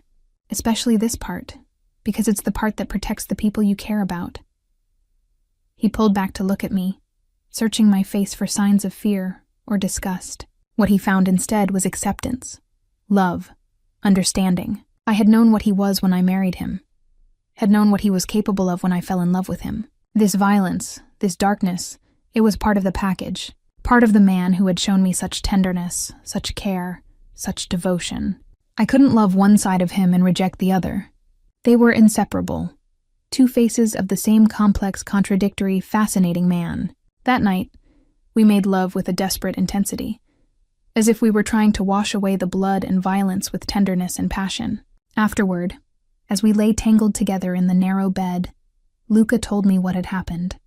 Especially this part, because it's the part that protects the people you care about." He pulled back to look at me, searching my face for signs of fear or disgust. What he found instead was acceptance, love, understanding. I had known what he was when I married him, had known what he was capable of when I fell in love with him. This violence, this darkness, it was part of the package, part of the man who had shown me such tenderness, such care, such devotion. I couldn't love one side of him and reject the other. They were inseparable, two faces of the same complex, contradictory, fascinating man. That night, we made love with a desperate intensity, as if we were trying to wash away the blood and violence with tenderness and passion. Afterward, as we lay tangled together in the narrow bed, Luca told me what had happened,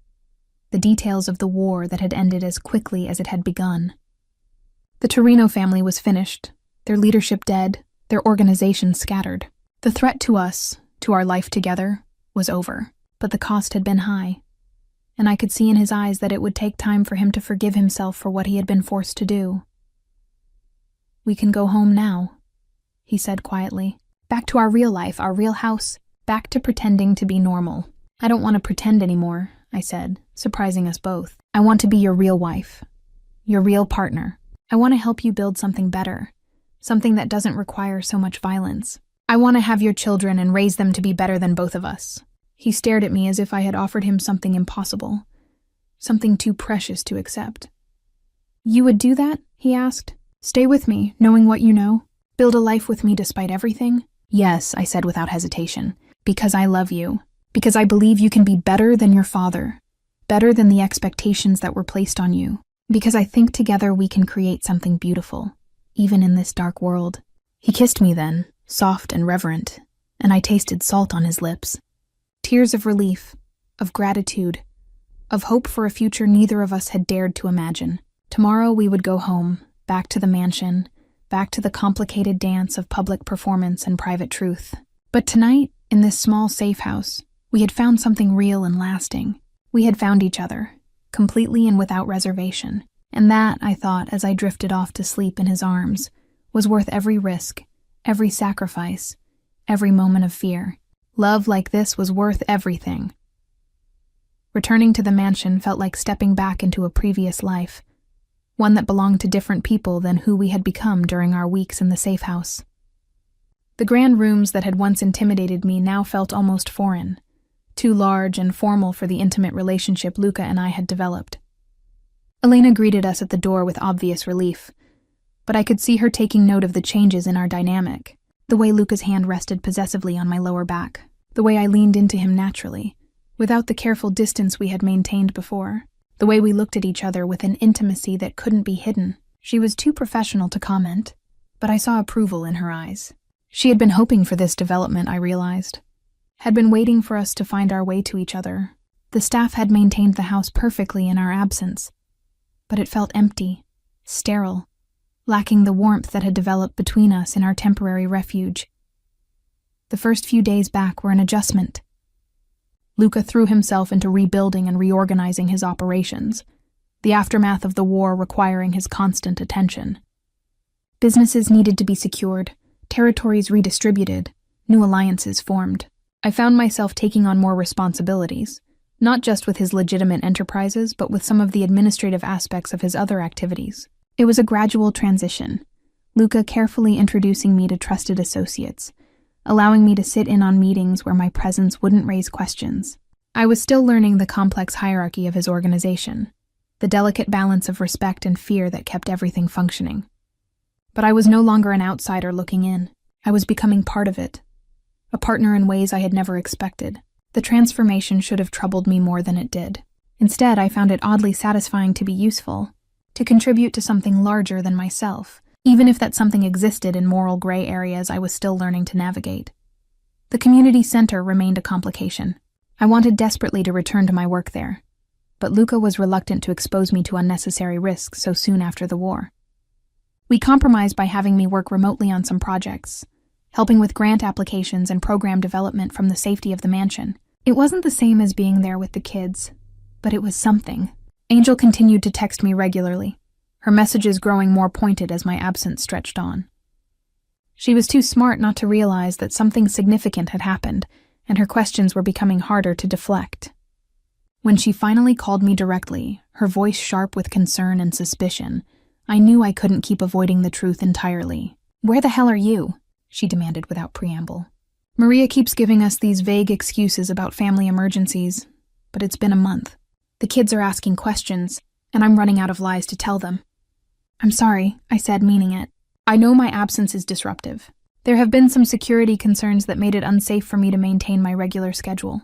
the details of the war that had ended as quickly as it had begun. The Torino family was finished, their leadership dead, their organization scattered. The threat to us, to our life together, was over, but the cost had been high, and I could see in his eyes that it would take time for him to forgive himself for what he had been forced to do. "We can go home now," he said quietly. "Back to our real life, our real house, back to pretending to be normal." "I don't want to pretend anymore," I said, surprising us both. I want to be your real wife, your real partner. I want to help you build something better, something that doesn't require so much violence. I want to have your children and raise them to be better than both of us. He stared at me as if I had offered him something impossible, something too precious to accept. You would do that? He asked. Stay with me, knowing what you know? Build a life with me despite everything? Yes, I said without hesitation. Because I love you. Because I believe you can be better than your father. Better than the expectations that were placed on you. Because I think together we can create something beautiful, even in this dark world. He kissed me then, soft and reverent, and I tasted salt on his lips. Tears of relief, of gratitude, of hope for a future neither of us had dared to imagine. Tomorrow we would go home, back to the mansion, back to the complicated dance of public performance and private truth. But tonight, in this small safe house, we had found something real and lasting. We had found each other, completely and without reservation. And that, I thought, as I drifted off to sleep in his arms, was worth every risk, every sacrifice, every moment of fear. Love like this was worth everything. Returning to the mansion felt like stepping back into a previous life, one that belonged to different people than who we had become during our weeks in the safe house. The grand rooms that had once intimidated me now felt almost foreign, too large and formal for the intimate relationship Luca and I had developed. Elena greeted us at the door with obvious relief, but I could see her taking note of the changes in our dynamic, the way Luca's hand rested possessively on my lower back, the way I leaned into him naturally, without the careful distance we had maintained before, the way we looked at each other with an intimacy that couldn't be hidden. She was too professional to comment, but I saw approval in her eyes. She had been hoping for this development, I realized. Had been waiting for us to find our way to each other. The staff had maintained the house perfectly in our absence, but it felt empty, sterile, lacking the warmth that had developed between us in our temporary refuge. The first few days back were an adjustment. Luca threw himself into rebuilding and reorganizing his operations, the aftermath of the war requiring his constant attention. Businesses needed to be secured, territories redistributed, new alliances formed. I found myself taking on more responsibilities, not just with his legitimate enterprises, but with some of the administrative aspects of his other activities. It was a gradual transition, Luca carefully introducing me to trusted associates, allowing me to sit in on meetings where my presence wouldn't raise questions. I was still learning the complex hierarchy of his organization, the delicate balance of respect and fear that kept everything functioning. But I was no longer an outsider looking in. I was becoming part of it, a partner in ways I had never expected. The transformation should have troubled me more than it did. Instead, I found it oddly satisfying to be useful, to contribute to something larger than myself, even if that something existed in moral gray areas I was still learning to navigate. The community center remained a complication. I wanted desperately to return to my work there, but Luca was reluctant to expose me to unnecessary risks so soon after the war. We compromised by having me work remotely on some projects, helping with grant applications and program development from the safety of the mansion. It wasn't the same as being there with the kids, but it was something. Angel continued to text me regularly, her messages growing more pointed as my absence stretched on. She was too smart not to realize that something significant had happened, and her questions were becoming harder to deflect. When she finally called me directly, her voice sharp with concern and suspicion, I knew I couldn't keep avoiding the truth entirely. "Where the hell are you?" she demanded without preamble. "Maria keeps giving us these vague excuses about family emergencies, but it's been a month. The kids are asking questions, and I'm running out of lies to tell them." "I'm sorry," I said, meaning it. "I know my absence is disruptive. There have been some security concerns that made it unsafe for me to maintain my regular schedule."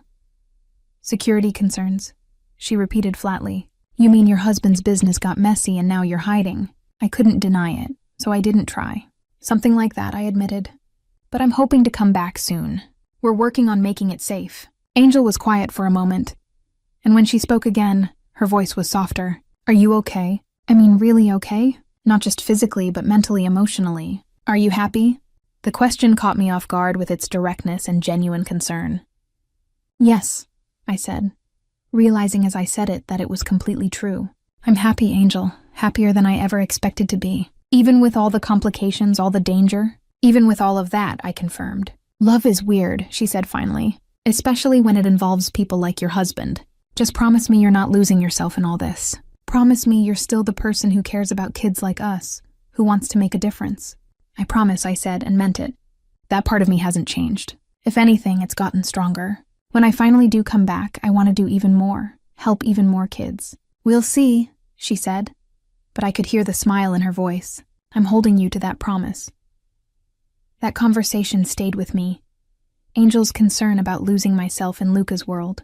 "Security concerns," she repeated flatly. "You mean your husband's business got messy and now you're hiding?" I couldn't deny it, so I didn't try. "Something like that," I admitted. "But I'm hoping to come back soon. We're working on making it safe." Angel was quiet for a moment, and when she spoke again, her voice was softer. "Are you okay? I mean, really okay? Not just physically, but mentally, emotionally. Are you happy?" The question caught me off guard with its directness and genuine concern. "Yes," I said, realizing as I said it that it was completely true. "I'm happy, Angel, happier than I ever expected to be. Even with all the complications, all the danger, even with all of that," I confirmed. "Love is weird," she said finally, "especially when it involves people like your husband. Just promise me you're not losing yourself in all this. Promise me you're still the person who cares about kids like us, who wants to make a difference. I promise, I said, and meant it. That part of me hasn't changed. If anything, it's gotten stronger. When I finally do come back, I want to do even more, help even more kids. We'll see, she said, but I could hear the smile in her voice. I'm holding you to that promise. That conversation stayed with me. Angel's concern about losing myself in Luca's world.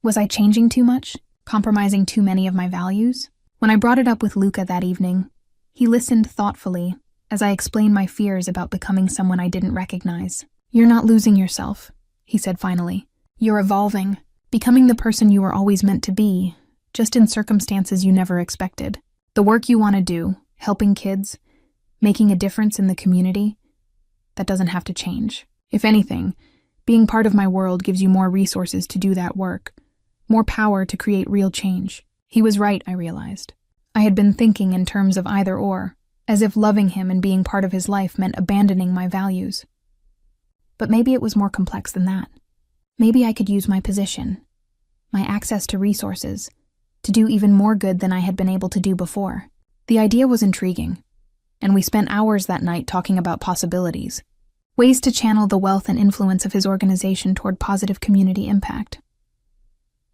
Was I changing too much? Compromising too many of my values? When I brought it up with Luca that evening, he listened thoughtfully as I explained my fears about becoming someone I didn't recognize. You're not losing yourself, he said finally. You're evolving, becoming the person you were always meant to be, just in circumstances you never expected. The work you want to do, helping kids, making a difference in the community, that doesn't have to change. If anything, being part of my world gives you more resources to do that work, more power to create real change. He was right, I realized. I had been thinking in terms of either or, as if loving him and being part of his life meant abandoning my values. But maybe it was more complex than that. Maybe I could use my position, my access to resources, to do even more good than I had been able to do before. The idea was intriguing, and we spent hours that night talking about possibilities, ways to channel the wealth and influence of his organization toward positive community impact.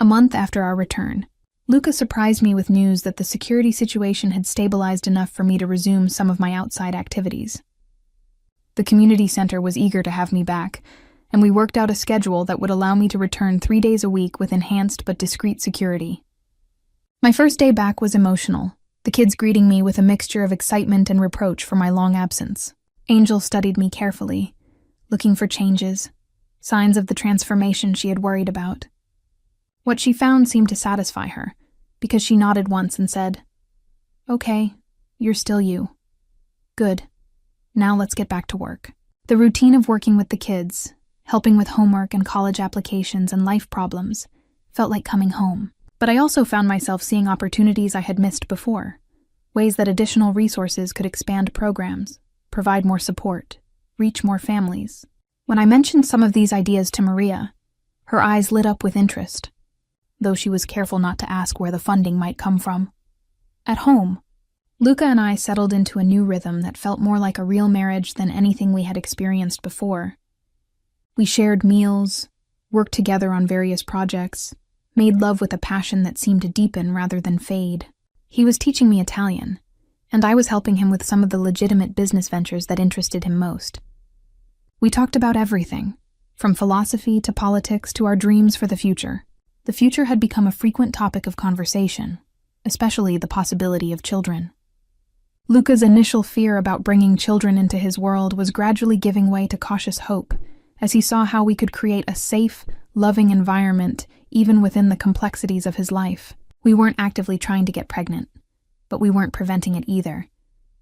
A month after our return, Luca surprised me with news that the security situation had stabilized enough for me to resume some of my outside activities. The community center was eager to have me back, and we worked out a schedule that would allow me to return 3 days a week with enhanced but discreet security. My first day back was emotional, the kids greeting me with a mixture of excitement and reproach for my long absence. Angel studied me carefully, looking for changes, signs of the transformation she had worried about. What she found seemed to satisfy her, because she nodded once and said, "Okay, you're still you. Good. Now let's get back to work." The routine of working with the kids, helping with homework and college applications and life problems, felt like coming home. But I also found myself seeing opportunities I had missed before, ways that additional resources could expand programs, provide more support, reach more families. When I mentioned some of these ideas to Maria, her eyes lit up with interest, though she was careful not to ask where the funding might come from. At home, Luca and I settled into a new rhythm that felt more like a real marriage than anything we had experienced before. We shared meals, worked together on various projects, made love with a passion that seemed to deepen rather than fade. He was teaching me Italian, and I was helping him with some of the legitimate business ventures that interested him most. We talked about everything, from philosophy to politics to our dreams for the future. The future had become a frequent topic of conversation, especially the possibility of children. Luca's initial fear about bringing children into his world was gradually giving way to cautious hope, as he saw how we could create a safe, loving environment even within the complexities of his life. We weren't actively trying to get pregnant, but we weren't preventing it either,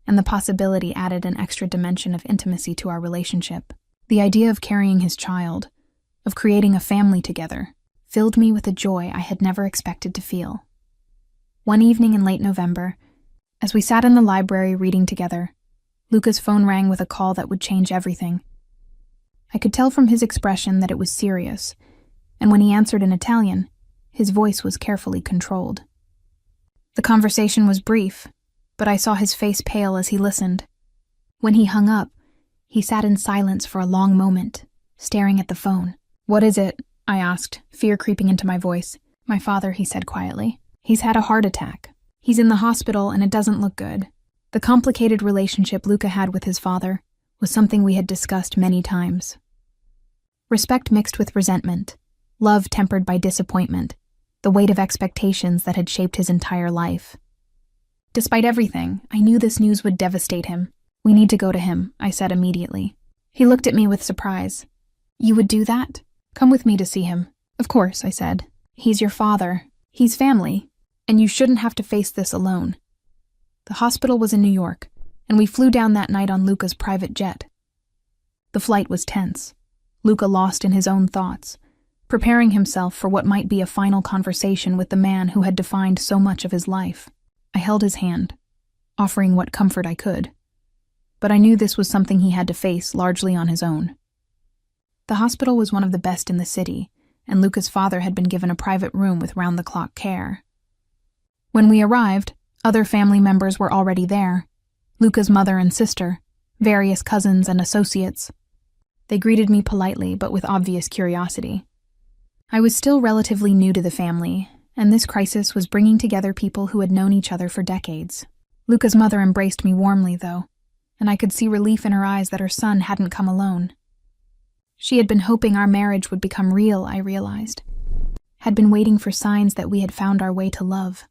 and the possibility added an extra dimension of intimacy to our relationship. The idea of carrying his child, of creating a family together, filled me with a joy I had never expected to feel. One evening in late November, as we sat in the library reading together, Luca's phone rang with a call that would change everything. I could tell from his expression that it was serious, and when he answered in Italian, his voice was carefully controlled. The conversation was brief, but I saw his face pale as he listened. When he hung up, he sat in silence for a long moment, staring at the phone. "What is it?" I asked, fear creeping into my voice. "My father," he said quietly. "He's had a heart attack. He's in the hospital and it doesn't look good." The complicated relationship Luca had with his father was something we had discussed many times. Respect mixed with resentment, love tempered by disappointment, the weight of expectations that had shaped his entire life. Despite everything, I knew this news would devastate him. "We need to go to him," I said immediately. He looked at me with surprise. "You would do that? Come with me to see him." "Of course," I said. "He's your father. He's family. And you shouldn't have to face this alone." The hospital was in New York, and we flew down that night on Luca's private jet. The flight was tense, Luca lost in his own thoughts, preparing himself for what might be a final conversation with the man who had defined so much of his life. I held his hand, offering what comfort I could, but I knew this was something he had to face largely on his own. The hospital was one of the best in the city, and Luca's father had been given a private room with round-the-clock care. When we arrived, other family members were already there. Luca's mother and sister, various cousins and associates. They greeted me politely, but with obvious curiosity. I was still relatively new to the family, and this crisis was bringing together people who had known each other for decades. Luca's mother embraced me warmly, though, and I could see relief in her eyes that her son hadn't come alone. She had been hoping our marriage would become real, I realized. Had been waiting for signs that we had found our way to love.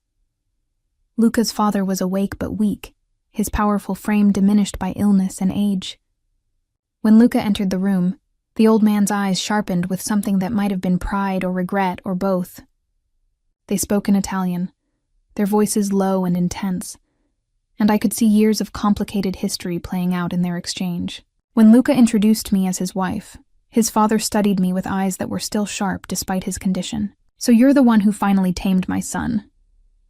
Luca's father was awake but weak, his powerful frame diminished by illness and age. When Luca entered the room, the old man's eyes sharpened with something that might have been pride or regret or both. They spoke in Italian, their voices low and intense, and I could see years of complicated history playing out in their exchange. When Luca introduced me as his wife, his father studied me with eyes that were still sharp despite his condition. "So you're the one who finally tamed my son,"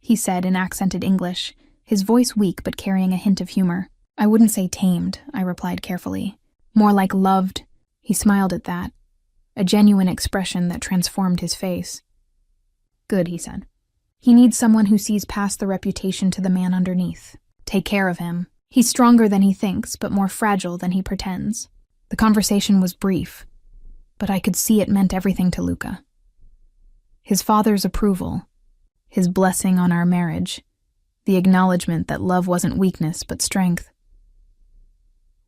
he said in accented English, his voice weak but carrying a hint of humor. "I wouldn't say tamed," I replied carefully. "More like loved." He smiled at that, a genuine expression that transformed his face. "Good," he said. "He needs someone who sees past the reputation to the man underneath. Take care of him. He's stronger than he thinks, but more fragile than he pretends." The conversation was brief, but I could see it meant everything to Luca. His father's approval, his blessing on our marriage, the acknowledgement that love wasn't weakness but strength.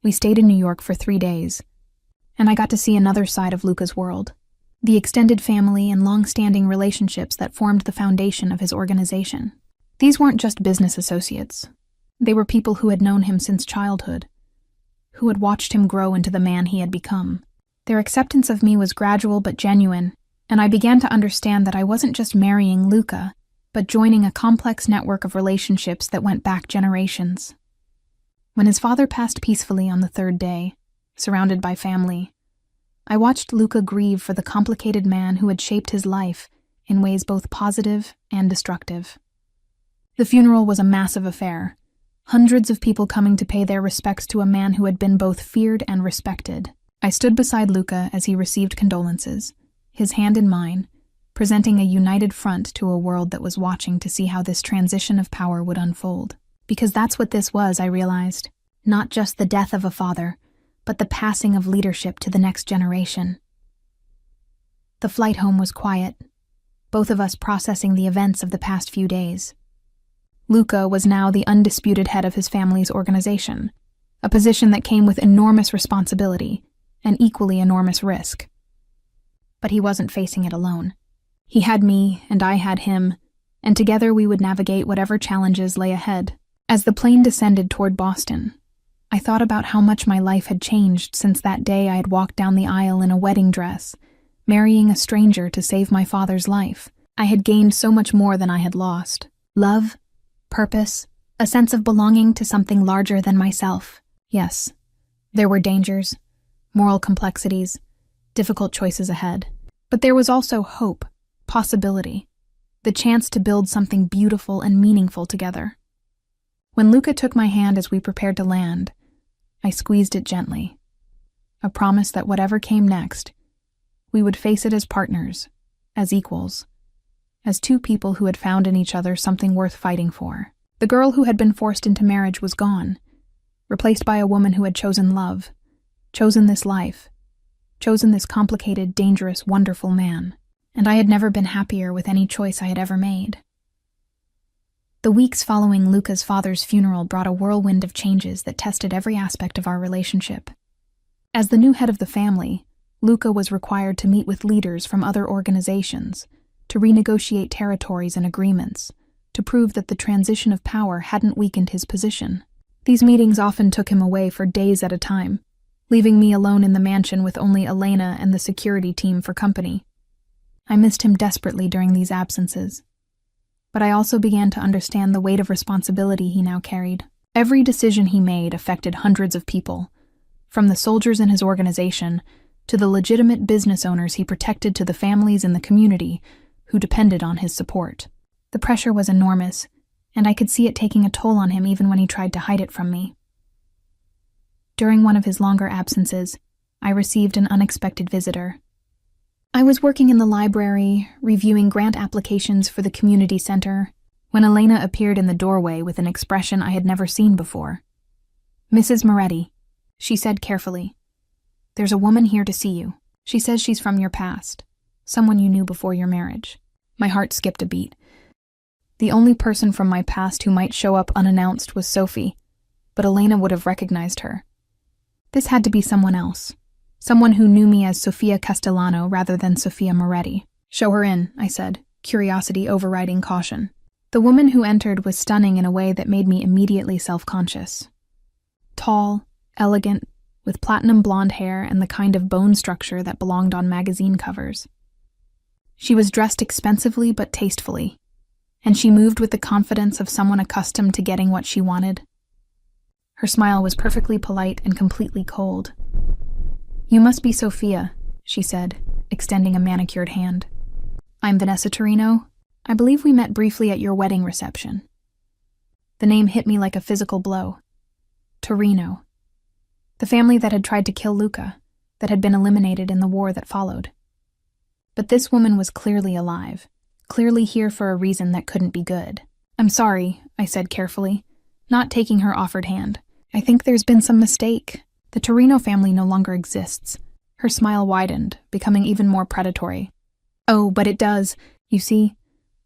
We stayed in New York for 3 days, and I got to see another side of Luca's world, the extended family and long-standing relationships that formed the foundation of his organization. These weren't just business associates. They were people who had known him since childhood, who had watched him grow into the man he had become. Their acceptance of me was gradual but genuine, and I began to understand that I wasn't just marrying Luca, but joining a complex network of relationships that went back generations. When his father passed peacefully on the 3rd day, surrounded by family, I watched Luca grieve for the complicated man who had shaped his life in ways both positive and destructive. The funeral was a massive affair, hundreds of people coming to pay their respects to a man who had been both feared and respected. I stood beside Luca as he received condolences, his hand in mine, presenting a united front to a world that was watching to see how this transition of power would unfold. Because that's what this was, I realized. Not just the death of a father, but the passing of leadership to the next generation. The flight home was quiet, both of us processing the events of the past few days. Luca was now the undisputed head of his family's organization, a position that came with enormous responsibility and equally enormous risk. But he wasn't facing it alone. He had me, and I had him, and together we would navigate whatever challenges lay ahead. As the plane descended toward Boston, I thought about how much my life had changed since that day I had walked down the aisle in a wedding dress, marrying a stranger to save my father's life. I had gained so much more than I had lost. Love, purpose, a sense of belonging to something larger than myself. Yes, there were dangers, moral complexities, difficult choices ahead. But there was also hope, possibility, the chance to build something beautiful and meaningful together. When Luca took my hand as we prepared to land, I squeezed it gently, a promise that whatever came next, we would face it as partners, as equals, as two people who had found in each other something worth fighting for. The girl who had been forced into marriage was gone, replaced by a woman who had chosen love, chosen this life, chosen this complicated, dangerous, wonderful man. And I had never been happier with any choice I had ever made. The weeks following Luca's father's funeral brought a whirlwind of changes that tested every aspect of our relationship. As the new head of the family, Luca was required to meet with leaders from other organizations, to renegotiate territories and agreements, to prove that the transition of power hadn't weakened his position. These meetings often took him away for days at a time, leaving me alone in the mansion with only Elena and the security team for company. I missed him desperately during these absences, but I also began to understand the weight of responsibility he now carried. Every decision he made affected hundreds of people, from the soldiers in his organization to the legitimate business owners he protected to the families in the community who depended on his support. The pressure was enormous, and I could see it taking a toll on him even when he tried to hide it from me. During one of his longer absences, I received an unexpected visitor. I was working in the library, reviewing grant applications for the community center, when Elena appeared in the doorway with an expression I had never seen before. "Mrs. Moretti," she said carefully, "there's a woman here to see you. She says she's from your past, someone you knew before your marriage." My heart skipped a beat. The only person from my past who might show up unannounced was Sophie, but Elena would have recognized her. This had to be someone else. Someone who knew me as Sofia Castellano rather than Sofia Moretti. "Show her in," I said, curiosity overriding caution. The woman who entered was stunning in a way that made me immediately self-conscious. Tall, elegant, with platinum blonde hair and the kind of bone structure that belonged on magazine covers. She was dressed expensively but tastefully, and she moved with the confidence of someone accustomed to getting what she wanted. Her smile was perfectly polite and completely cold. "You must be Sophia," she said, extending a manicured hand. "I'm Vanessa Torino. I believe we met briefly at your wedding reception." The name hit me like a physical blow. Torino. The family that had tried to kill Luca, that had been eliminated in the war that followed. But this woman was clearly alive, clearly here for a reason that couldn't be good. "I'm sorry," I said carefully, not taking her offered hand. "I think there's been some mistake. The Torino family no longer exists." Her smile widened, becoming even more predatory. "Oh, but it does. You see,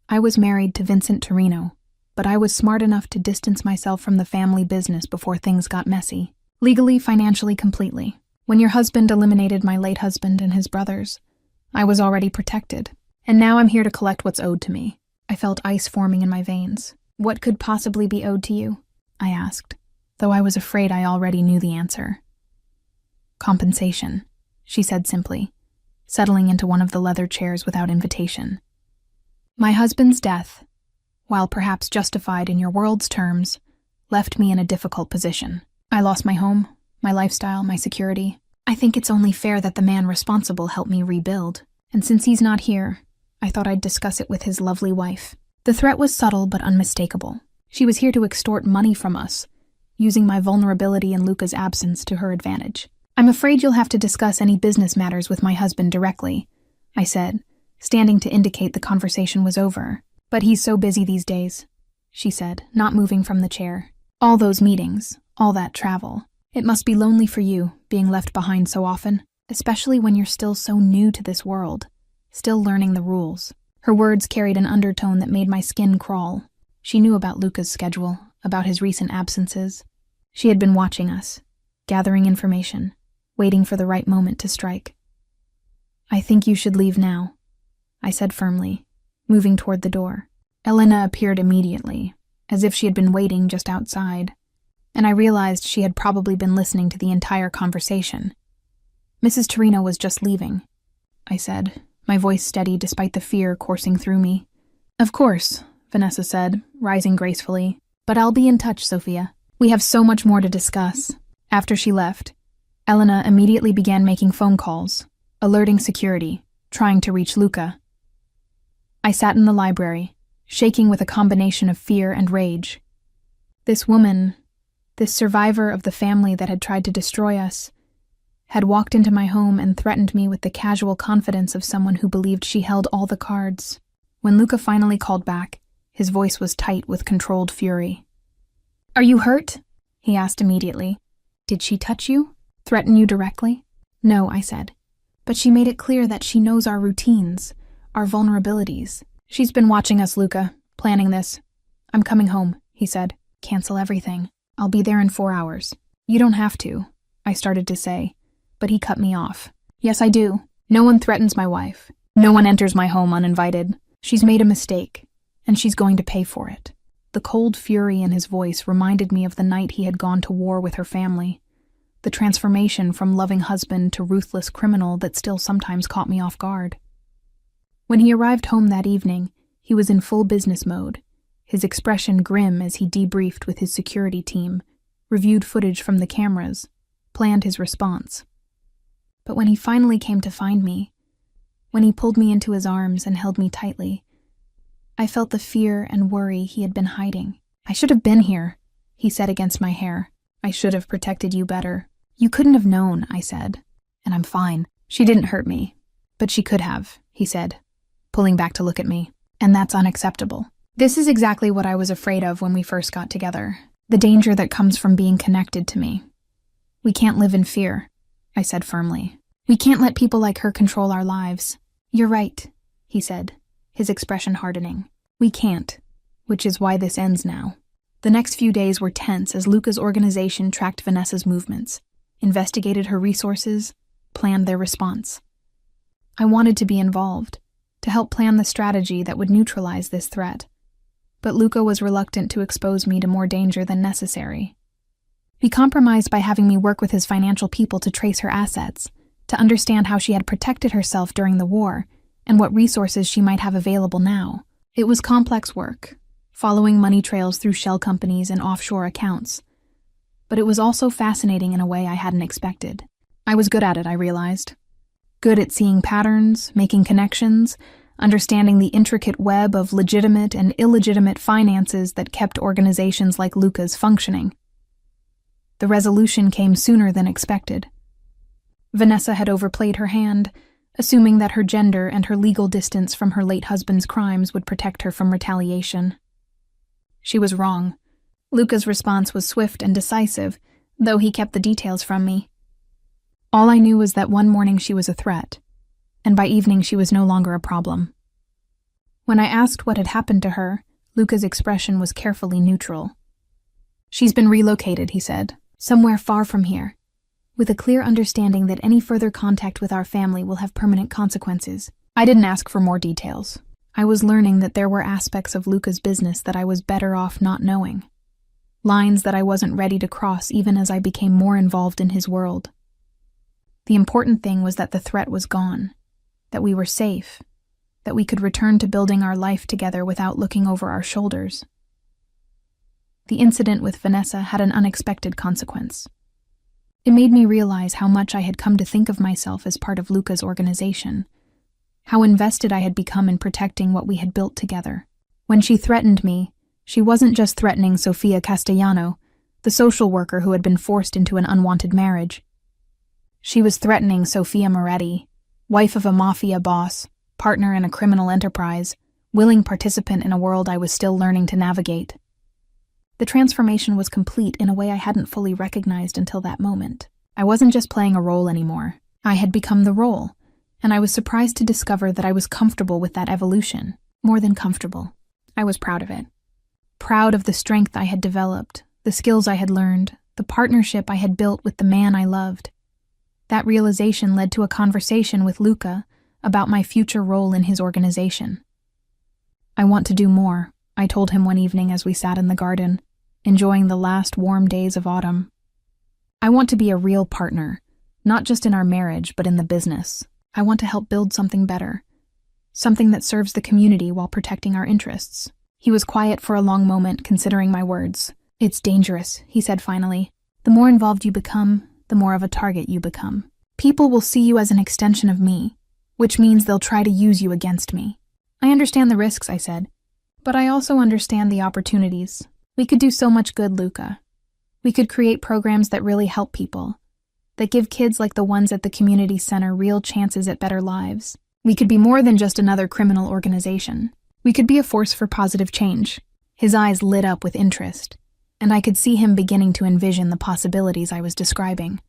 I was married to Vincent Torino, but I was smart enough to distance myself from the family business before things got messy. Legally, financially, completely. When your husband eliminated my late husband and his brothers, I was already protected. And now I'm here to collect what's owed to me." I felt ice forming in my veins. "What could possibly be owed to you?" I asked, though I was afraid I already knew the answer. "Compensation," she said simply, settling into one of the leather chairs without invitation. "My husband's death, while perhaps justified in your world's terms, left me in a difficult position. I lost my home, my lifestyle, my security. I think it's only fair that the man responsible help me rebuild. And since he's not here, I thought I'd discuss it with his lovely wife." The threat was subtle but unmistakable. She was here to extort money from us, using my vulnerability in Luca's absence to her advantage. "I'm afraid you'll have to discuss any business matters with my husband directly," I said, standing to indicate the conversation was over. "But he's so busy these days," she said, not moving from the chair. "All those meetings, all that travel. It must be lonely for you, being left behind so often, especially when you're still so new to this world, still learning the rules." Her words carried an undertone that made my skin crawl. She knew about Luca's schedule, about his recent absences. She had been watching us, gathering information, waiting for the right moment to strike. "I think you should leave now," I said firmly, moving toward the door. Elena appeared immediately, as if she had been waiting just outside, and I realized she had probably been listening to the entire conversation. "Mrs. Torino was just leaving," I said, my voice steady despite the fear coursing through me. "Of course," Vanessa said, rising gracefully, "but I'll be in touch, Sophia. We have so much more to discuss." After she left, Elena immediately began making phone calls, alerting security, trying to reach Luca. I sat in the library, shaking with a combination of fear and rage. This woman, this survivor of the family that had tried to destroy us, had walked into my home and threatened me with the casual confidence of someone who believed she held all the cards. When Luca finally called back, his voice was tight with controlled fury. "Are you hurt?" he asked immediately. "Did she touch you? Threaten you directly?" "No," I said. "But she made it clear that she knows our routines, our vulnerabilities. She's been watching us, Luca, planning this." "I'm coming home," he said. "Cancel everything. I'll be there in 4 hours." "You don't have to," I started to say, but he cut me off. "Yes, I do. No one threatens my wife. No one enters my home uninvited. She's made a mistake, and she's going to pay for it." The cold fury in his voice reminded me of the night he had gone to war with her family, the transformation from loving husband to ruthless criminal that still sometimes caught me off guard. When he arrived home that evening, he was in full business mode, his expression grim as he debriefed with his security team, reviewed footage from the cameras, planned his response. But when he finally came to find me, when he pulled me into his arms and held me tightly, I felt the fear and worry he had been hiding. "I should have been here," he said against my hair. "I should have protected you better." "You couldn't have known," I said. "And I'm fine. She didn't hurt me. But she could have, he said, pulling back to look at me. And that's unacceptable. This is exactly what I was afraid of when we first got together. The danger that comes from being connected to me. We can't live in fear, I said firmly. We can't let people like her control our lives. You're right, he said, his expression hardening. We can't, which is why this ends now. The next few days were tense as Luca's organization tracked Vanessa's movements, investigated her resources, planned their response. I wanted to be involved, to help plan the strategy that would neutralize this threat. But Luca was reluctant to expose me to more danger than necessary. He compromised by having me work with his financial people to trace her assets, to understand how she had protected herself during the war, and what resources she might have available now. It was complex work, following money trails through shell companies and offshore accounts. But it was also fascinating in a way I hadn't expected. I was good at it, I realized. Good at seeing patterns, making connections, understanding the intricate web of legitimate and illegitimate finances that kept organizations like Luca's functioning. The resolution came sooner than expected. Vanessa had overplayed her hand, assuming that her gender and her legal distance from her late husband's crimes would protect her from retaliation. She was wrong. Luca's response was swift and decisive, though he kept the details from me. All I knew was that one morning she was a threat, and by evening she was no longer a problem. When I asked what had happened to her, Luca's expression was carefully neutral. She's been relocated, he said, somewhere far from here, with a clear understanding that any further contact with our family will have permanent consequences. I didn't ask for more details. I was learning that there were aspects of Luca's business that I was better off not knowing. Lines that I wasn't ready to cross even as I became more involved in his world. The important thing was that the threat was gone, that we were safe, that we could return to building our life together without looking over our shoulders. The incident with Vanessa had an unexpected consequence. It made me realize how much I had come to think of myself as part of Luca's organization, how invested I had become in protecting what we had built together. When she threatened me, she wasn't just threatening Sofia Castellano, the social worker who had been forced into an unwanted marriage. She was threatening Sofia Moretti, wife of a mafia boss, partner in a criminal enterprise, willing participant in a world I was still learning to navigate. The transformation was complete in a way I hadn't fully recognized until that moment. I wasn't just playing a role anymore. I had become the role, and I was surprised to discover that I was comfortable with that evolution. More than comfortable. I was proud of it. Proud of the strength I had developed, the skills I had learned, the partnership I had built with the man I loved. That realization led to a conversation with Luca about my future role in his organization. I want to do more, I told him one evening as we sat in the garden, enjoying the last warm days of autumn. I want to be a real partner, not just in our marriage, but in the business. I want to help build something better, something that serves the community while protecting our interests. He was quiet for a long moment, considering my words. It's dangerous, he said finally. The more involved you become, the more of a target you become. People will see you as an extension of me, which means they'll try to use you against me. I understand the risks, I said, but I also understand the opportunities. We could do so much good, Luca. We could create programs that really help people, that give kids like the ones at the community center real chances at better lives. We could be more than just another criminal organization. We could be a force for positive change. His eyes lit up with interest, and I could see him beginning to envision the possibilities I was describing.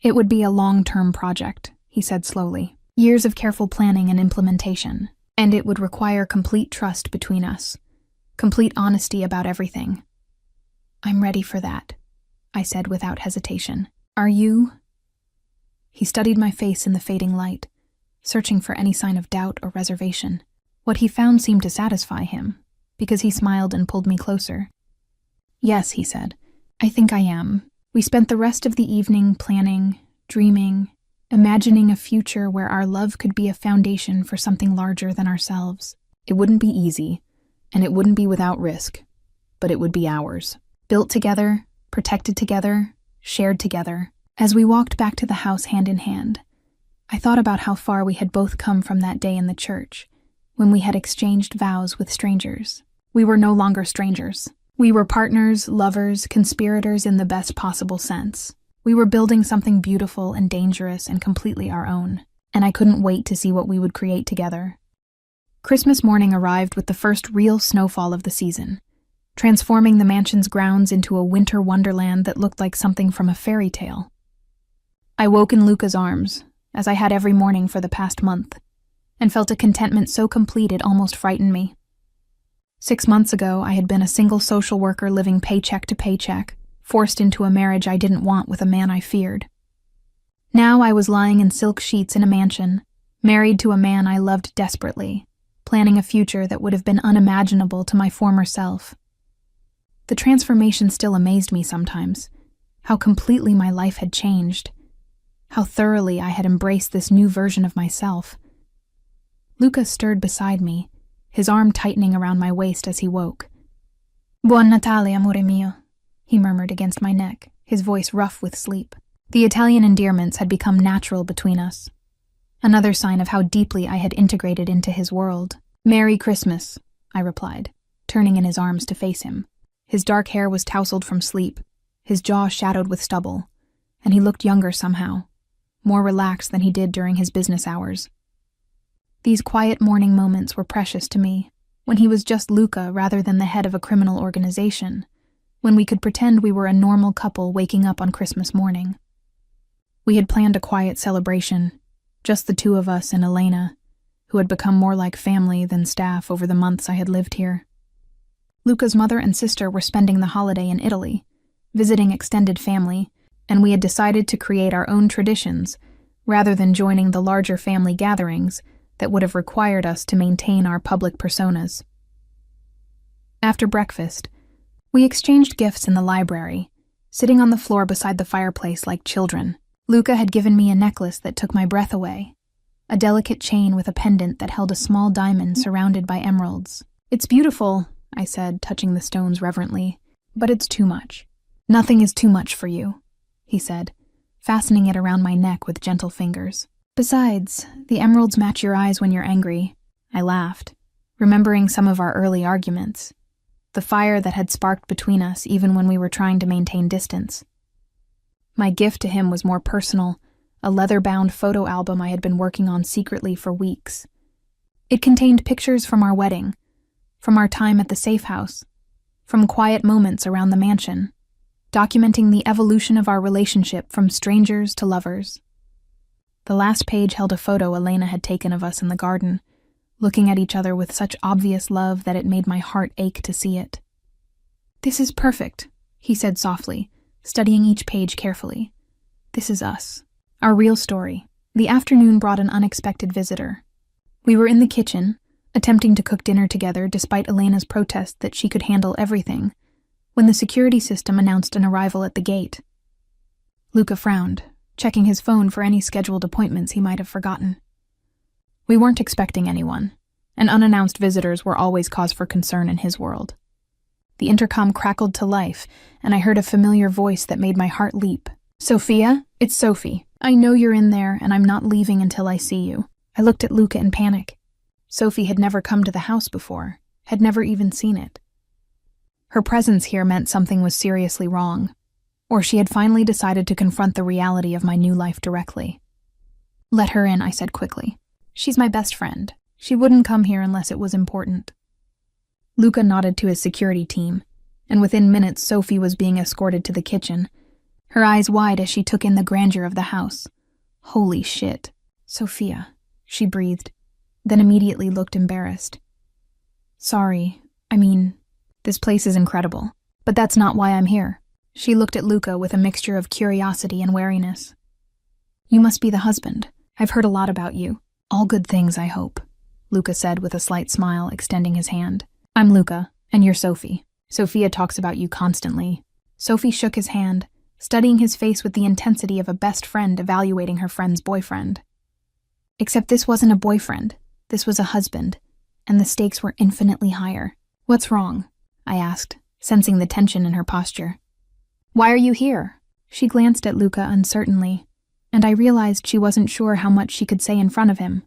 It would be a long-term project, he said slowly. Years of careful planning and implementation, and it would require complete trust between us, complete honesty about everything. I'm ready for that, I said without hesitation. Are you? He studied my face in the fading light, searching for any sign of doubt or reservation. What he found seemed to satisfy him, because he smiled and pulled me closer. Yes, he said, I think I am. We spent the rest of the evening planning, dreaming, imagining a future where our love could be a foundation for something larger than ourselves. It wouldn't be easy, and it wouldn't be without risk, but it would be ours. Built together, protected together, shared together. As we walked back to the house hand in hand, I thought about how far we had both come from that day in the church, when we had exchanged vows with strangers. We were no longer strangers. We were partners, lovers, conspirators in the best possible sense. We were building something beautiful and dangerous and completely our own. and I couldn't wait to see what we would create together. Christmas morning arrived with the first real snowfall of the season, transforming the mansion's grounds into a winter wonderland that looked like something from a fairy tale. I woke in Luca's arms, as I had every morning for the past month, and felt a contentment so complete it almost frightened me. 6 months ago, I had been a single social worker living paycheck to paycheck, forced into a marriage I didn't want with a man I feared. Now I was lying in silk sheets in a mansion, married to a man I loved desperately, planning a future that would have been unimaginable to my former self. The transformation still amazed me sometimes, how completely my life had changed, how thoroughly I had embraced this new version of myself. Luca stirred beside me, his arm tightening around my waist as he woke. "Buon Natale, amore mio," he murmured against my neck, his voice rough with sleep. The Italian endearments had become natural between us, another sign of how deeply I had integrated into his world. "Merry Christmas," I replied, turning in his arms to face him. His dark hair was tousled from sleep, his jaw shadowed with stubble, and he looked younger somehow, more relaxed than he did during his business hours. These quiet morning moments were precious to me, when he was just Luca rather than the head of a criminal organization, when we could pretend we were a normal couple waking up on Christmas morning. We had planned a quiet celebration, just the two of us and Elena, who had become more like family than staff over the months I had lived here. Luca's mother and sister were spending the holiday in Italy, visiting extended family, and we had decided to create our own traditions rather than joining the larger family gatherings that would have required us to maintain our public personas. After breakfast, we exchanged gifts in the library, sitting on the floor beside the fireplace like children. Luca had given me a necklace that took my breath away, a delicate chain with a pendant that held a small diamond surrounded by emeralds. "It's beautiful," I said, touching the stones reverently, "but it's too much." "Nothing is too much for you," he said, fastening it around my neck with gentle fingers. "Besides, the emeralds match your eyes when you're angry." I laughed, remembering some of our early arguments, the fire that had sparked between us even when we were trying to maintain distance. My gift to him was more personal, a leather-bound photo album I had been working on secretly for weeks. It contained pictures from our wedding, from our time at the safe house, from quiet moments around the mansion, documenting the evolution of our relationship from strangers to lovers. The last page held a photo Elena had taken of us in the garden, looking at each other with such obvious love that it made my heart ache to see it. "This is perfect," he said softly, studying each page carefully. "This is us. Our real story." The afternoon brought an unexpected visitor. We were in the kitchen, attempting to cook dinner together despite Elena's protest that she could handle everything, when the security system announced an arrival at the gate. Luca frowned, checking his phone for any scheduled appointments he might have forgotten. We weren't expecting anyone, and unannounced visitors were always cause for concern in his world. The intercom crackled to life, and I heard a familiar voice that made my heart leap. "Sophia, it's Sophie. I know you're in there, and I'm not leaving until I see you." I looked at Luca in panic. Sophie had never come to the house before, had never even seen it. Her presence here meant something was seriously wrong, or she had finally decided to confront the reality of my new life directly. "Let her in," I said quickly. "She's my best friend. She wouldn't come here unless it was important." Luca nodded to his security team, and within minutes Sophie was being escorted to the kitchen, her eyes wide as she took in the grandeur of the house. "Holy shit. Sophia," she breathed, then immediately looked embarrassed. "Sorry, this place is incredible, but that's not why I'm here." She looked at Luca with a mixture of curiosity and wariness. "You must be the husband. I've heard a lot about you. All good things, I hope," Luca said with a slight smile, extending his hand. "I'm Luca, and you're Sophie. Sophia talks about you constantly." Sophie shook his hand, studying his face with the intensity of a best friend evaluating her friend's boyfriend. Except this wasn't a boyfriend. This was a husband, and the stakes were infinitely higher. "What's wrong?" I asked, sensing the tension in her posture. "Why are you here?" She glanced at Luca uncertainly, and I realized she wasn't sure how much she could say in front of him.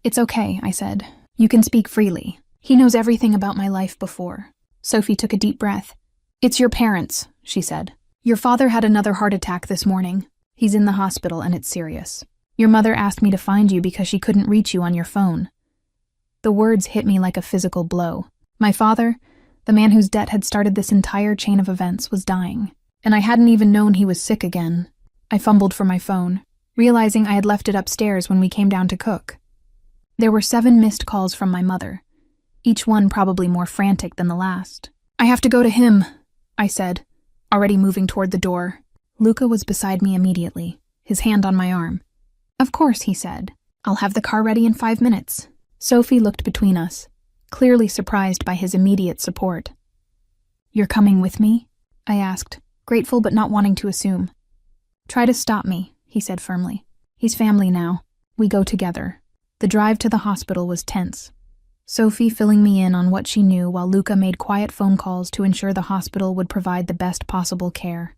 "It's okay," I said. "You can speak freely. He knows everything about my life before." Sophie took a deep breath. "It's your parents," she said. "Your father had another heart attack this morning. He's in the hospital and it's serious. Your mother asked me to find you because she couldn't reach you on your phone." The words hit me like a physical blow. My father, the man whose debt had started this entire chain of events, was dying, and I hadn't even known he was sick again. I fumbled for my phone, realizing I had left it upstairs when we came down to cook. There were 7 missed calls from my mother, each one probably more frantic than the last. "I have to go to him," I said, already moving toward the door. Luca was beside me immediately, his hand on my arm. "Of course," he said. "I'll have the car ready in 5 minutes." Sophie looked between us, clearly surprised by his immediate support. "You're coming with me?" I asked, grateful but not wanting to assume. "Try to stop me," he said firmly. "He's family now. We go together." The drive to the hospital was tense, Sophie filling me in on what she knew while Luca made quiet phone calls to ensure the hospital would provide the best possible care.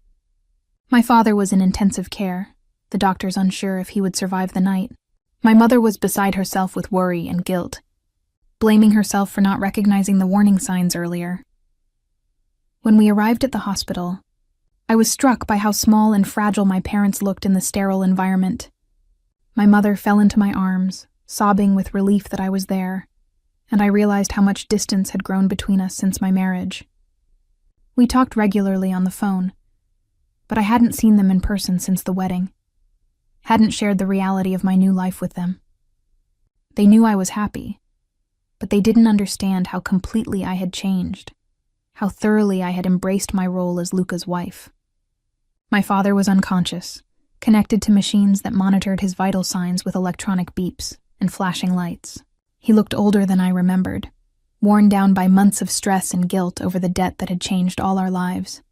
My father was in intensive care, the doctors unsure if he would survive the night. My mother was beside herself with worry and guilt, blaming herself for not recognizing the warning signs earlier. When we arrived at the hospital, I was struck by how small and fragile my parents looked in the sterile environment. My mother fell into my arms, sobbing with relief that I was there, and I realized how much distance had grown between us since my marriage. We talked regularly on the phone, but I hadn't seen them in person since the wedding, hadn't shared the reality of my new life with them. They knew I was happy, but they didn't understand how completely I had changed, how thoroughly I had embraced my role as Luca's wife. My father was unconscious, connected to machines that monitored his vital signs with electronic beeps and flashing lights. He looked older than I remembered, worn down by months of stress and guilt over the debt that had changed all our lives.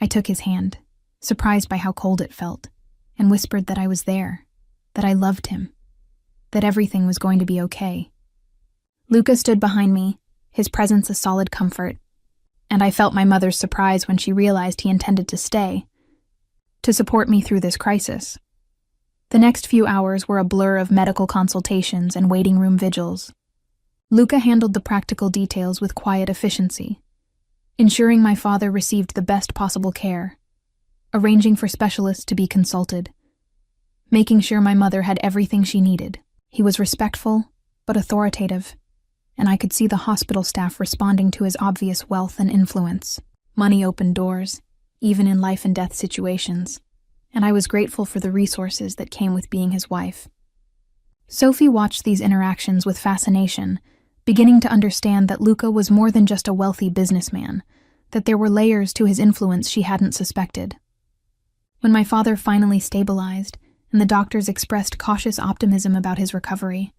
I took his hand, surprised by how cold it felt, and whispered that I was there, that I loved him, that everything was going to be okay. Luca stood behind me, his presence a solid comfort, and I felt my mother's surprise when she realized he intended to stay, to support me through this crisis. The next few hours were a blur of medical consultations and waiting room vigils. Luca handled the practical details with quiet efficiency, ensuring my father received the best possible care, arranging for specialists to be consulted, making sure my mother had everything she needed. He was respectful, but authoritative, and I could see the hospital staff responding to his obvious wealth and influence. Money opened doors, even in life and death situations, and I was grateful for the resources that came with being his wife. Sophie watched these interactions with fascination, beginning to understand that Luca was more than just a wealthy businessman, that there were layers to his influence she hadn't suspected. When my father finally stabilized, and the doctors expressed cautious optimism about his recovery,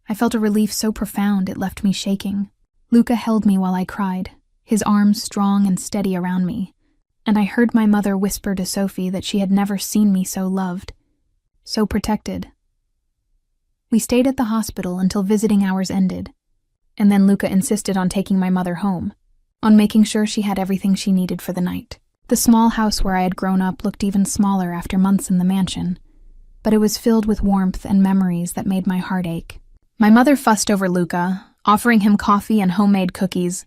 I felt a relief so profound it left me shaking. Luca held me while I cried, his arms strong and steady around me, and I heard my mother whisper to Sophie that she had never seen me so loved, so protected. We stayed at the hospital until visiting hours ended, and then Luca insisted on taking my mother home, on making sure she had everything she needed for the night. The small house where I had grown up looked even smaller after months in the mansion, but it was filled with warmth and memories that made my heart ache. My mother fussed over Luca, offering him coffee and homemade cookies,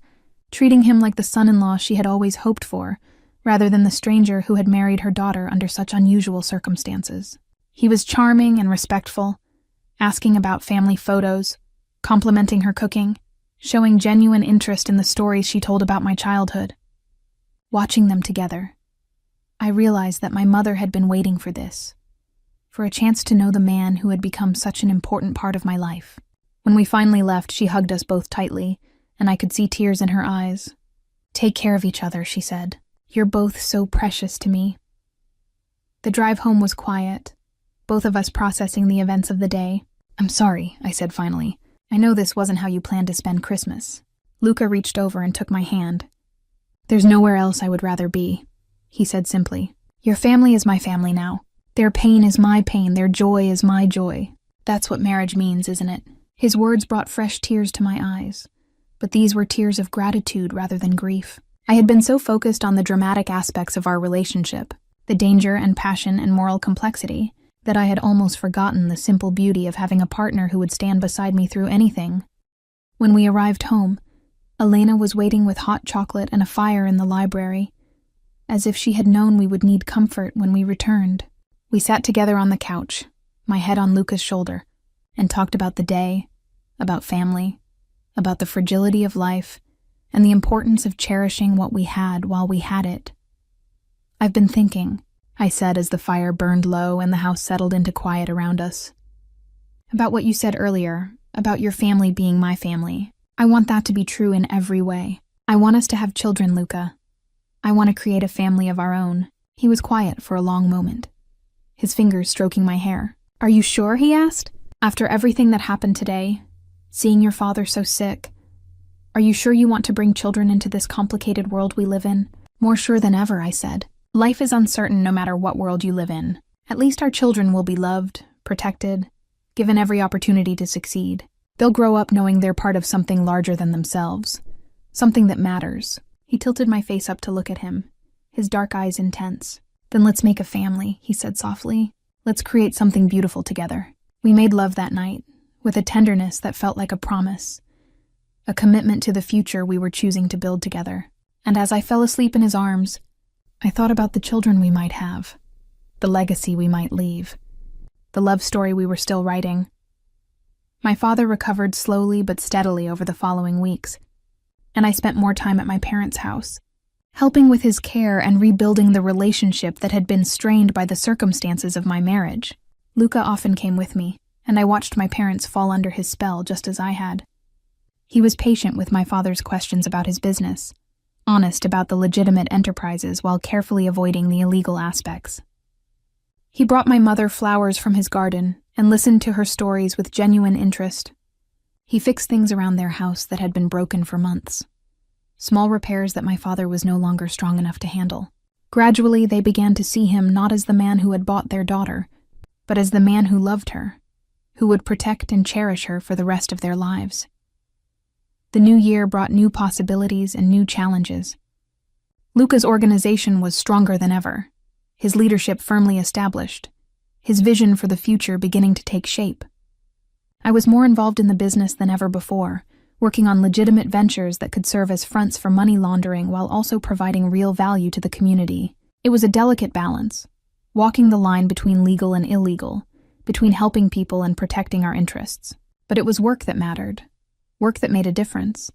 treating him like the son-in-law she had always hoped for, rather than the stranger who had married her daughter under such unusual circumstances. He was charming and respectful, asking about family photos, complimenting her cooking, showing genuine interest in the stories she told about my childhood. Watching them together, I realized that my mother had been waiting for this, for a chance to know the man who had become such an important part of my life. When we finally left, she hugged us both tightly, and I could see tears in her eyes. "Take care of each other," she said. "You're both so precious to me." The drive home was quiet, both of us processing the events of the day. "I'm sorry," I said finally. "I know this wasn't how you planned to spend Christmas." Luca reached over and took my hand. "There's nowhere else I would rather be," he said simply. "Your family is my family now. Their pain is my pain, their joy is my joy. That's what marriage means, isn't it?" His words brought fresh tears to my eyes, but these were tears of gratitude rather than grief. I had been so focused on the dramatic aspects of our relationship, the danger and passion and moral complexity, that I had almost forgotten the simple beauty of having a partner who would stand beside me through anything. When we arrived home, Elena was waiting with hot chocolate and a fire in the library, as if she had known we would need comfort when we returned. We sat together on the couch, my head on Luca's shoulder, and talked about the day, about family, about the fragility of life, and the importance of cherishing what we had while we had it. "I've been thinking," I said as the fire burned low and the house settled into quiet around us, "about what you said earlier, about your family being my family. I want that to be true in every way. I want us to have children, Luca. I want to create a family of our own." He was quiet for a long moment, his fingers stroking my hair. "Are you sure?" he asked. "After everything that happened today, seeing your father so sick, are you sure you want to bring children into this complicated world we live in?" "More sure than ever," I said. "Life is uncertain no matter what world you live in. At least our children will be loved, protected, given every opportunity to succeed. They'll grow up knowing they're part of something larger than themselves, something that matters." He tilted my face up to look at him, his dark eyes intense. "Then let's make a family," he said softly. "Let's create something beautiful together." We made love that night, with a tenderness that felt like a promise, a commitment to the future we were choosing to build together. And as I fell asleep in his arms, I thought about the children we might have, the legacy we might leave, the love story we were still writing. My father recovered slowly but steadily over the following weeks, and I spent more time at my parents' house, helping with his care and rebuilding the relationship that had been strained by the circumstances of my marriage. Luca often came with me, and I watched my parents fall under his spell just as I had. He was patient with my father's questions about his business, honest about the legitimate enterprises while carefully avoiding the illegal aspects. He brought my mother flowers from his garden and listened to her stories with genuine interest. He fixed things around their house that had been broken for months, small repairs that my father was no longer strong enough to handle. Gradually, they began to see him not as the man who had bought their daughter, but as the man who loved her, who would protect and cherish her for the rest of their lives. The new year brought new possibilities and new challenges. Luca's organization was stronger than ever, his leadership firmly established, his vision for the future beginning to take shape. I was more involved in the business than ever before, working on legitimate ventures that could serve as fronts for money laundering while also providing real value to the community. It was a delicate balance, walking the line between legal and illegal, between helping people and protecting our interests. But it was work that mattered, work that made a difference,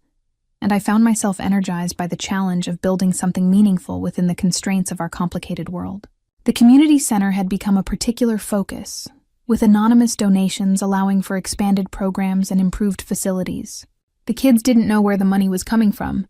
and I found myself energized by the challenge of building something meaningful within the constraints of our complicated world. The community center had become a particular focus, with anonymous donations allowing for expanded programs and improved facilities. The kids didn't know where the money was coming from,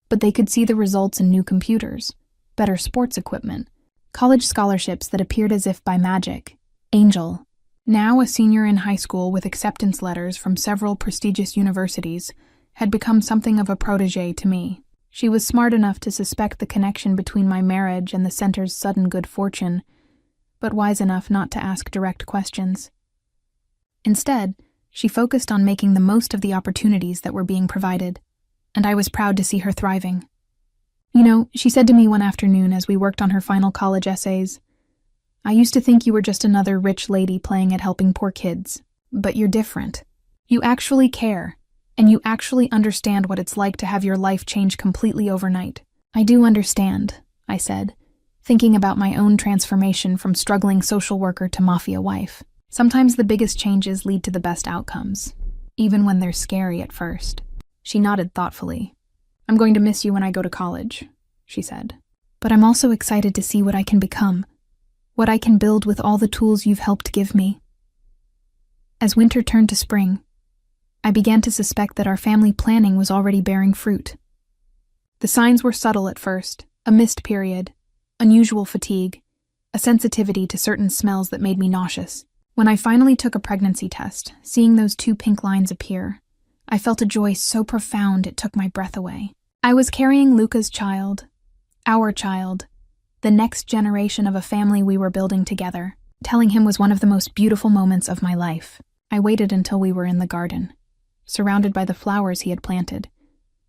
but they could see the results in new computers, better sports equipment, college scholarships that appeared as if by magic. Angel, now a senior in high school with acceptance letters from several prestigious universities, had become something of a protégé to me. She was smart enough to suspect the connection between my marriage and the center's sudden good fortune, but wise enough not to ask direct questions. Instead, she focused on making the most of the opportunities that were being provided, and I was proud to see her thriving. "You know," she said to me one afternoon as we worked on her final college essays, "I used to think you were just another rich lady playing at helping poor kids, but you're different. You actually care, and you actually understand what it's like to have your life change completely overnight." "I do understand," I said, thinking about my own transformation from struggling social worker to mafia wife. Sometimes the biggest changes lead to the best outcomes, even when they're scary at first. She nodded thoughtfully. "I'm going to miss you when I go to college," she said. "But I'm also excited to see what I can become, what I can build with all the tools you've helped give me." As winter turned to spring, I began to suspect that our family planning was already bearing fruit. The signs were subtle at first: a missed period, unusual fatigue, a sensitivity to certain smells that made me nauseous. When I finally took a pregnancy test, seeing those 2 pink lines appear, I felt a joy so profound it took my breath away. I was carrying Luca's child, our child, the next generation of a family we were building together. Telling him was one of the most beautiful moments of my life. I waited until we were in the garden, surrounded by the flowers he had planted,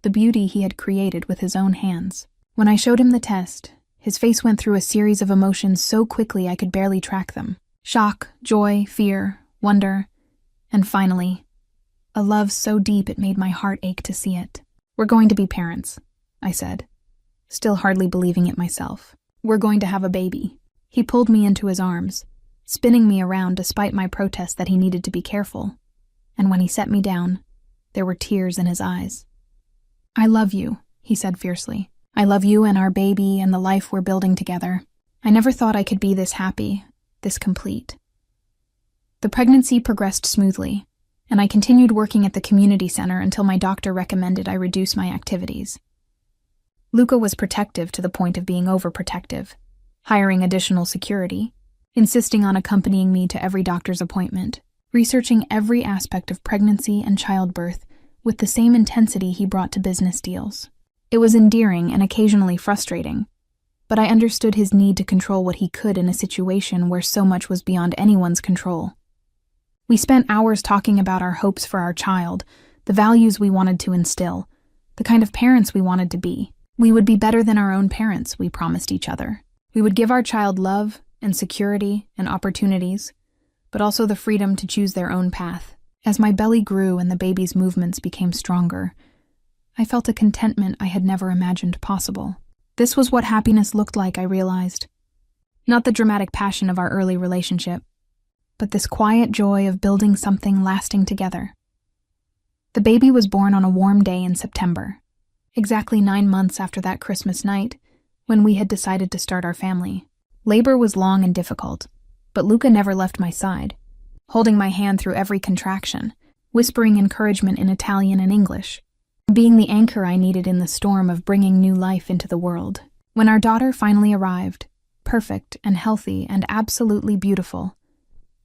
the beauty he had created with his own hands. When I showed him the test, his face went through a series of emotions so quickly I could barely track them. Shock, joy, fear, wonder, and finally, a love so deep it made my heart ache to see it. "We're going to be parents," I said, still hardly believing it myself. "We're going to have a baby." He pulled me into his arms, spinning me around despite my protest that he needed to be careful. And when he set me down, there were tears in his eyes. "I love you," he said fiercely. "I love you and our baby and the life we're building together. I never thought I could be this happy, this complete." The pregnancy progressed smoothly, and I continued working at the community center until my doctor recommended I reduce my activities. Luca was protective to the point of being overprotective, hiring additional security, insisting on accompanying me to every doctor's appointment, researching every aspect of pregnancy and childbirth with the same intensity he brought to business deals. It was endearing and occasionally frustrating, but I understood his need to control what he could in a situation where so much was beyond anyone's control. We spent hours talking about our hopes for our child, the values we wanted to instill, the kind of parents we wanted to be. We would be better than our own parents, we promised each other. We would give our child love and security and opportunities, but also the freedom to choose their own path. As my belly grew and the baby's movements became stronger, I felt a contentment I had never imagined possible. This was what happiness looked like, I realized. Not the dramatic passion of our early relationship, but this quiet joy of building something lasting together. The baby was born on a warm day in September, exactly 9 months after that Christmas night, when we had decided to start our family. Labor was long and difficult, but Luca never left my side, holding my hand through every contraction, whispering encouragement in Italian and English, being the anchor I needed in the storm of bringing new life into the world. When our daughter finally arrived, perfect and healthy and absolutely beautiful,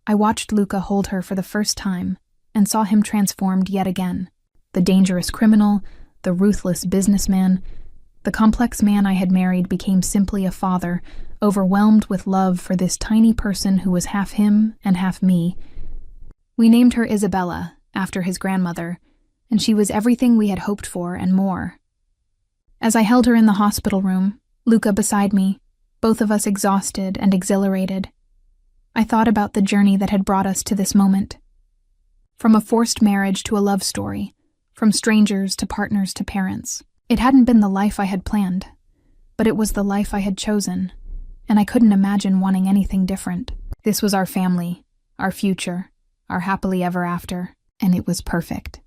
I watched Luca hold her for the first time and saw him transformed yet again. The dangerous criminal, the ruthless businessman, the complex man I had married became simply a father, overwhelmed with love for this tiny person who was half him and half me. We named her Isabella, after his grandmother, and she was everything we had hoped for and more. As I held her in the hospital room, Luca beside me, both of us exhausted and exhilarated, I thought about the journey that had brought us to this moment. From a forced marriage to a love story, from strangers to partners to parents. It hadn't been the life I had planned, but it was the life I had chosen, and I couldn't imagine wanting anything different. This was our family, our future, our happily ever after, and it was perfect.